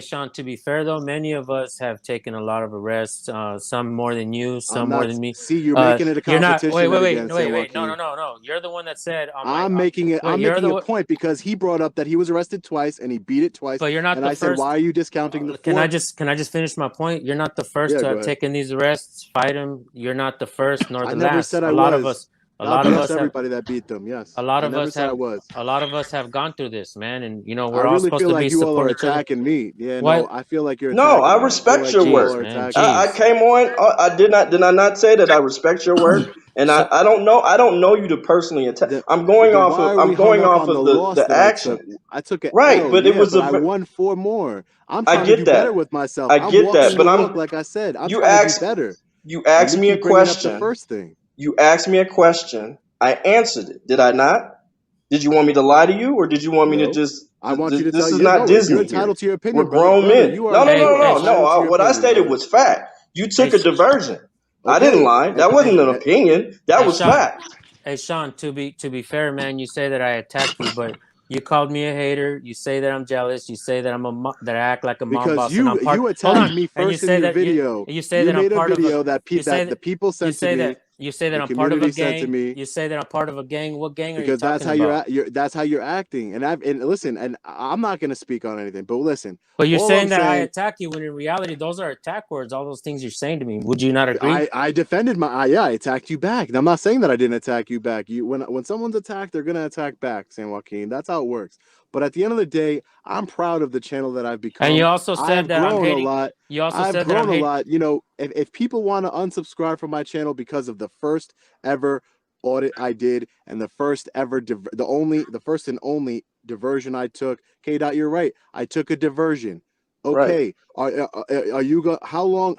Sean, to be fair though, many of us have taken a lot of arrests. Some more than you, some more than me. See, you're making it a competition. Wait. No. You're the one that said. I'm making a point because he brought up that he was arrested twice and he beat it twice. But you're not. And I said, why are you discounting the? Can I just finish my point? You're not the first to have taken these arrests. Fight them. You're not the first nor the last. A lot of us. A lot of us, everybody that beat them, yes. A lot of us have gone we're all supposed to be you all are attacking me. Yeah, no, I feel like you're. No, I respect your work. I came on. I did I not say that I respect your work? And So I don't know you to personally attack. I'm going Then off why of are we hung up on the loss the that I took? action. I took an Right, L, but it yeah, was but I won 4 more. I'm I trying to get do better that. with myself. I I'm get walking that, the but walk, like I said. I'm you trying to do asked better. you And asked you me a keep bringing up the question. first thing. You asked me a question. I answered it. Did I not? Did you want me to lie to you, or did you want me to No, just? I want you to This tell is you. not No, you're Disney here. entitled to your We're opinion, brother. grown Brother, men. you are No, no, no, no, entitled to no. your What I opinion, stated brother. was fact. You took a diversion. I didn't Okay. lie. That wasn't an opinion. That hey was Sean, fact. hey Sean, to be fair, man, you say that I attack you, but you called me a hater. You say that I'm jealous. You say that that I act like a mom Because boss, and I'm part. you Hold attacked on, me and you first in say your that video. you say You that I'm made a part of a. video that You say that the that people sent to me. you say that The I'm part of a community sent to gang. me. You say that I'm part of a gang. What gang are you Because that's talking how about? that's how you're acting. And listen, and I'm not gonna speak on anything, but listen. But you're All I'm saying that I saying, attack you when in reality those are attack words. All those things you're saying to me. Would you not agree? I defended I attacked you back. And I'm not saying that I didn't attack you back. When someone's attacked, they're gonna attack back, San Joaquin. That's how it works. But at the end of the day, I'm proud of the channel that I've become. And you also said I've that I'm grown a hating. lot. You also I've said that I'm grown a hating. lot. You know, if people want to unsubscribe from my channel because of the first ever audit I did and the first ever the first and only diversion I took, K. Dot, you're right. I took a diversion. Okay, Right. are you how long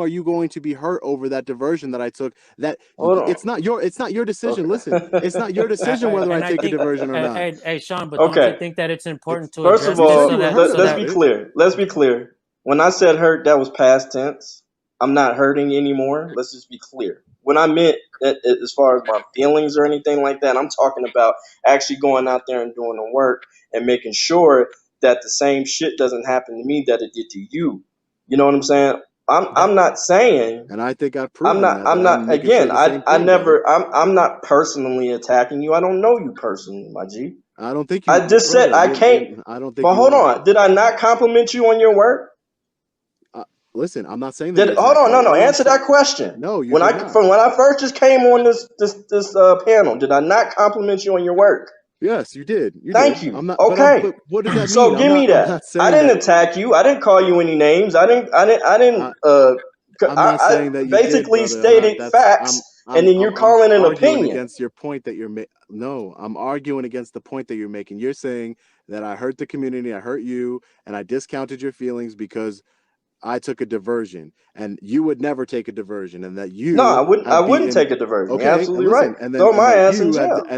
are you going to be hurt over that diversion that I took? That Hold it's on. not your decision. Okay. Listen, it's not your decision whether I And I take a think, diversion or not. hey, Sean, but don't you Okay. think that it's important to First of address You this said all, so you were that hurt so let's that be about it. clear. Let's be clear. When I said hurt, that was past tense. I'm not hurting anymore. Let's just be clear. When I meant as far as my feelings or anything like that, I'm talking about actually going out there and doing the work and making sure that the same shit doesn't happen to me that it did to you. You know what I'm saying? I'm not saying And I think I've I'm proven not that I'm making sure again, the same I thing, brother. never I'm not personally attacking you. I don't know you personally, my G. I don't think I just said brother. I can't. I don't think But you hold are. on, did I not compliment you on your work? Listen, I'm not saying that you Hold attacked on, me. no, All I'm answer saying, that question. no, you When did not. I first just came on this panel, did I not compliment you on your work? Yes, you did. You Thank did. you. I'm not. Okay, But what does that so mean? give me I'm that. not I saying didn't that. attack you. I didn't call you any names. I didn't. I'm not I saying that you did, basically brother. I'm not. stated facts, and then you're I'm calling an arguing opinion. against your point that you're making. No, I'm arguing against the point that you're making. You're saying that I hurt the community, I hurt you, and I discounted your feelings because I took a diversion, and you would never take a diversion, and that No, you I have wouldn't beaten. take a diversion. You're Okay, and absolutely right. listen, and Throw my ass in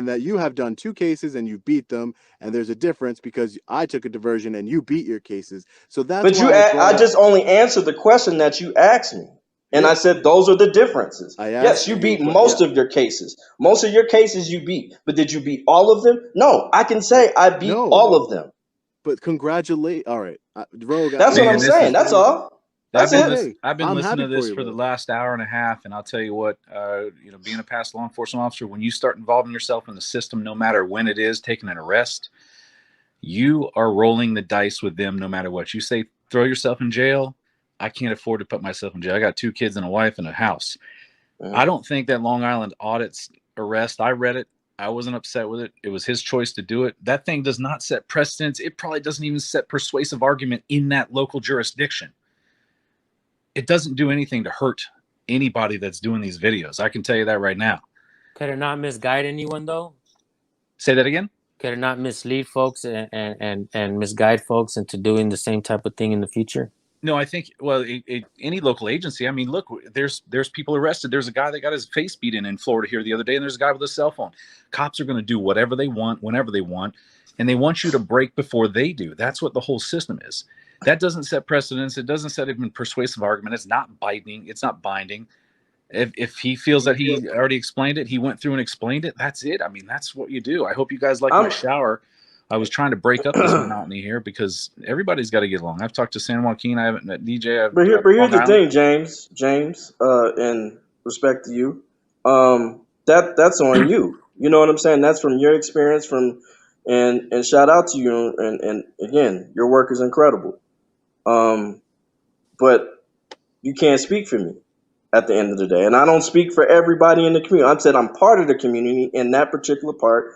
that you have done 2 cases and you beat them, and there's a difference because I took a diversion and you beat your cases. So that's But why I brought I up. just only answered the question that you asked me. And I Yeah, said, those are the differences. I Yes, asked you you, beat but yeah, most of your cases. Most of your cases you beat. But did you beat all of them? No, I can say I beat no, all of them. but congratulate. All right, Rogue. That's what I'm Man, this saying. is That's all. That's it. Okay. I've been I'm listening happy to for this you, for the brother. last hour and a half, and I'll tell you what, being a past law enforcement officer, when you start involving yourself in the system, no matter when it is, taking an arrest, you are rolling the dice with them no matter what. You say, throw yourself in jail. I can't afford to put myself in jail. I got 2 kids and a wife and a house. I don't think that Long Island audit's arrest, I read it. I wasn't upset with it. It was his choice to do it. That thing does not set precedence. It probably doesn't even set persuasive argument in that local jurisdiction. It doesn't do anything to hurt anybody that's doing these videos. I can tell you that right now. could it not misguide anyone though? Say that again? Could it not mislead folks and misguide folks into doing the same type of thing in the future? No, I think, well, any local agency, I mean, look, there's people arrested. There's a guy that got his face beat in Florida here the other day, and there's a guy with a cell phone. Cops are going to do whatever they want, whenever they want, and they want you to break before they do. That's what the whole system is. That doesn't set precedence. It doesn't set even persuasive argument. It's not binding. It's not binding. If he feels that he already explained it, he went through and explained it, that's it. I mean, that's what you do. I hope you guys like my shower. I was trying to break up this monotony here because everybody's got to get along. I've talked to San Joaquin. I haven't met DJ. But here's the thing, James, in respect to you, that's on you. You know what I'm saying? That's from your experience and shout out to you. And again, your work is incredible. But you can't speak for me at the end of the day. And I don't speak for everybody in the community. I said I'm part of the community. In that particular part,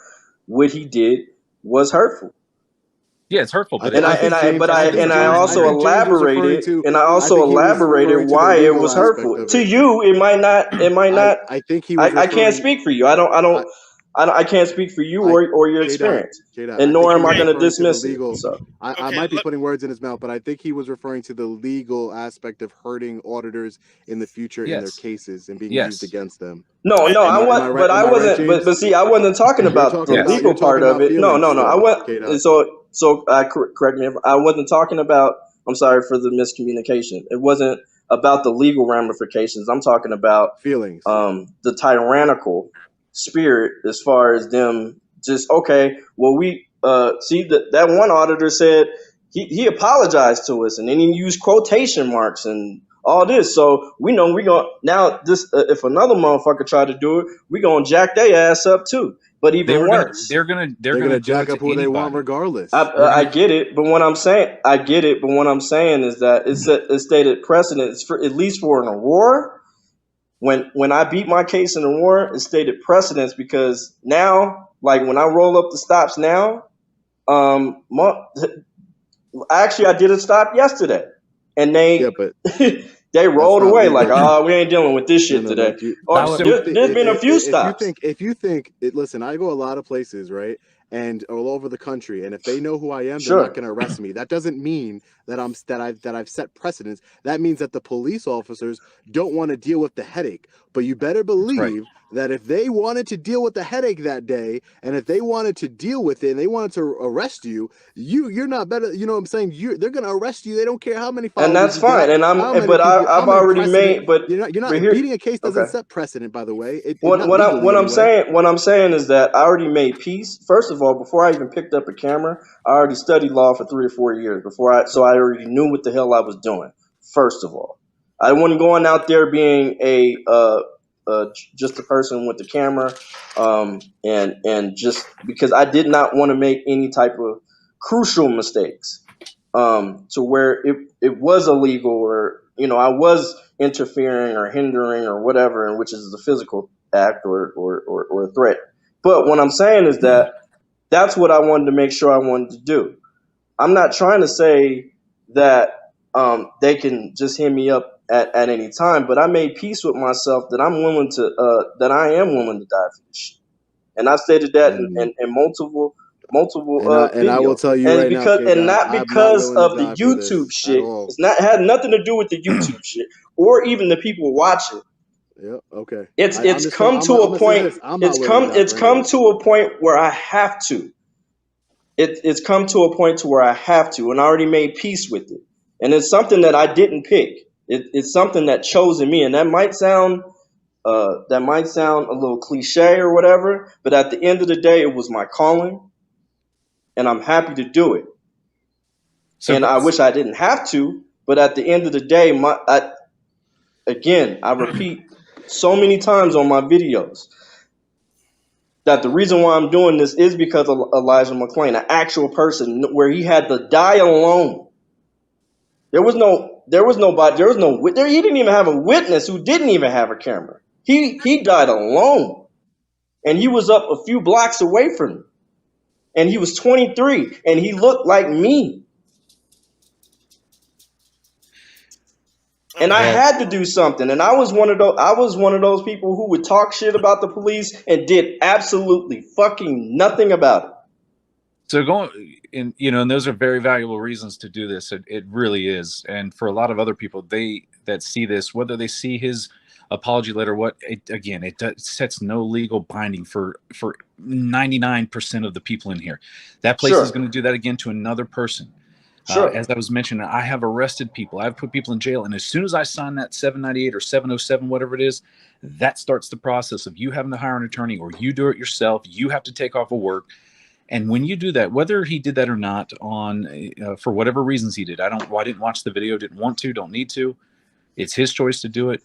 what he did was hurtful. Yeah, it's hurtful, but I also elaborated, why it was hurtful to you. It might not. I think he was. I can't speak for you. I can't speak for you or your experience, and nor am I going to dismiss it. So I might be putting words in his mouth, but I think he was referring to the legal aspect of hurting auditors in the future in their cases and being used against them. No, I wasn't. But I wasn't. But see, I wasn't talking about the legal part of it. No. I went. So correct me if I wasn't talking about. I'm sorry for the miscommunication. It wasn't about the legal ramifications. I'm talking about feelings. The tyrannical spirit, as far as them just okay. Well, we see that one auditor said he apologized to us, and then he used quotation marks and all this. So we know we gonna now this if another motherfucker try to do it, we gonna jack their ass up too. But even worse, they're gonna jack up who they want regardless. I get it, but what I'm saying, is that it's stated precedent for at least for an Aurora. When I beat my case in Aurora, it's stated precedence because now, like when I roll up the stops now, actually I did a stop yesterday, and they they rolled away like, we ain't dealing with this shit today. There's been a few stops. If you think, listen, I go a lot of places, right? And all over the country, and if they know who I am, they're not going to arrest me. That doesn't mean that I've set precedents. That means that the police officers don't want to deal with the headache. But you better believe that if they wanted to deal with the headache that day, and if they wanted to deal with it, and they wanted to arrest you, you're not better. You know what I'm saying? They're going to arrest you. They don't care how many followers. And that's fine. And I've already made. But you're not beating a case doesn't set precedent. By the way, what I'm saying is that I already made peace. First of all, before I even picked up a camera, I already studied law for 3 or 4 years so I already knew what the hell I was doing. First of all, I wasn't going out there being just a person with the camera, and just because I did not want to make any type of crucial mistakes, to where it was illegal or I was interfering or hindering or whatever, and which is a physical act or a threat. But what I'm saying is that that's what I wanted to make sure I wanted to do. I'm not trying to say that they can just hit me up at any time, but I made peace with myself that I am willing to die for this shit. And I stated that in multiple and I will tell you and right because now, and not because of the YouTube shit. It had nothing to do with the YouTube shit or even the people watching. Yeah. Okay. It's come to a point where I have to. It's come to a point to where I have to, and I already made peace with it. And it's something that I didn't pick. It's something that chose in me, and that might sound a little cliche or whatever. But at the end of the day, it was my calling, and I'm happy to do it. And I wish I didn't have to, but at the end of the day, I repeat so many times on my videos that the reason why I'm doing this is because of Elijah McClain, an actual person where he had to die alone. He didn't even have a witness who didn't even have a camera. He died alone, and he was up a few blocks away from me, and he was 23, and he looked like me. And I had to do something, and I was one of those people who would talk shit about the police and did absolutely fucking nothing about it. So and those are very valuable reasons to do this. It really is. And for a lot of other people, that see this, whether they see his apology letter, it sets no legal binding for 99% of the people in here. That place is going to do that again to another person. As I was mentioning, I have arrested people. I've put people in jail. And as soon as I sign that 798 or 707, whatever it is, that starts the process of you having to hire an attorney or you do it yourself. You have to take off of work. And when you do that, whether he did that or not for whatever reasons he did, I didn't watch the video, didn't want to, don't need to. It's his choice to do it.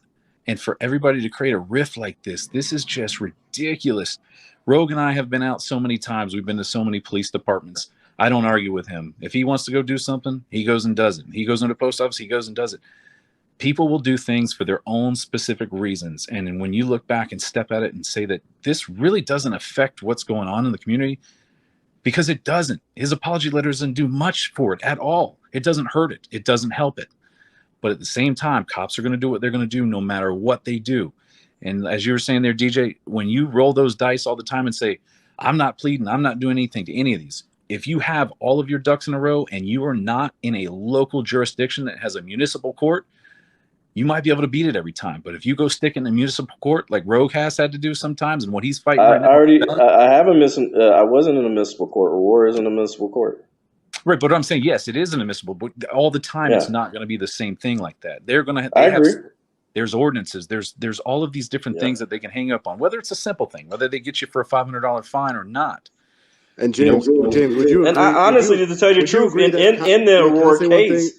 And for everybody to create a rift like this is just ridiculous. Rogue and I have been out so many times. We've been to so many police departments. I don't argue with him. If he wants to go do something, he goes and does it. He goes into the post office, he goes and does it. People will do things for their own specific reasons. And when you look back and step at it and say that this really doesn't affect what's going on in the community, because it doesn't. His apology letter doesn't do much for it at all. It doesn't hurt it. It doesn't help it. But at the same time, cops are going to do what they're going to do no matter what they do. And as you were saying there, DJ, when you roll those dice all the time and say, I'm not pleading, I'm not doing anything to any of these. If you have all of your ducks in a row and you are not in a local jurisdiction that has a municipal court, you might be able to beat it every time. But if you go stick in the municipal court like Rogue has had to do sometimes, and what he's fighting right now, I wasn't in a municipal court. War is in a municipal court. Right, but I'm saying, yes, it is an admissible, but all the time it's not going to be the same thing like that. They're going to. I agree. There's ordinances. There's all of these different things that they can hang up on, whether it's a simple thing, whether they get you for a $500 fine or not. And James, James, would you? And agree, I honestly, to tell you the truth, in the award case,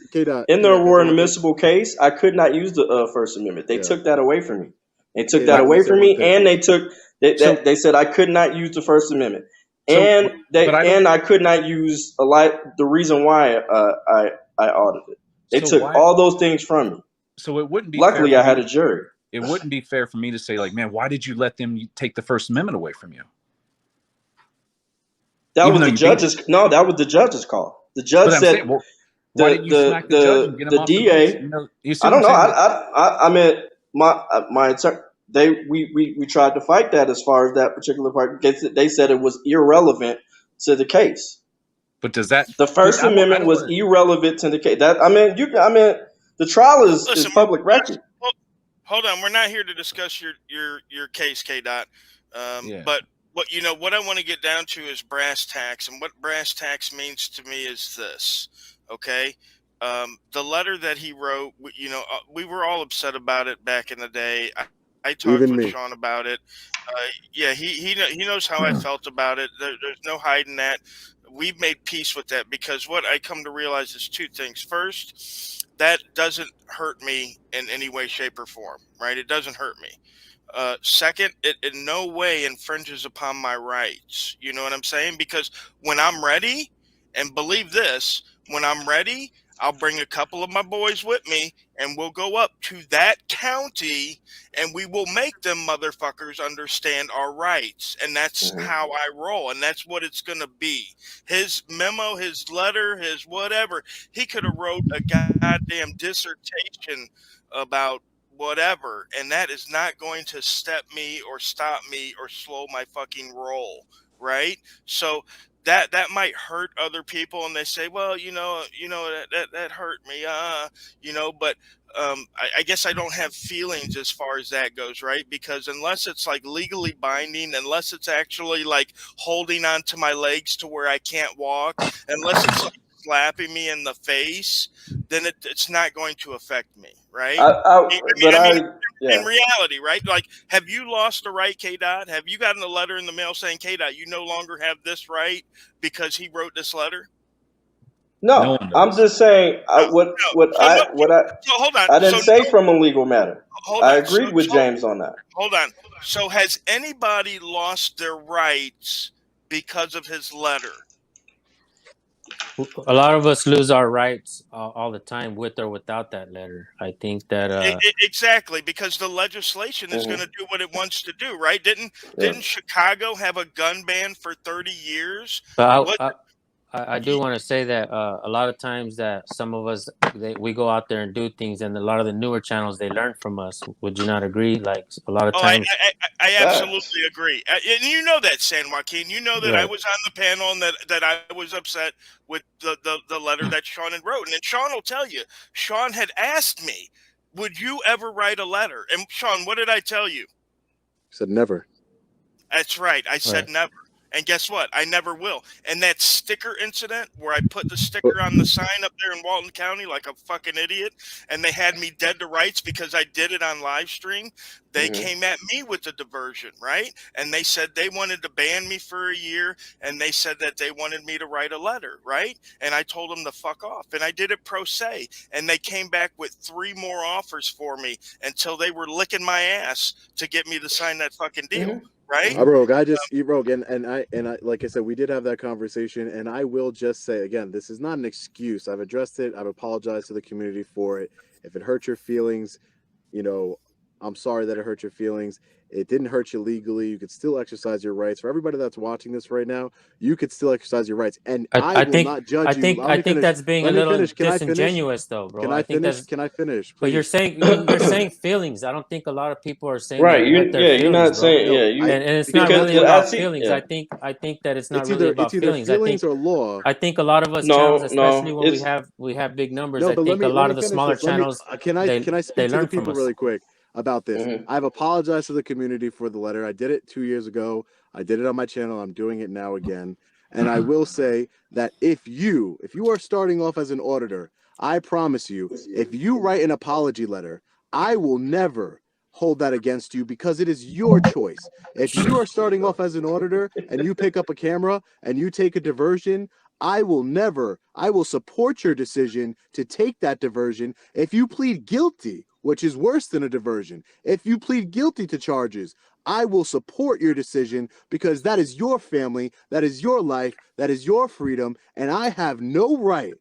in the award admissible case, I could not use the First Amendment. They took that away from me. They took that away from me, and they took they said I could not use the First Amendment. And I could not use the reason why I audited. They took all those things from me. So it wouldn't be. Luckily, I had a jury. It wouldn't be fair for me to say, like, man, why did you let them take the First Amendment away from you? That was the judge's. No, that was the judge's call. The judge said, "Why didn't you smack the judge and get him off the DA." I don't know. I mean, my attorney. We tried to fight that as far as that particular part. They said it was irrelevant to the case. But does that the First Amendment was irrelevant to the case? The trial is public record. Hold on, we're not here to discuss your case, K-Dot. But what I want to get down to is brass tacks, and what brass tacks means to me is this. Okay, the letter that he wrote. We were all upset about it back in the day. I talked with Sean about it. He knows how I felt about it. There's no hiding that. We've made peace with that, because what I come to realize is two things. First, that doesn't hurt me in any way, shape, or form, right? It doesn't hurt me. Second, it in no way infringes upon my rights. You know what I'm saying? Because when I'm ready, and believe this, when I'm ready, I'll bring a couple of my boys with me, and we'll go up to that county, and we will make them motherfuckers understand our rights. And that's how I roll, and that's what it's going to be. His memo, his letter, his whatever, he could have wrote a goddamn dissertation about whatever, and that is not going to step me or stop me or slow my fucking roll, right? So that might hurt other people, and they say, well, that hurt me, but I guess I don't have feelings as far as that goes, right? Because unless it's like legally binding, unless it's actually like holding onto my legs to where I can't walk, unless it's like slapping me in the face, then it's not going to affect me, right? In reality, right? Like, have you lost a right, K-Dot? Have you gotten a letter in the mail saying, K-Dot, you no longer have this right because he wrote this letter? No, I'm just saying what I didn't say from a legal matter. I agreed with James on that. Hold on. So has anybody lost their rights because of his letter? A lot of us lose our rights all the time, with or without that letter. I think that exactly, because the legislation is going to do what it wants to do, right? Didn't Chicago have a gun ban for 30 years? But I do want to say that a lot of times that some of us we go out there and do things, and a lot of the newer channels, they learn from us. Would you not agree? Like a lot of times, I absolutely agree, and you know that, San Joaquin. You know that I was on the panel, and that I was upset with the letter that Sean had wrote, and then Sean will tell you. Sean had asked me, "Would you ever write a letter?" And Sean, what did I tell you? I said never. That's right. I said never. And guess what? I never will. And that sticker incident where I put the sticker on the sign up there in Walton County like a fucking idiot, and they had me dead to rights because I did it on live stream, they came at me with the diversion, right? And they said they wanted to ban me for a year, and they said that they wanted me to write a letter, right? And I told them to fuck off. And I did it pro se. And they came back with 3 more offers for me until they were licking my ass to get me to sign that fucking deal. Right? Rogue, and I like I said, we did have that conversation, and I will just say again, this is not an excuse. I've addressed it. I've apologized to the community for it. If it hurt your feelings, I'm sorry that it hurt your feelings. It didn't hurt you legally. You could still exercise your rights. For everybody that's watching this right now, you could still exercise your rights. And I will not judge you. I think that's being a little disingenuous, though, bro. Can I finish? Can I finish? Please? But you're saying feelings. I don't think a lot of people are saying right. You're not saying and it's not really about feelings. I think that it's not really about feelings. Feelings or law. I think a lot of us channels, especially when we have big numbers. I think a lot of the smaller channels. Can I speak to the people really quick about this? I've apologized to the community for the letter. I did it 2 years ago. I did it on my channel. I'm doing it now again. And I will say that if you are starting off as an auditor, I promise you, if you write an apology letter, I will never hold that against you because it is your choice. If you are starting off as an auditor and you pick up a camera and you take a diversion, I will support your decision to take that diversion. If you plead guilty, which is worse than a diversion, if you plead guilty to charges, I will support your decision because that is your family, that is your life, that is your freedom, and I have no right,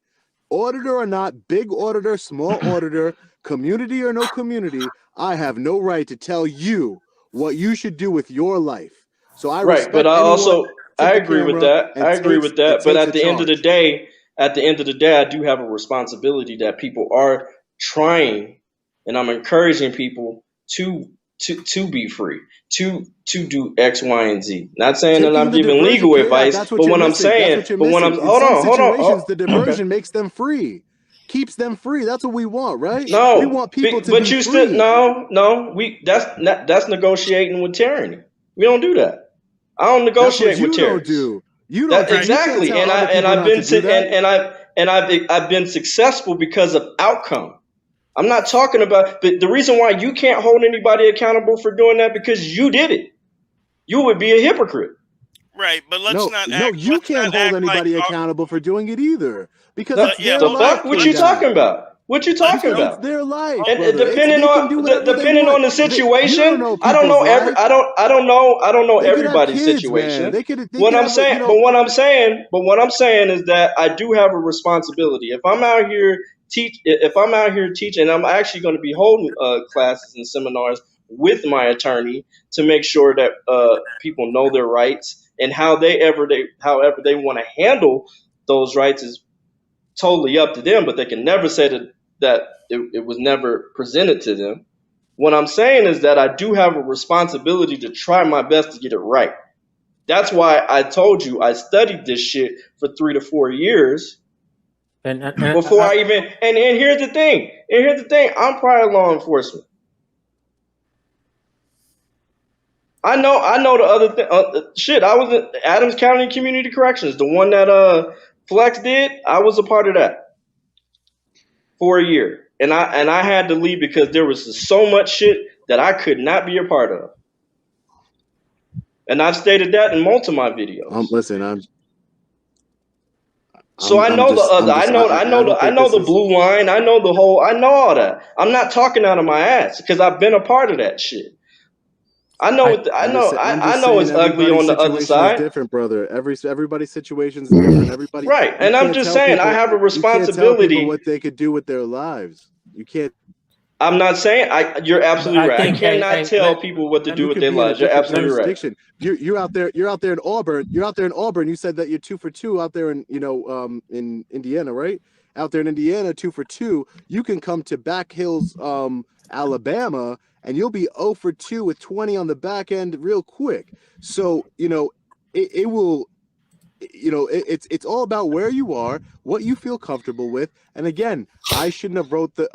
auditor or not, big auditor, small auditor, community or no community, I have no right to tell you what you should do with your life. So I respect but I agree with that. But at the end of the day, I do have a responsibility that people are trying, and I'm encouraging people to be free, to do X, Y, and Z. Not saying that I'm giving legal advice, but what I'm saying, hold on. The diversion makes them free, keeps them free. That's what we want, right? No, we want people to but be you free. still that's negotiating with tyranny. We don't do that. I don't negotiate with terrorists. You don't exactly, I've been successful because of outcome. I'm not talking about the reason why you can't hold anybody accountable for doing that because you did it. You would be a hypocrite. Right, but you can't hold anybody accountable for doing it either because what you talking about? What you talking about? It's their life, and depending on the situation, I don't know everybody's situation. What I'm saying is that I do have a responsibility. If I'm out here teaching, I'm actually going to be holding classes and seminars with my attorney to make sure that people know their rights and however they want to handle those rights is totally up to them. But they can never say that it was never presented to them. What I'm saying is that I do have a responsibility to try my best to get it right. That's why I told you I studied this shit for 3 to 4 years. And here's the thing. I'm prior law enforcement. I know the other thing. I was in Adams County Community Corrections, the one that Flex did. I was a part of that for a year, and I had to leave because there was so much shit that I could not be a part of. And I've stated that in multiple of my videos. I know the blue line. I know all that. I'm not talking out of my ass because I've been a part of that shit. I know it's ugly on the other side. Different, brother. Everybody's situation is different. Right, and I'm just saying I have a responsibility. You can't tell people what they could do with their lives. You can't. I'm not saying you're absolutely right. I cannot tell people what to do with their lives. You're absolutely right. You're out there in Auburn. You said that you're 2 for 2 out there in in Indiana, right? Out there in Indiana, 2 for 2. You can come to Back Hills, Alabama, and you'll be 0 for 2 with 20 on the back end real quick. So it will. It's all about where you are, what you feel comfortable with. And again, I shouldn't have wrote the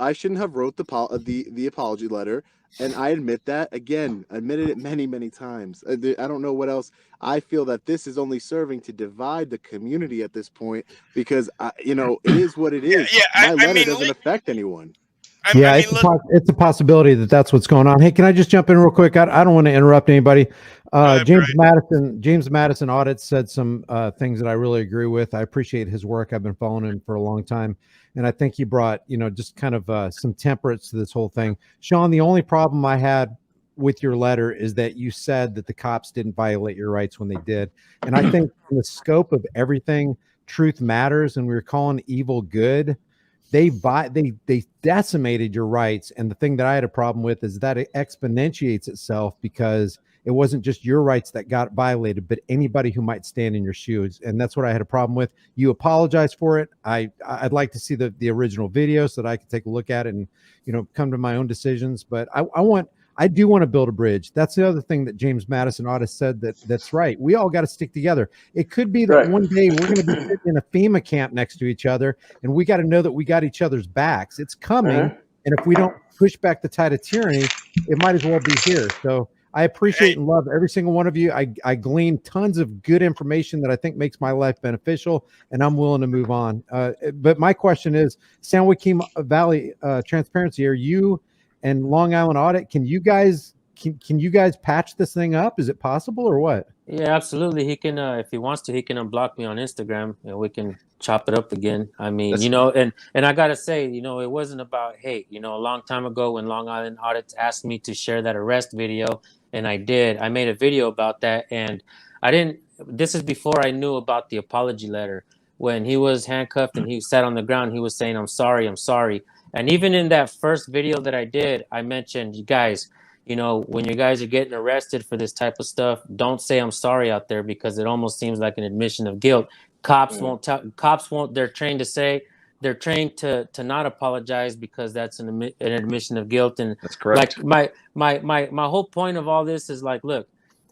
apology letter, and I admit it many times. I don't know what else. I feel that this is only serving to divide the community at this point because it is what it is. My letter doesn't affect anyone. It's a possibility that that's what's going on. Hey, can I just jump in real quick? I don't want to interrupt anybody. James Madison Audit said some things that I really agree with. I appreciate his work. I've been following him for a long time, and I think he brought just kind of some temperance to this whole thing. Sean, the only problem I had with your letter is that you said that the cops didn't violate your rights when they did, and I think in the scope of everything, truth matters, and we were calling evil good. they decimated your rights. And the thing that I had a problem with is that it exponentiates itself, because it wasn't just your rights that got violated, but anybody who might stand in your shoes. And that's what I had a problem with. You apologize for it. I'd like to see the original video so that I could take a look at it and, you know, come to my own decisions. But I do want to build a bridge. That's the other thing that James Madison ought to said, that's right. We all got to stick together. It could be that one day we're going to be sitting in a FEMA camp next to each other, and we got to know that we got each other's backs. It's coming. And if we don't push back the tide of tyranny, it might as well be here. So I appreciate and love every single one of you. I glean tons of good information that I think makes my life beneficial, and I'm willing to move on. But my question is, San Joaquin Valley Transparency, are you and Long Island Audit, can you guys patch this thing up? Is it possible or what? Yeah, absolutely. He can, if he wants to, he can unblock me on Instagram and we can chop it up again. I mean, you know, and I gotta say, you know, it wasn't about hate. You know, a long time ago when Long Island Audit asked me to share that arrest video, and I did. I made a video about that, and I didn't. This is before I knew about the apology letter. When he was handcuffed and he sat on the ground, he was saying, "I'm sorry, I'm sorry." And even in that first video that I did, I mentioned, you guys, you know, when you guys are getting arrested for this type of stuff, don't say I'm sorry out there, because it almost seems like an admission of guilt. Cops won't, they're trained to say, they're trained to not apologize, because that's an admission of guilt. And that's correct. Like my whole point of all this is like, look,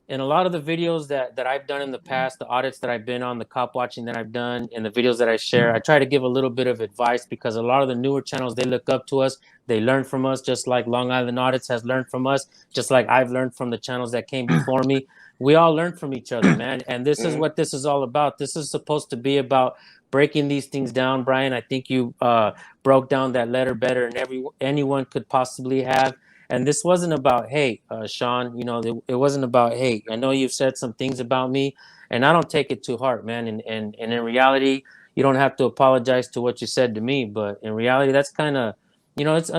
in a lot of the videos that I've done in the past, the audits that I've been on, the cop watching that I've done, and the videos that I share, I try to give a little bit of advice, because a lot of the newer channels, they look up to us, they learn from us, just like Long Island Audits has learned from us, just like I've learned from the channels that came before me. We all learn from each other, man. And this is what this is all about. This is supposed to be about breaking these things down, Brian. I think you broke down that letter better than anyone could possibly have. And this wasn't about hate, Sean. You know, it wasn't about hate. I know you've said some things about me, and I don't take it to heart, man. And in reality, you don't have to apologize to what you said to me. But in reality, that's kind of, you know, it's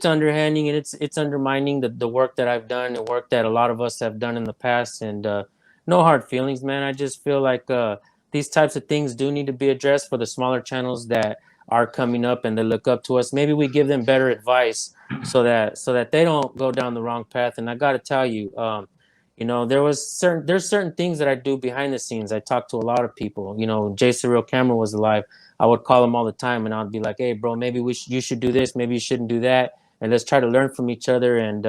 underhanding, and it's undermining the work that I've done, the work that a lot of us have done in the past. And no hard feelings, man. I just feel like these types of things do need to be addressed for the smaller channels that are coming up and they look up to us. Maybe we give them better advice so that they don't go down the wrong path. And I got to tell you, you know, there's certain things that I do behind the scenes. I talk to a lot of people. You know, Jay Surreal Camera was alive. I would call him all the time, and I'd be like, "Hey, bro, maybe you should do this. Maybe you shouldn't do that. And let's try to learn from each other." And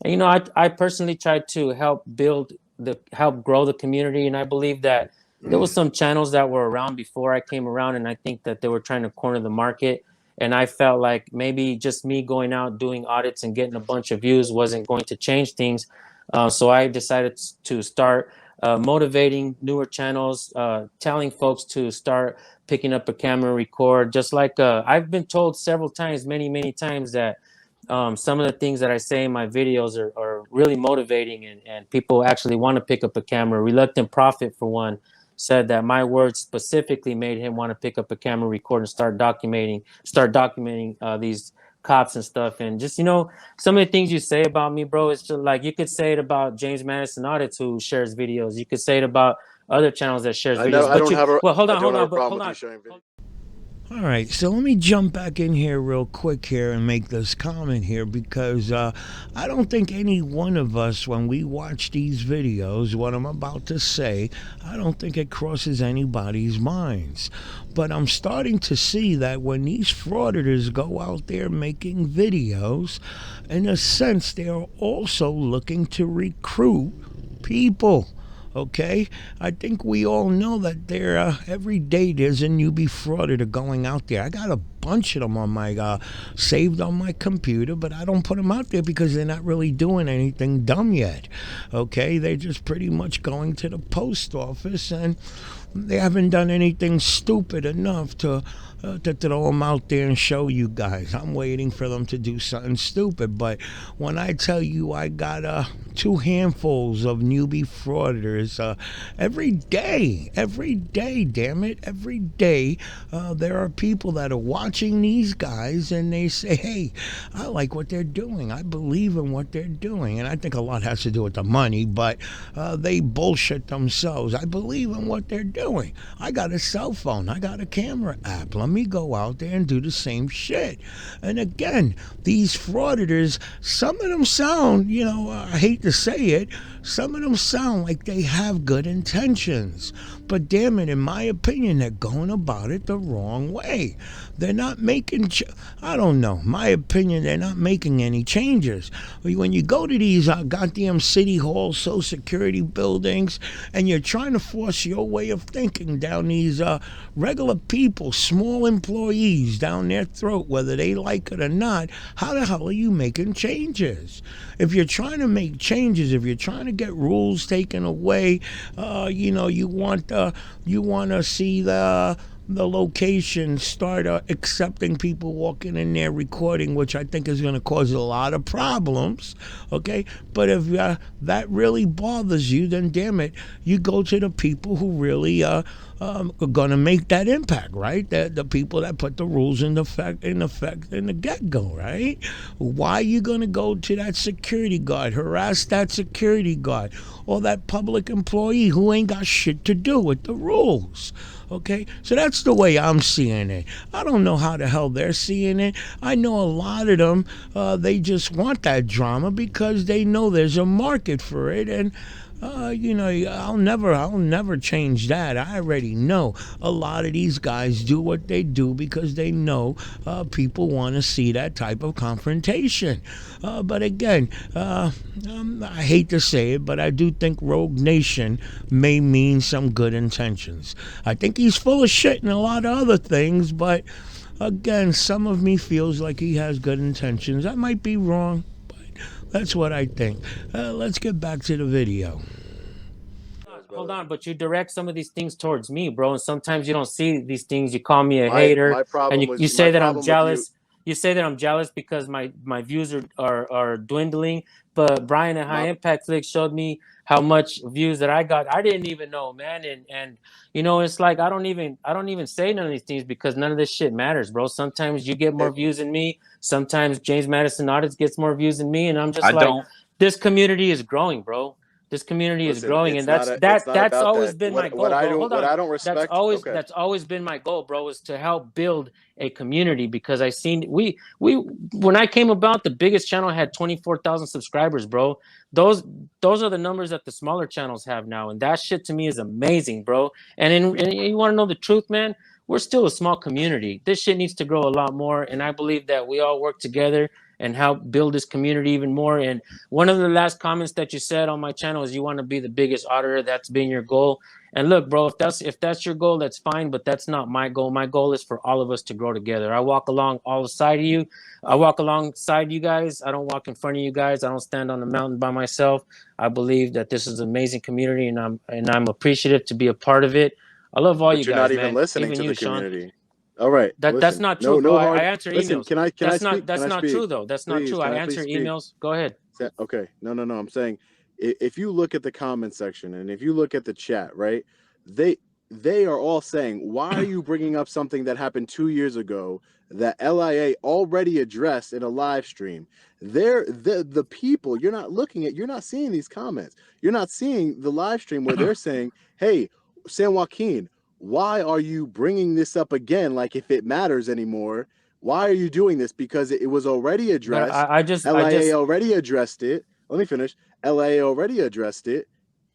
you know, I personally try to help grow the community, and I believe that there was some channels that were around before I came around, and I think that they were trying to corner the market. And I felt like maybe just me going out doing audits and getting a bunch of views wasn't going to change things. So I decided to start motivating newer channels, telling folks to start picking up a camera, record. Just like I've been told several times, many times, that some of the things that I say in my videos are really motivating, and people actually want to pick up a camera. Reluctant Prophet, for one, said that my words specifically made him want to pick up a camera, record, and start documenting these cops and stuff. And just, you know, some of the things you say about me, bro, it's just like, you could say it about James Madison Audits, who shares videos. You could say it about other channels that shares videos. Hold on. All right, so let me jump back in here real quick here and make this comment here, because I don't think any one of us, when we watch these videos, what I'm about to say, I don't think it crosses anybody's minds. But I'm starting to see that when these frauditors go out there making videos, in a sense, they're also looking to recruit people. Okay, I think we all know that every day there's a newbie frauditor going out there. I got a bunch of them on my saved on my computer, but I don't put them out there because they're not really doing anything dumb yet. Okay, they're just pretty much going to the post office, and they haven't done anything stupid enough to throw them out there and show you guys. I'm waiting for them to do something stupid. But when I tell you I got 2 handfuls of newbie frauditors every day, damn it, every day, there are people that are watching watching these guys and they say, hey, I like what they're doing. I believe in what they're doing. And I think a lot has to do with the money, but they bullshit themselves. I believe in what they're doing. I got a cell phone. I got a camera app. Let me go out there and do the same shit. And again, these frauditors, some of them sound, I hate to say it, some of them sound like they have good intentions. But damn it, in my opinion, they're going about it the wrong way. They're not making, I don't know, my opinion, they're not making any changes. When you go to these goddamn city halls, social security buildings, and you're trying to force your way of thinking down these regular people, small employees, down their throat, whether they like it or not, how the hell are you making changes? If you're trying to make changes, if you're trying to get rules taken away, you want to see the location start accepting people walking in there recording, which I think is going to cause a lot of problems, okay? But if that really bothers you, then damn it, you go to the people who really are going to make that impact, right? The people that put the rules in effect in the get-go, right? Why are you going to go to that security guard, harass that security guard, or that public employee who ain't got shit to do with the rules? Okay, so that's the way I'm seeing it. I don't know how the hell they're seeing it. I know a lot of them, they just want that drama because they know there's a market for it, and I'll never change that. I already know a lot of these guys do what they do because they know people want to see that type of confrontation. But again, I hate to say it, but I do think Rogue Nation may mean some good intentions. I think he's full of shit and a lot of other things, but again, some of me feels like he has good intentions. I might be wrong. That's what I think. Let's get back to the video. Hold on, but you direct some of these things towards me, bro. And sometimes you don't see these things. You call me a hater, and you say that I'm jealous. You say that I'm jealous because my views are dwindling. But Brian at High Impact Flick showed me how much views that I got. I didn't even know, man. And it's like I don't even say none of these things because none of this shit matters, bro. Sometimes you get more views than me. Sometimes James Madison Audits gets more views than me, and I'm just this community is growing, bro. This community is growing, and that's always been my goal, bro. Hold on. What I don't respect, that's always been my goal, bro, is to help build a community because I seen when I came about, the biggest channel had 24,000 subscribers, bro. Those are the numbers that the smaller channels have now, and that shit to me is amazing, bro. And you want to know the truth, man? We're still a small community. This shit needs to grow a lot more, and I believe that we all work together and help build this community even more. And one of the last comments that you said on my channel is you want to be the biggest auditor. That's been your goal. And look, bro, if that's your goal, that's fine, but that's not my goal. My goal is for all of us to grow together. I walk along all side of you. I walk alongside you guys. I don't walk in front of you guys. I don't stand on the mountain by myself. I believe that this is an amazing community, and I'm appreciative to be a part of it. I love all you guys, man. You're not even listening to the community. All right. That's not true. No I answer emails. Can I that's speak? That's not true, though. That's not true. I answer emails. Go ahead. Okay. No. I'm saying if you look at the comment section and if you look at the chat, right, they are all saying, why are you bringing up something that happened 2 years ago that LIA already addressed in a live stream? The people, you're not seeing these comments. You're not seeing the live stream where they're saying, hey, San Joaquin, why are you bringing this up again? Like, if it matters anymore, why are you doing this? Because it was already addressed. LIA already addressed it. Let me finish. LIA already addressed it.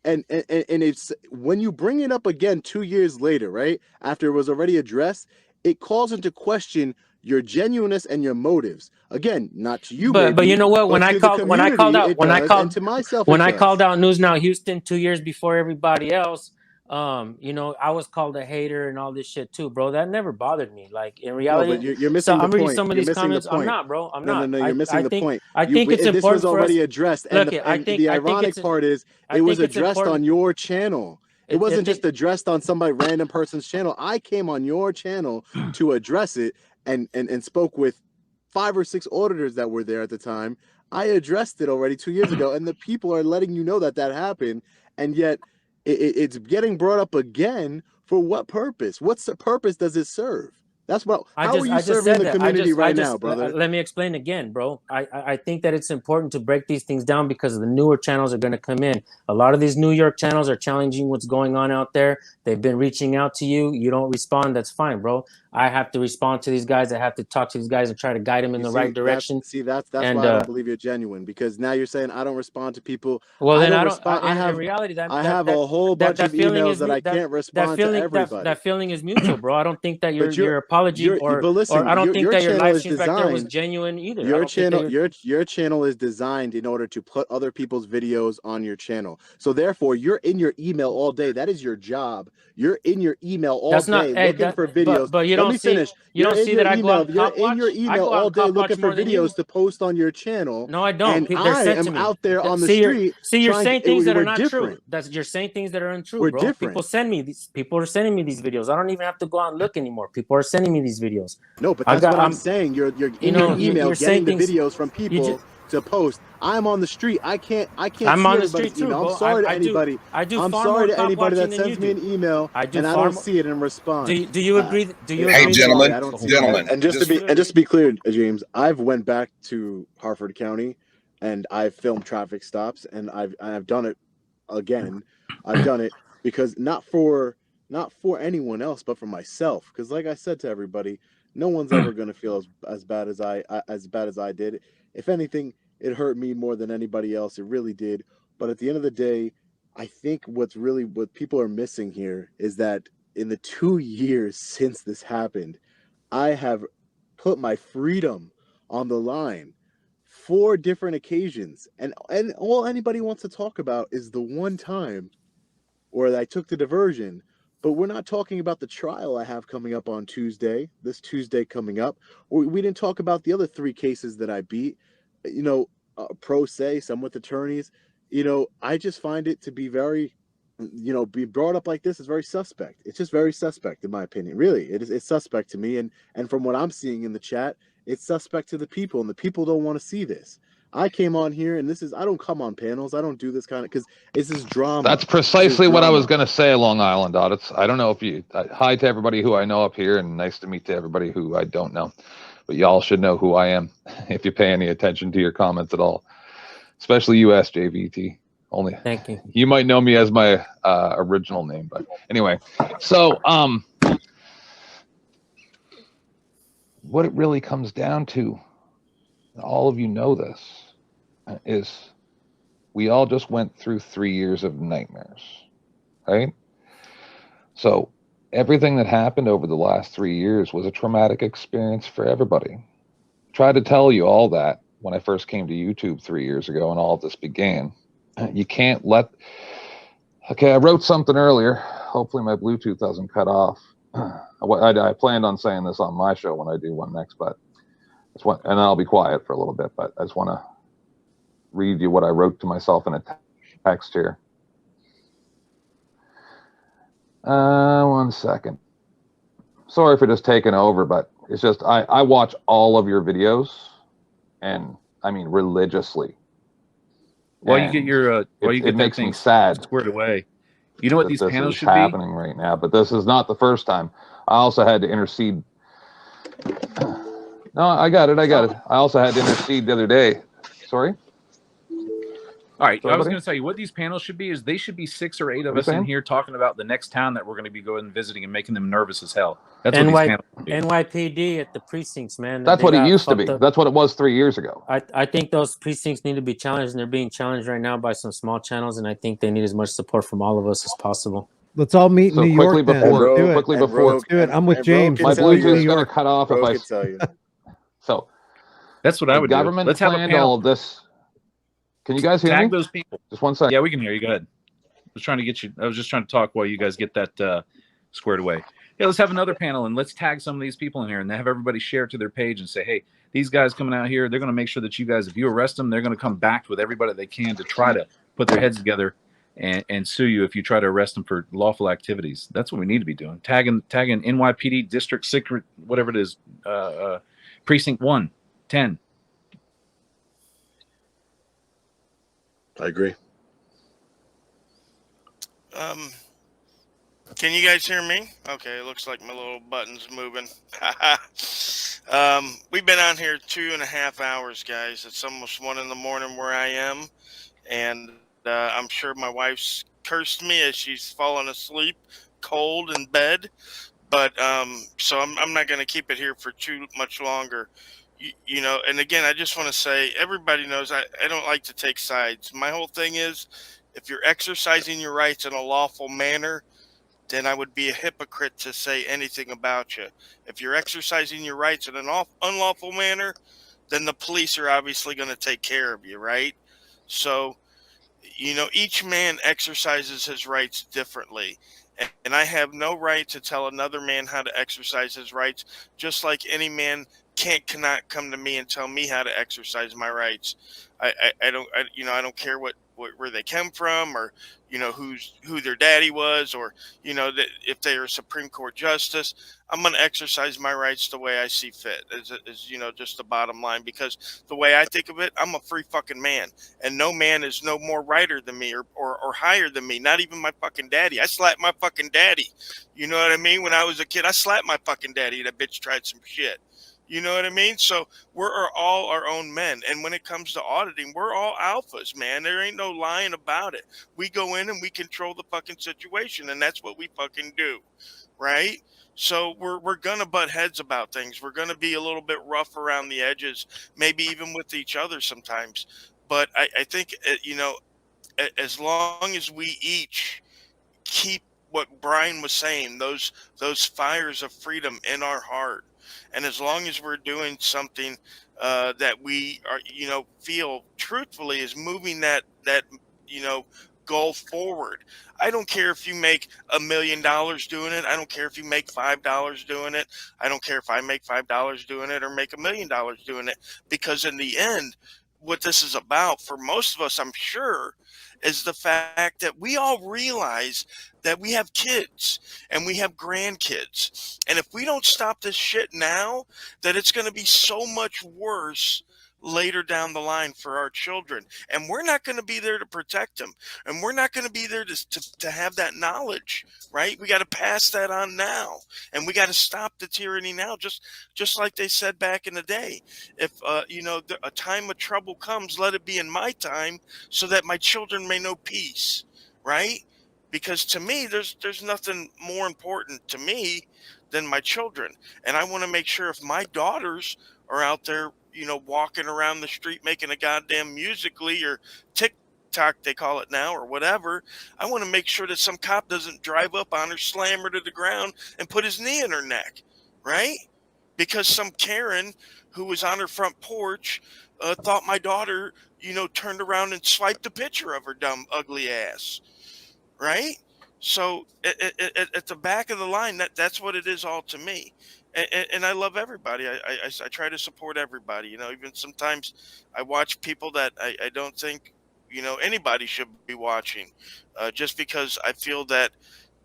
And it's when you bring it up again 2 years later, right? After it was already addressed, it calls into question your genuineness and your motives. Again, not to you, but you know what? When I called out News Now Houston 2 years before everybody else, I was called a hater and all this shit too, bro. That never bothered me. Like, in reality, but you're missing the I'm reading point. some of these comments. I'm not, bro. I'm not. No, you're missing the point. I think it's important. This was already addressed, and the ironic part is it was addressed on your channel. It wasn't just addressed on somebody random person's channel. I came on your channel to address it and spoke with 5 or 6 auditors that were there at the time. I addressed it already 2 years ago, and the people are letting you know that happened, and yet it's getting brought up again. For what purpose? What's the purpose does it serve? That's what. I How just are you I just serving said the that. community right now, brother? Let me explain again, bro. I think that it's important to break these things down because the newer channels are going to come in. A lot of these New York channels are challenging what's going on out there. They've been reaching out to you. You don't respond. That's fine, bro. I have to respond to these guys. I have to talk to these guys and try to guide them in the right direction. That's why I don't believe you're genuine, because now you're saying I don't respond to people. Well, then don't I don't. respond. In reality, I have a whole bunch of emails that I can't respond to everybody. That feeling is mutual, bro. I don't think that your apology but listen, or I don't think that your channel live is stream back there was designed. genuine either. Your channel is designed in order to put other people's videos on your channel. So therefore, you're in your email all day. That is your job. You're in your email all day looking for videos. But you Let don't me see. finish. You don't see that I go out and You're cop watch. in your email all day looking for videos to post on your channel. No, I don't. And They're I sent am to me. out there on the street. You're trying saying things that are we're not different. true. You're saying things that are untrue, We're bro. different. People are sending me these videos. I don't even have to go out and look anymore. People are sending me these videos. No, but that's what I'm saying. You're in your email getting the videos from people to post. I'm on the street. I can't I'm see on the everybody's street too, email. bro. I'm sorry to anybody. I'm sorry to anybody that sends me an email and I don't see it and respond. Do you agree? Do you Hey, agree? gentlemen, I don't see gentlemen, and just to be clear, James, I've went back to Harford County and I've filmed traffic stops and I've done it again. I've done it because not for anyone else, but for myself. Because like I said to everybody, no one's ever going to feel as bad as I did. If anything, it hurt me more than anybody else. It really did. But at the end of the day, I think what people are missing here is that in the 2 years since this happened, I have put my freedom on the line 4 different occasions. And all anybody wants to talk about is the one time where I took the diversion. But we're not talking about the trial I have coming up on Tuesday, this Tuesday coming up. We didn't talk about the other 3 cases that I beat, pro se, some with attorneys. I just find it to be very, be brought up like this is very suspect. It's just very suspect, in my opinion. Really, it's suspect to me. And from what I'm seeing in the chat, it's suspect to the people, and the people don't want to see this. I came on here, and I don't come on panels. I don't do this kind of, because it's this drama. That's precisely what I was going to say, Long Island Audits. I don't know if you, hi to everybody who I know up here, and nice to meet to everybody who I don't know. But y'all should know who I am if you pay any attention to your comments at all, especially you, SJVT. Only, thank you. You might know me as my original name, but anyway. So, what it really comes down to, all of you know this, is we all just went through 3 years of nightmares, right? So everything that happened over the last 3 years was a traumatic experience for everybody. I tried to tell you all that when I first came to YouTube 3 years ago and all of this began. You can't let... Okay, I wrote something earlier. Hopefully my Bluetooth doesn't cut off. I planned on saying this on my show when I do one next, but and I'll be quiet for a little bit, but I just want to read you what I wrote to myself in a text here. 1 second. Sorry for just taking over, but it's just I watch all of your videos, and I mean religiously. While you get your it makes me sad squared away. You know what these panels should be? This is happening right now, but this is not the first time. I also had to intercede. No, I got it. I also had to intercede the other day. Sorry? All right. I was going to tell you what these panels should be is they should be 6 or 8 of us in here talking about the next town that we're going to be going and visiting and making them nervous as hell. That's what these panels should be. NYPD at the precincts, man. That's what it used to be. That's what it was 3 years ago. I think those precincts need to be challenged, and they're being challenged right now by some small channels, and I think they need as much support from all of us as possible. Let's all meet in New York. Quickly before. Let's do it. I'm with James. My Bluetooth's going to cut off if I tell you. So that's what I would do. Government Let's have a planned panel. All of this. Can you guys hear me? Tag those people. Just 1 second. Yeah, we can hear you. Go ahead. I was trying to get you. I was just trying to talk while you guys get that squared away. Yeah, let's have another panel and let's tag some of these people in here and have everybody share it to their page and say, hey, these guys coming out here, they're going to make sure that you guys, if you arrest them, they're going to come back with everybody they can to try to put their heads together and sue you if you try to arrest them for lawful activities. That's what we need to be doing. Tagging NYPD District Secret, whatever it is, Precinct 1, 10. I agree. Can you guys hear me? Okay, it looks like my little button's moving. We've been on here 2.5 hours, guys. It's almost 1 in the morning where I am, and I'm sure my wife's cursed me as she's fallen asleep, cold in bed. But so I'm not going to keep it here for too much longer. You know, and again, I just want to say, everybody knows I don't like to take sides. My whole thing is, if you're exercising your rights in a lawful manner, then I would be a hypocrite to say anything about you. If you're exercising your rights in an unlawful manner, then the police are obviously going to take care of you, right? So, you know, each man exercises his rights differently. And I have no right to tell another man how to exercise his rights, just like any man cannot come to me and tell me how to exercise my rights. I don't, you know, I don't care where they come from, or, you know, who their daddy was, or, you know, that if they are a Supreme Court justice. I'm going to exercise my rights the way I see fit, is, you know, just the bottom line, because the way I think of it, I'm a free fucking man, and no man is no more righter than me, or higher than me. Not even my fucking daddy. I slapped my fucking daddy. You know what I mean? When I was a kid, I slapped my fucking daddy. That bitch tried some shit. You know what I mean? So we're all our own men. And when it comes to auditing, we're all alphas, man. There ain't no lying about it. We go in and we control the fucking situation, and that's what we fucking do, right? So we're gonna butt heads about things. We're gonna be a little bit rough around the edges, maybe even with each other sometimes. But I think, you know, as long as we each keep what Brian was saying, those fires of freedom in our heart, and as long as we're doing something that we are, you know, feel truthfully is moving that you know, goal forward. I don't care if you make $1 million doing it. I don't care if you make $5 doing it. I don't care if I make $5 doing it or make $1 million doing it, because in the end, what this is about for most of us, I'm sure, is the fact that we all realize that we have kids and we have grandkids. And if we don't stop this shit now, that it's going to be so much worse later down the line for our children. And we're not going to be there to protect them. And we're not going to be there to have that knowledge, right? We got to pass that on now. And we got to stop the tyranny now, just like they said back in the day. If, you know, a time of trouble comes, let it be in my time, so that my children may know peace, right? Because to me, there's nothing more important to me than my children. And I want to make sure, if my daughters are out there, you know, walking around the street making a goddamn Musically or TikTok, they call it now, or whatever, I want to make sure that some cop doesn't drive up on her, slam her to the ground, and put his knee in her neck, right? Because some Karen who was on her front porch thought my daughter, you know, turned around and swiped a picture of her dumb, ugly ass, right? So at the back of the line, that's what it is all to me. And I love everybody. I try to support everybody. You know, even sometimes I watch people that I don't think, you know, anybody should be watching, just because I feel that,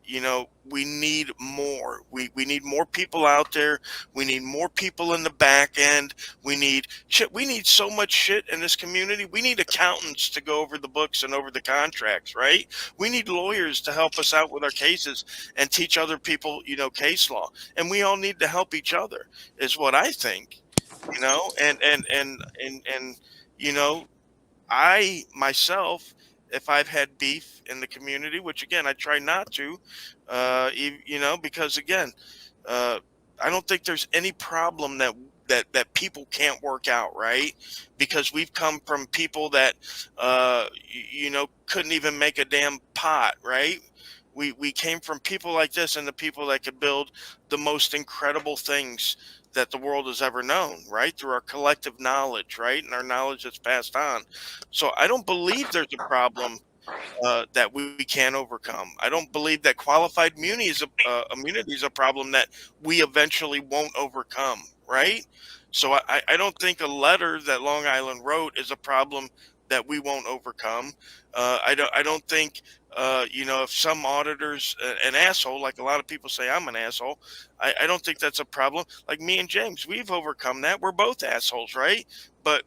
you know, we need more. We need more people out there. We need more people in the back end. We need shit. We need so much shit in this community. We need accountants to go over the books and over the contracts, right? We need lawyers to help us out with our cases and teach other people, you know, case law. And we all need to help each other, is what I think. You know, and you know, I myself, if I've had beef in the community, which again I try not to, you know, because again, uh, I don't think there's any problem that people can't work out, right? Because we've come from people that, you know, couldn't even make a damn pot, right? We came from people like this, and the people that could build the most incredible things that the world has ever known, right? Through our collective knowledge, right? And our knowledge that's passed on. So I don't believe there's a problem that we can't overcome. I don't believe that qualified immunity is a problem that we eventually won't overcome, right? So I don't think a letter that Long Island wrote is a problem that we won't overcome. I don't think, you know, if some auditors an asshole, like a lot of people say I'm an asshole, I don't think that's a problem. Like me and James, we've overcome that. We're both assholes, right? But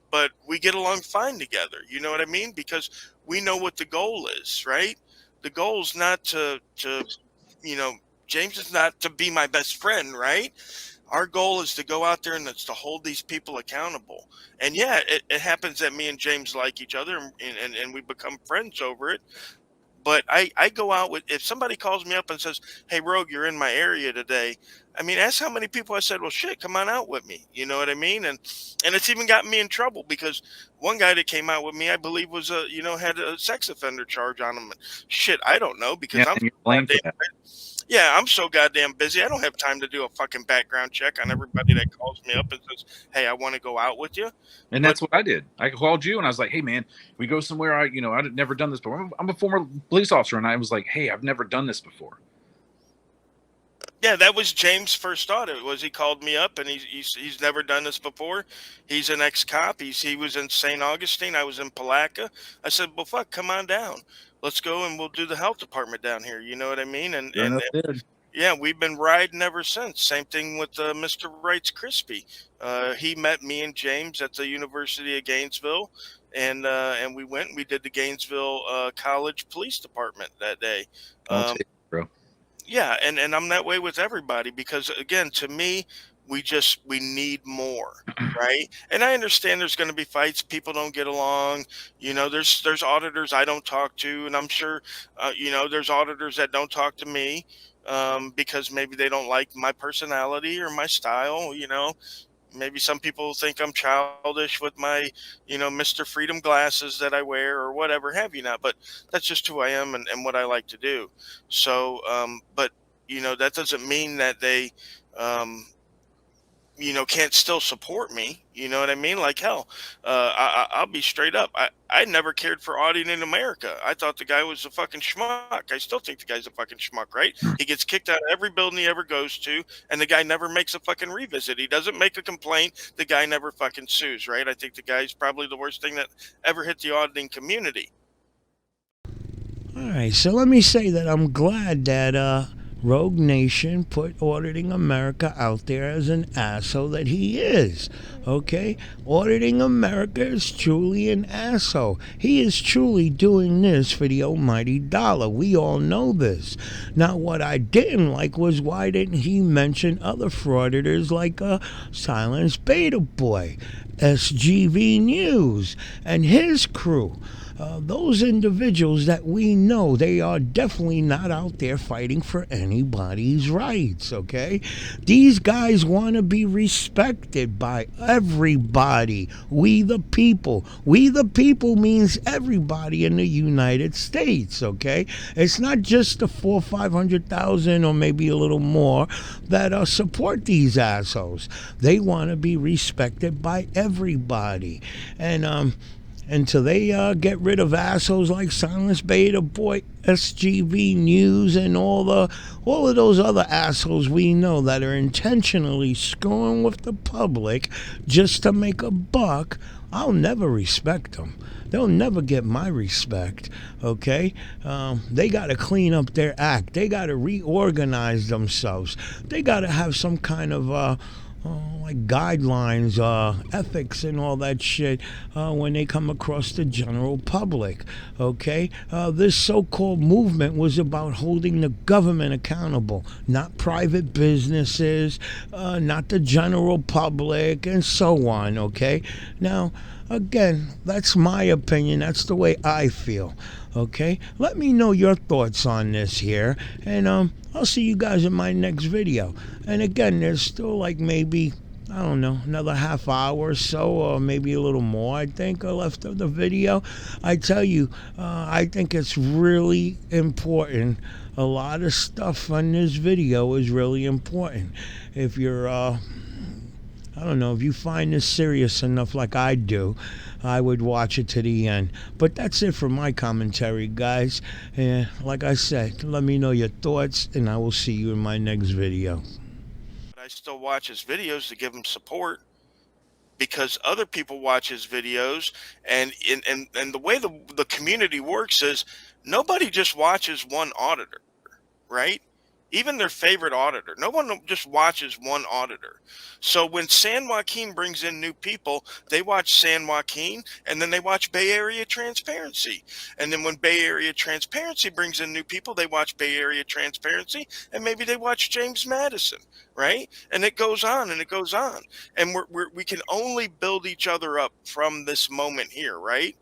we get along fine together. You know what I mean? Because we know what the goal is, right? The goal is not to James is not to be my best friend, right? Our goal is to go out there and it's to hold these people accountable. And yeah, it happens that me and James like each other and we become friends over it. But I go out with, if somebody calls me up and says, "Hey, Rogue, you're in my area today." I mean, ask how many people I said, "Well, shit, come on out with me." You know what I mean? And it's even gotten me in trouble because one guy that came out with me, I believe, was had a sex offender charge on him. Shit, I don't know because Yeah, and you're blamed for that. yeah, I'm so goddamn busy. I don't have time to do a fucking background check on everybody that calls me up and says, "Hey, I want to go out with you." And that's what I did. I called you and I was like, "Hey, man, we go somewhere. I'd never done this before. I'm a former police officer." And I was like, "Hey, I've never done this before." Yeah, that was James' first thought. It was he called me up and he's never done this before. He's an ex-cop. He was in St. Augustine. I was in Palatka. I said, "Well, fuck, come on down. Let's go and we'll do the health department down here." You know what I mean? And Sure enough, did. yeah, we've been riding ever since. Same thing with Mr. Wright's Crispy. He met me and James at the University of Gainesville, and we went and we did the Gainesville College Police Department that day. I'll take it, bro. Yeah, and I'm that way with everybody because again, to me, we need more, right? And I understand there's going to be fights, people don't get along. There's auditors I don't talk to, and I'm sure there's auditors that don't talk to me because maybe they don't like my personality or my style. Maybe some people think I'm childish with my, Mr. Freedom glasses that I wear or whatever have you not, but that's just who I am and what I like to do. So, but, that doesn't mean that they, can't still support me. You know what I mean? Like, hell, I'll be straight up. I never cared for auditing America. I thought the guy was a fucking schmuck. I still think the guy's a fucking schmuck, right? He gets kicked out of every building he ever goes to, and the guy never makes a fucking revisit. He doesn't make a complaint. The guy never fucking sues, right? I think the guy's probably the worst thing that ever hit the auditing community. All right, so let me say that I'm glad that Rogue Nation put Auditing America out there as an asshole that he is. Okay? Auditing America is truly an asshole. He is truly doing this for the almighty dollar. We all know this. Now, what I didn't like was why didn't he mention other frauditors like Silence Beta Boy, SGV News, and his crew? Those individuals that we know, they are definitely not out there fighting for anybody's rights, okay? These guys want to be respected by everybody. We the people. We the people means everybody in the United States, okay? It's not just the 400,000 or 500,000 or maybe a little more that support these assholes. They want to be respected by everybody. And until they get rid of assholes like Silence Beta Boy, SGV News, and all of those other assholes we know that are intentionally screwing with the public just to make a buck, I'll never respect them. They'll never get my respect, okay? They got to clean up their act. They got to reorganize themselves. They got to have some kind of like guidelines, ethics, and all that shit when they come across the general public. Okay, this so-called movement was about holding the government accountable, not private businesses, not the general public, and so on. Okay, now. Again, that's my opinion. That's the way I feel. Okay? Let me know your thoughts on this here. And I'll see you guys in my next video. And again, there's still like maybe, I don't know, another half hour or so, or maybe a little more, I think, left of the video. I tell you, I think it's really important. A lot of stuff on this video is really important. If you're I don't know, if you find this serious enough like I do, I would watch it to the end. But that's it for my commentary, guys. And like I said, let me know your thoughts, and I will see you in my next video. But I still watch his videos to give him support because other people watch his videos, and the way the community works is nobody just watches one auditor, right? even their favorite auditor. No one just watches one auditor. So when San Joaquin brings in new people, they watch San Joaquin, and then they watch Bay Area Transparency. And then when Bay Area Transparency brings in new people, they watch Bay Area Transparency, and maybe they watch James Madison, right? And it goes on and it goes on. And we can only build each other up from this moment here, right?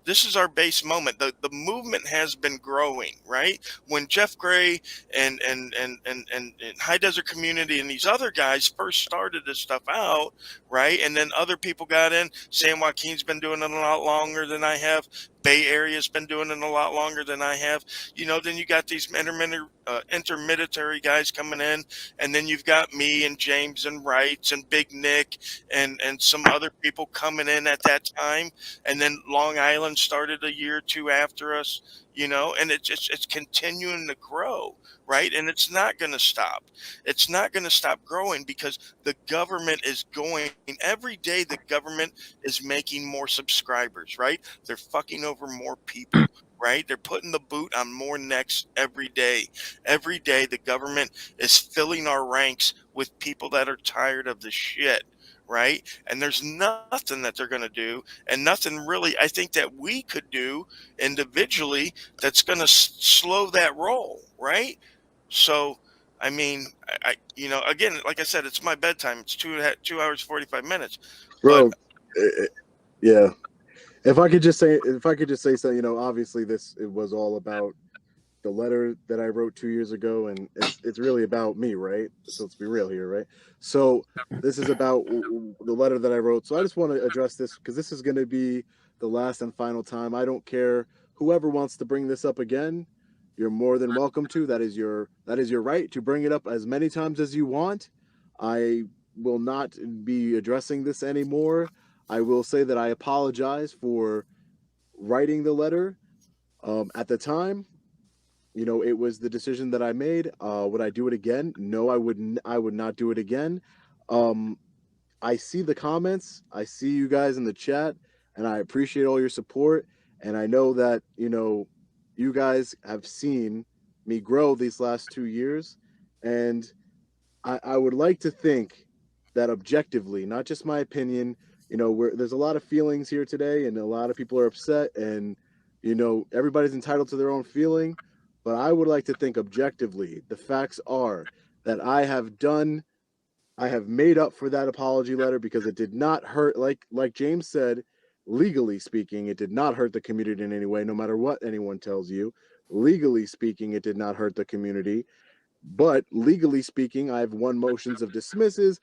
This is our base moment. The movement has been growing, right? When Jeff Gray and High Desert Community and these other guys first started this stuff out, right? And then other people got in. San Joaquin's been doing it a lot longer than I have. Bay Area's been doing it a lot longer than I have. You know, then you got these intermediary guys coming in, and then you've got me and James and Wrights and Big Nick and some other people coming in at that time. And then Long Island started a year or two after us, you know, and it's continuing to grow, right? And it's not going to stop. It's not going to stop growing because the government is going every day. The government is making more subscribers, right? They're fucking over more people, right? They're putting the boot on more necks every day. Every day, the government is filling our ranks with people that are tired of the shit, right? And there's nothing that they're going to do, and nothing really I think that we could do individually that's going to slow that roll, right? So, I mean, I you know, again, like I said, it's my bedtime. It's 2 hours 45 minutes, Bro, yeah. If I could just say something, you know, obviously it was all about the letter that I wrote 2 years ago, and it's really about me, right? So let's be real here, right? So this is about the letter that I wrote. So I just want to address this because this is going to be the last and final time. I don't care whoever wants to bring this up again. You're more than welcome to. That is your right to bring it up as many times as you want. I will not be addressing this anymore. I will say that I apologize for writing the letter. At the time, you know, it was the decision that I made. Would I do it again? No, I wouldn't. I would not do it again. I see the comments. I see you guys in the chat, and I appreciate all your support. And I know that, you know, you guys have seen me grow these last 2 years. And I would like to think that objectively, not just my opinion, you know, there's a lot of feelings here today, and a lot of people are upset, and, you know, everybody's entitled to their own feeling. But I would like to think objectively, the facts are that I have made up for that apology letter because it did not hurt, like James said, legally speaking, it did not hurt the community in any way, no matter what anyone tells you. Legally speaking, it did not hurt the community. But legally speaking, I've won motions of dismisses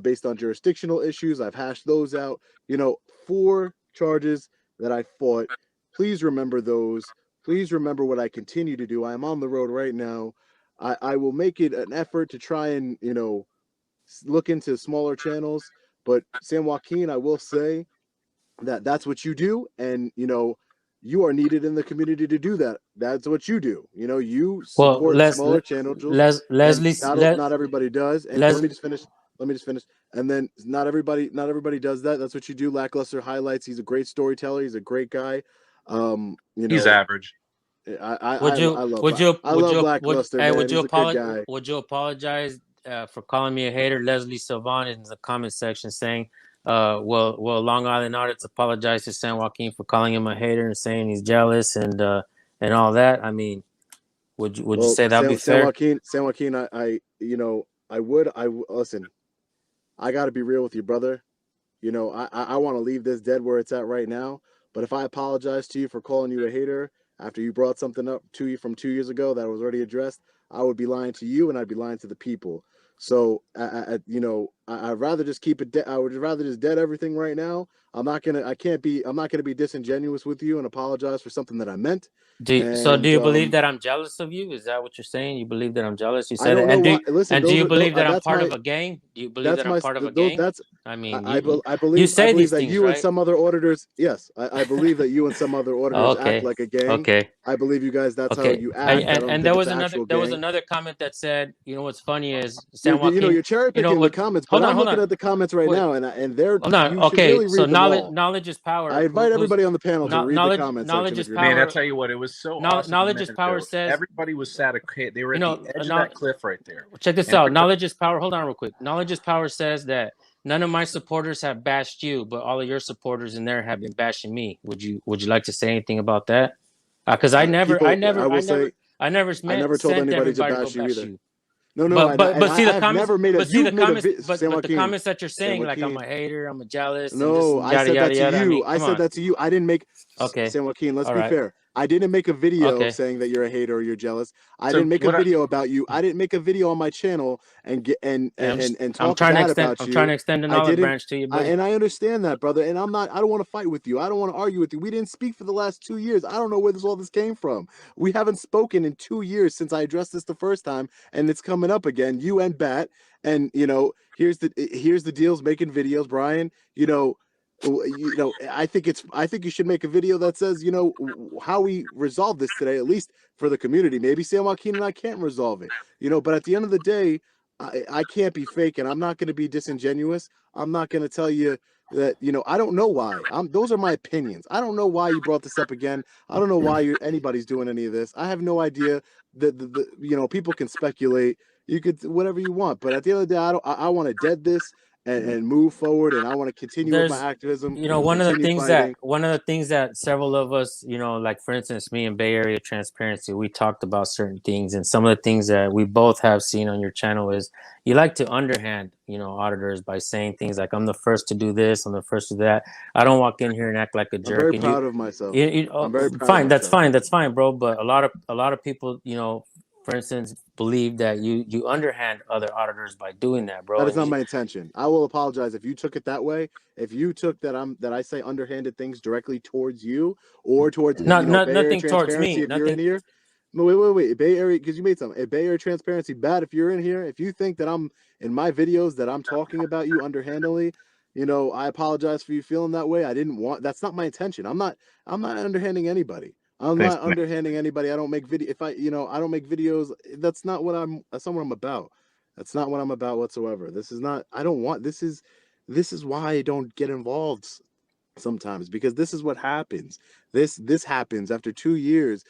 based on jurisdictional issues. I've hashed those out. You know, 4 charges that I fought. Please remember those. Please remember what I continue to do. I am on the road right now. I will make it an effort to try and, you know, look into smaller channels. But San Joaquin, I will say that that's what you do. And, you know, you are needed in the community to do that. That's what you do. You know, you support smaller channels. Not everybody does. And let me just finish. And then not everybody does that. That's what you do. Lackluster highlights. He's a great storyteller. He's a great guy. You know, he's average. I love Lackluster. Hey, man. would you apologize for calling me a hater? Leslie Sylvan in the comment section saying, well, Long Island Audits apologize to San Joaquin for calling him a hater and saying he's jealous and all that. I mean, would you say that'd be fair? San Joaquin, I listen. I got to be real with you, brother. You know, I want to leave this dead where it's at right now. But if I apologize to you for calling you a hater after you brought something up to you from 2 years ago that was already addressed, I would be lying to you and I'd be lying to the people. So, you know, I'd rather just keep it. I would rather just dead everything right now. I'm not gonna be disingenuous with you and apologize for something that I meant. Do you believe that I'm jealous of you? Is that what you're saying? You believe that I'm jealous? You said it. And do you believe that I'm part of a gang? Do you believe that I'm part of a gang? I believe that you and some other auditors. Yes, I believe that you and some other auditors act like a gang. Okay. I believe you guys. That's how you act. And there was another comment that said, you know, what's funny is you know, you're cherry picking the comments. Hold I'm looking at the comments right now, and they're hold on. you should Okay, really so read them all. knowledge is power. I invite everybody on the panel to read the comment knowledge section. is If you're power. Man, I tell you what, it was so awesome. Knowledge is power says everybody was sat. They were at the edge of that cliff right there. Check this out. Knowledge is power. Hold on, real quick. Knowledge is power says that none of my supporters have bashed you, but all of your supporters in there have been bashing me. Would you like to say anything about that? Because I never told anybody to bash you either. No, but see the comments. But the comments that you're saying, like I'm a hater, I'm a jealous. No, I said that to you. I said that to you. I didn't make. Okay, San Joaquin, let's be fair. I didn't make a video saying that you're a hater or you're jealous. I didn't make a video about you. I didn't make a video on my channel and talk bad about you. I'm trying to extend an olive branch to you, and I understand that, brother. And I don't want to fight with you. I don't want to argue with you. We didn't speak for the last 2 years. I don't know where all this came from. We haven't spoken in 2 years since I addressed this the first time, and it's coming up again. You and Bat, and here's the deals making videos, Brian. I think you should make a video that says, how we resolve this today, at least for the community. Maybe San Joaquin and I can't resolve it, but at the end of the day, I can't be fake, and I'm not going to be disingenuous. I'm not going to tell you that, I don't know why. Those are my opinions. I don't know why you brought this up again. I don't know why anybody's doing any of this. I have no idea. That people can speculate. You could whatever you want, but at the end of the day, I want to dead this and move forward, and I want to continue with my activism. One of the things that several of us, like for instance, me and Bay Area Transparency, we talked about certain things, and some of the things that we both have seen on your channel is you like to underhand, auditors by saying things like, "I'm the first to do this, I'm the first to do that." I don't walk in here and act like a jerk. I'm very proud of myself. I'm very proud. That's fine, bro. But a lot of people, for instance, believe that you underhand other auditors by doing that, bro. That is not my intention. I will apologize if you took it that way. If you took that I say underhanded things directly towards you or towards nothing towards me. If you're in here, wait, Bay Area, because you made something. Bay Area Transparency, bad. If you're in here, if you think that I'm in my videos that I'm talking about you underhandedly, I apologize for you feeling that way. I didn't want. That's not my intention. I'm not underhanding anybody. I'm not underhanding anybody. I don't make video. If I don't make videos. That's not what that's not what I'm about. That's not what I'm about whatsoever. This is not. I don't want. This is why I don't get involved sometimes, because this is what happens. This happens after 2 years.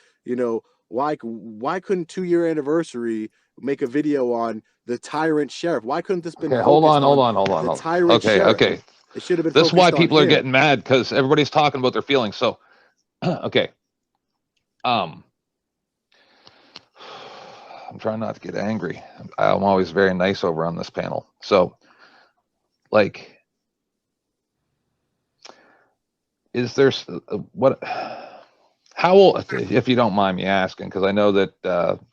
Why couldn't 2-year anniversary make a video on the tyrant sheriff? Why couldn't this been? Okay, hold on. The tyrant sheriff? Okay. It should have been. This is why people are getting mad, because everybody's talking about their feelings. So, okay. I'm trying not to get angry. I'm always very nice over on this panel. So, is there how old, if you don't mind me asking, because I know that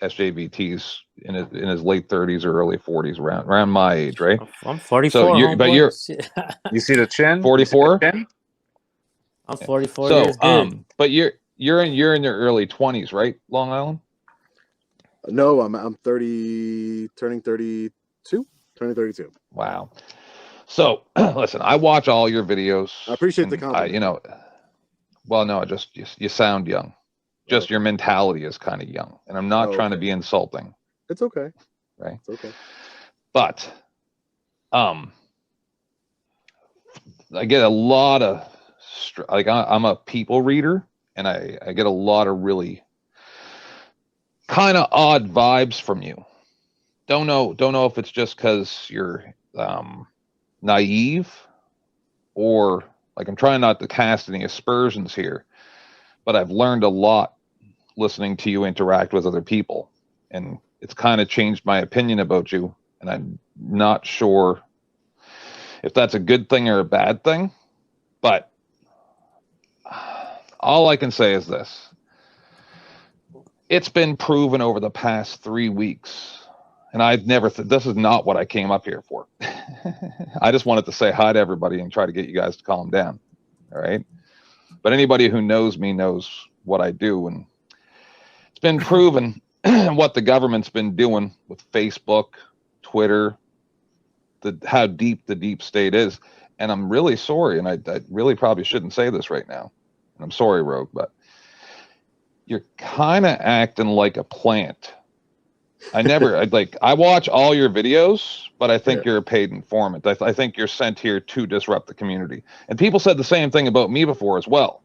SJVT's in his late 30s or early 40s, around my age, right? I'm 44. So you see the chin? 44? I'm 44. So, but you're in your early 20s, right? Long Island? No, I'm 30, turning 32. Wow. So listen, I watch all your videos. I appreciate the compliment. Well, no, you sound young. Just your mentality is kind of young, and I'm not trying to be insulting. It's okay. Right. It's okay. But I get a lot of I'm a people reader, and I get a lot of really kind of odd vibes from you. Don't know if it's just because you're naive, or I'm trying not to cast any aspersions here, but I've learned a lot listening to you interact with other people, and it's kind of changed my opinion about you, and I'm not sure if that's a good thing or a bad thing, but all I can say is this. It's been proven over the past 3 weeks, and I've never this is not what I came up here for. I just wanted to say hi to everybody and try to get you guys to calm down. All right. But anybody who knows me knows what I do, and it's been proven what the government's been doing with Facebook, Twitter, how deep the deep state is. And I'm really sorry, and I really probably shouldn't say this right now. And I'm sorry, Rogue, but you're kind of acting like a plant I never I watch all your videos, but I think you're a paid informant. I think you're sent here to disrupt the community. And people said the same thing about me before as well.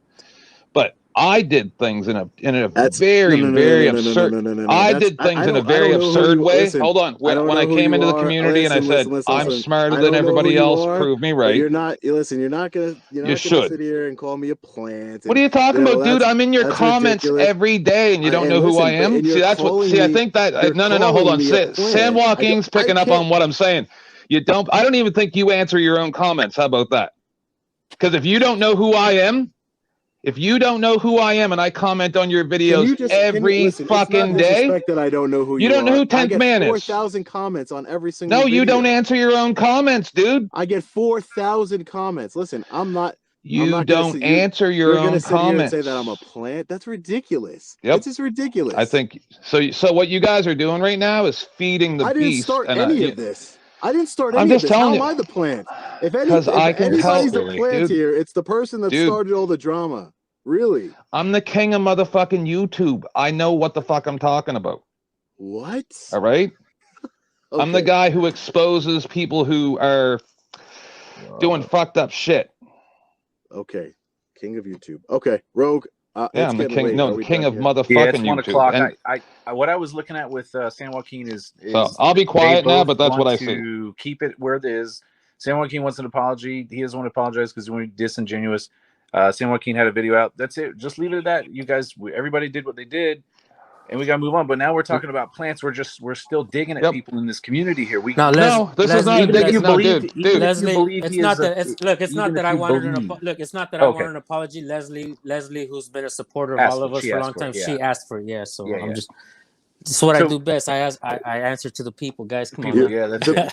But I did things in a very absurd. I did things in a very absurd way. Hold on. When I came into the community and I said I'm smarter than everybody else, prove me right. You're not. Listen, you're not gonna sit here and call me a plant. What are you talking about, dude? I'm in your comments every day, and you don't know who I am. See, that's what. See, I think that. No. Hold on. San Joaquin's picking up on what I'm saying. You don't. I don't even think you answer your own comments. How about that? Because if you don't know who I am. If you don't know who I am and I comment on your videos every fucking day, that I don't know who you don't know who 10th Man is. 4,000 comments on every single No, video. you don't answer your own comments, dude. I get 4,000 comments. Listen, I'm not. You don't answer your own comments. You're gonna sit here and say that I'm a plant? That's ridiculous. Yep. It's just ridiculous. I think so. So what you guys are doing right now is feeding the beast. I didn't start any of this. I didn't start any I'm of just this. telling How you. am I the plant? If anybody's the plant here, it's the person that started all the drama. Really? I'm the king of motherfucking YouTube. I know what the fuck I'm talking about. What? All right? Okay. I'm the guy who exposes people who are doing fucked up shit. Okay. King of YouTube. Okay. Rogue. Yeah, I'm the king. No, king of motherfucking yeah, it's 1 YouTube. o'clock. And I what I was looking at with San Joaquin is so I'll be quiet now, but that's what I see. To keep it where it is. San Joaquin wants an apology. He doesn't want to apologize because we're disingenuous. San Joaquin had a video out. That's it. Just leave it at that. You guys, everybody did what they did, and we got to move on. But now we're talking about plants. We're still digging at people in this community here. This is not a dig. Dude. Leslie, it's not that. It's not that I wanted It's not that I wanted an apology. Leslie, who's been a supporter of all of us for a long time, she asked for it. Yeah, so I'm just. This is what I do best. I answer to the people, guys. Come on. Yeah, that's it.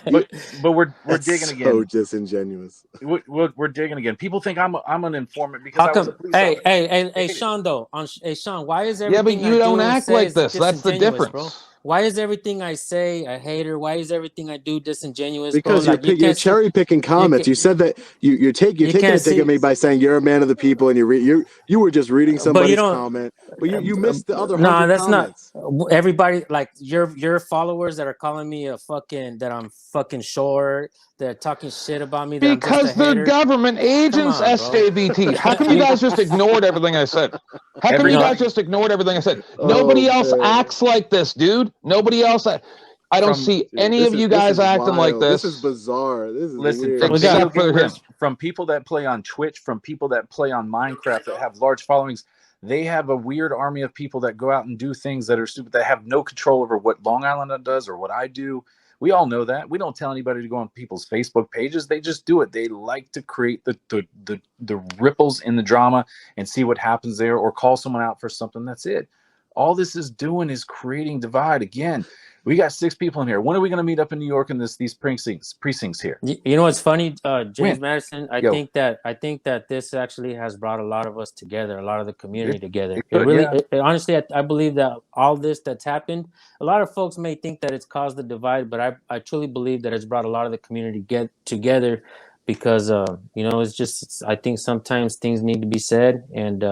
But we're digging again. So disingenuous. We're digging again. People think I'm an informant because how come? Hey, Sean though. Sean, why is everything? Yeah, but you don't act like this. That's the difference, bro. Why is everything I say a hater? Why is everything I do disingenuous? Because you're cherry picking comments. You said that you're taking a dig at me by saying you're a man of the people and you were just reading somebody's comment. But you missed the other. No, that's comments. not everybody. Like your followers that are calling me that I'm fucking short. They're talking shit about me. Because they're government agents, SJVT. How come you guys just ignored everything I said? How come you guys just ignored everything I said? Nobody else acts like this, dude. Nobody else. I don't see any of you guys acting like this. This is bizarre. This is weird. From people that play on Twitch, from people that play on Minecraft that have large followings, they have a weird army of people that go out and do things that are stupid, that have no control over what Long Island does or what I do. We all know that. We don't tell anybody to go on people's Facebook pages. They just do it. They like to create the ripples in the drama and see what happens there, or call someone out for something. That's it. All this is doing is creating divide. Again, we got 6 people in here. When are we going to meet up in New York in these precincts here? You know what's funny, James Madison? I think that this actually has brought a lot of us together, a lot of the community together. Honestly, I believe that all this that's happened, a lot of folks may think that it's caused the divide, but I truly believe that it's brought a lot of the community together because it's just, I think sometimes things need to be said, and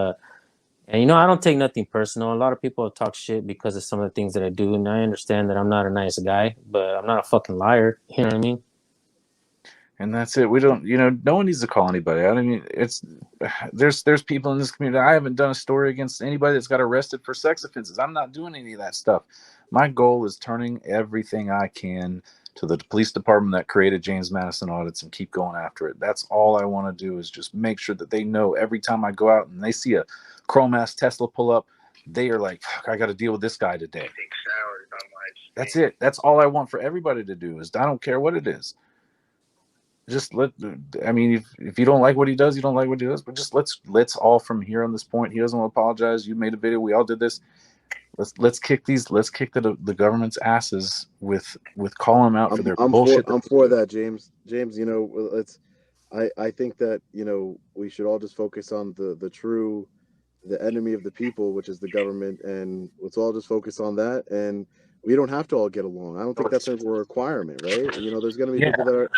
I don't take nothing personal. A lot of people talk shit because of some of the things that I do, and I understand that I'm not a nice guy, but I'm not a fucking liar. You know what I mean? And that's it. We don't, no one needs to call anybody out. I mean, there's people in this community. I haven't done a story against anybody that's got arrested for sex offenses. I'm not doing any of that stuff. My goal is turning everything I can to the police department that created James Madison Audits and keep going after it. That's all I want to do, is just make sure that they know every time I go out and they see a chrome-ass Tesla pull up, they are like, fuck, I got to deal with this guy today. That's it. That's all I want for everybody to do, is I don't care what it is. Just if you don't like what he does, you don't like what he does, but just let's all from here on this point. He doesn't want to apologize. You made a video. We all did this. Let's kick the government's asses with calling them out for their bullshit. I'm for that, James. James, I think that we should all just focus on the enemy of the people, which is the government, and let's all just focus on that. And we don't have to all get along. I don't think that's a requirement, right? There's going to be people that are,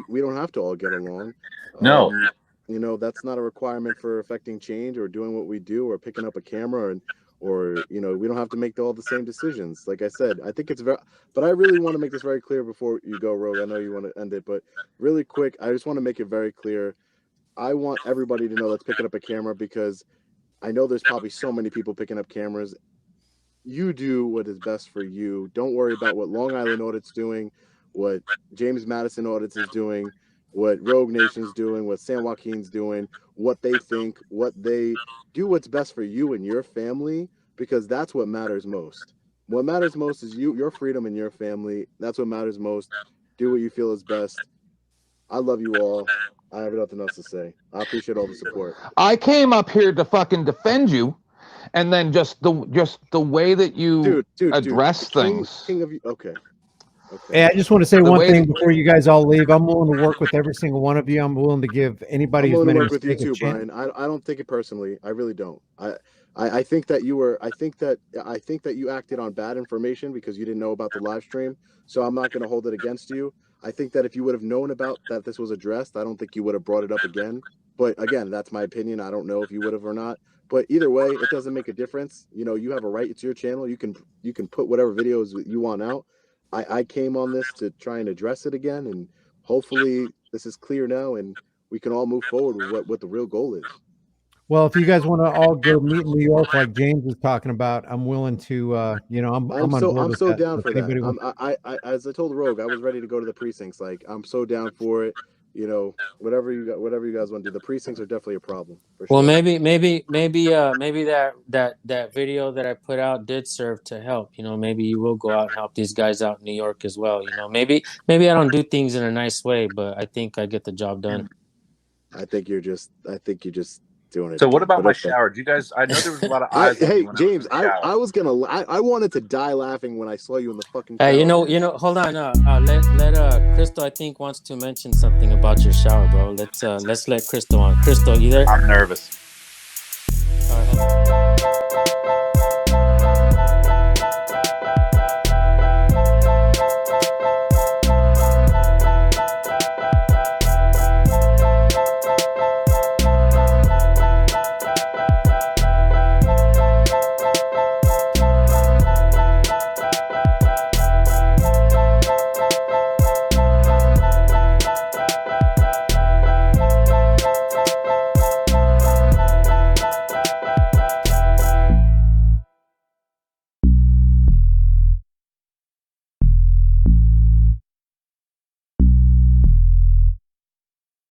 we don't have to all get along. No. That's not a requirement for affecting change or doing what we do or picking up a camera or you know, we don't have to make all the same decisions. Like I said, I think it's very, but I really want to make this very clear before you go, Rogue. I know you want to end it, but really quick, I just want to make it very clear. I want everybody to know that's picking up a camera, because I know there's probably so many people picking up cameras. You do what is best for you. Don't worry about what Long Island Audit's doing, what James Madison Audits is doing, what Rogue Nation's doing, what San Joaquin's doing, what they think, what they do, what's best for you and your family, because that's what matters most. What matters most is your freedom and your family. That's what matters most. Do what you feel is best. I love you all. I have nothing else to say. I appreciate all the support. I came up here to fucking defend you, and then just the way that you address things. King of you. Okay. Hey, I just want to say one thing before you guys all leave. I'm willing to work with every single one of you. I'm willing to give anybody who's made a mistake with you too, Brian. I don't take it personally. I really don't. I think that you were. I think that you acted on bad information because you didn't know about the live stream. So I'm not going to hold it against you. I think that if you would have known about that this was addressed, I don't think you would have brought it up again. But again, that's my opinion. I don't know if you would have or not. But either way, it doesn't make a difference. You know, you have a right. It's your channel. You can put whatever videos you want out. I came on this to try and address it again, and hopefully this is clear now, and we can all move forward with what the real goal is. Well, if you guys want to all go meet in New York, like James was talking about, I'm willing to. You know, I'm so down for that. As I told Rogue, I was ready to go to the precincts. Like, I'm so down for it. You know, whatever you guys want to do. The precincts are definitely a problem. For sure. Well, maybe that video that I put out did serve to help. You know, maybe you will go out and help these guys out in New York as well. You know, maybe I don't do things in a nice way, but I think I get the job done. I think you're just doing it. So what about my shower? Do you guys? I know there was a lot of eyes. Hey, James, I wanted to die laughing when I saw you in the fucking shower. Hey, you know. Hold on. Let Crystal, I think, wants to mention something about your shower, bro. Let's let Crystal on. Crystal, you there? I'm nervous.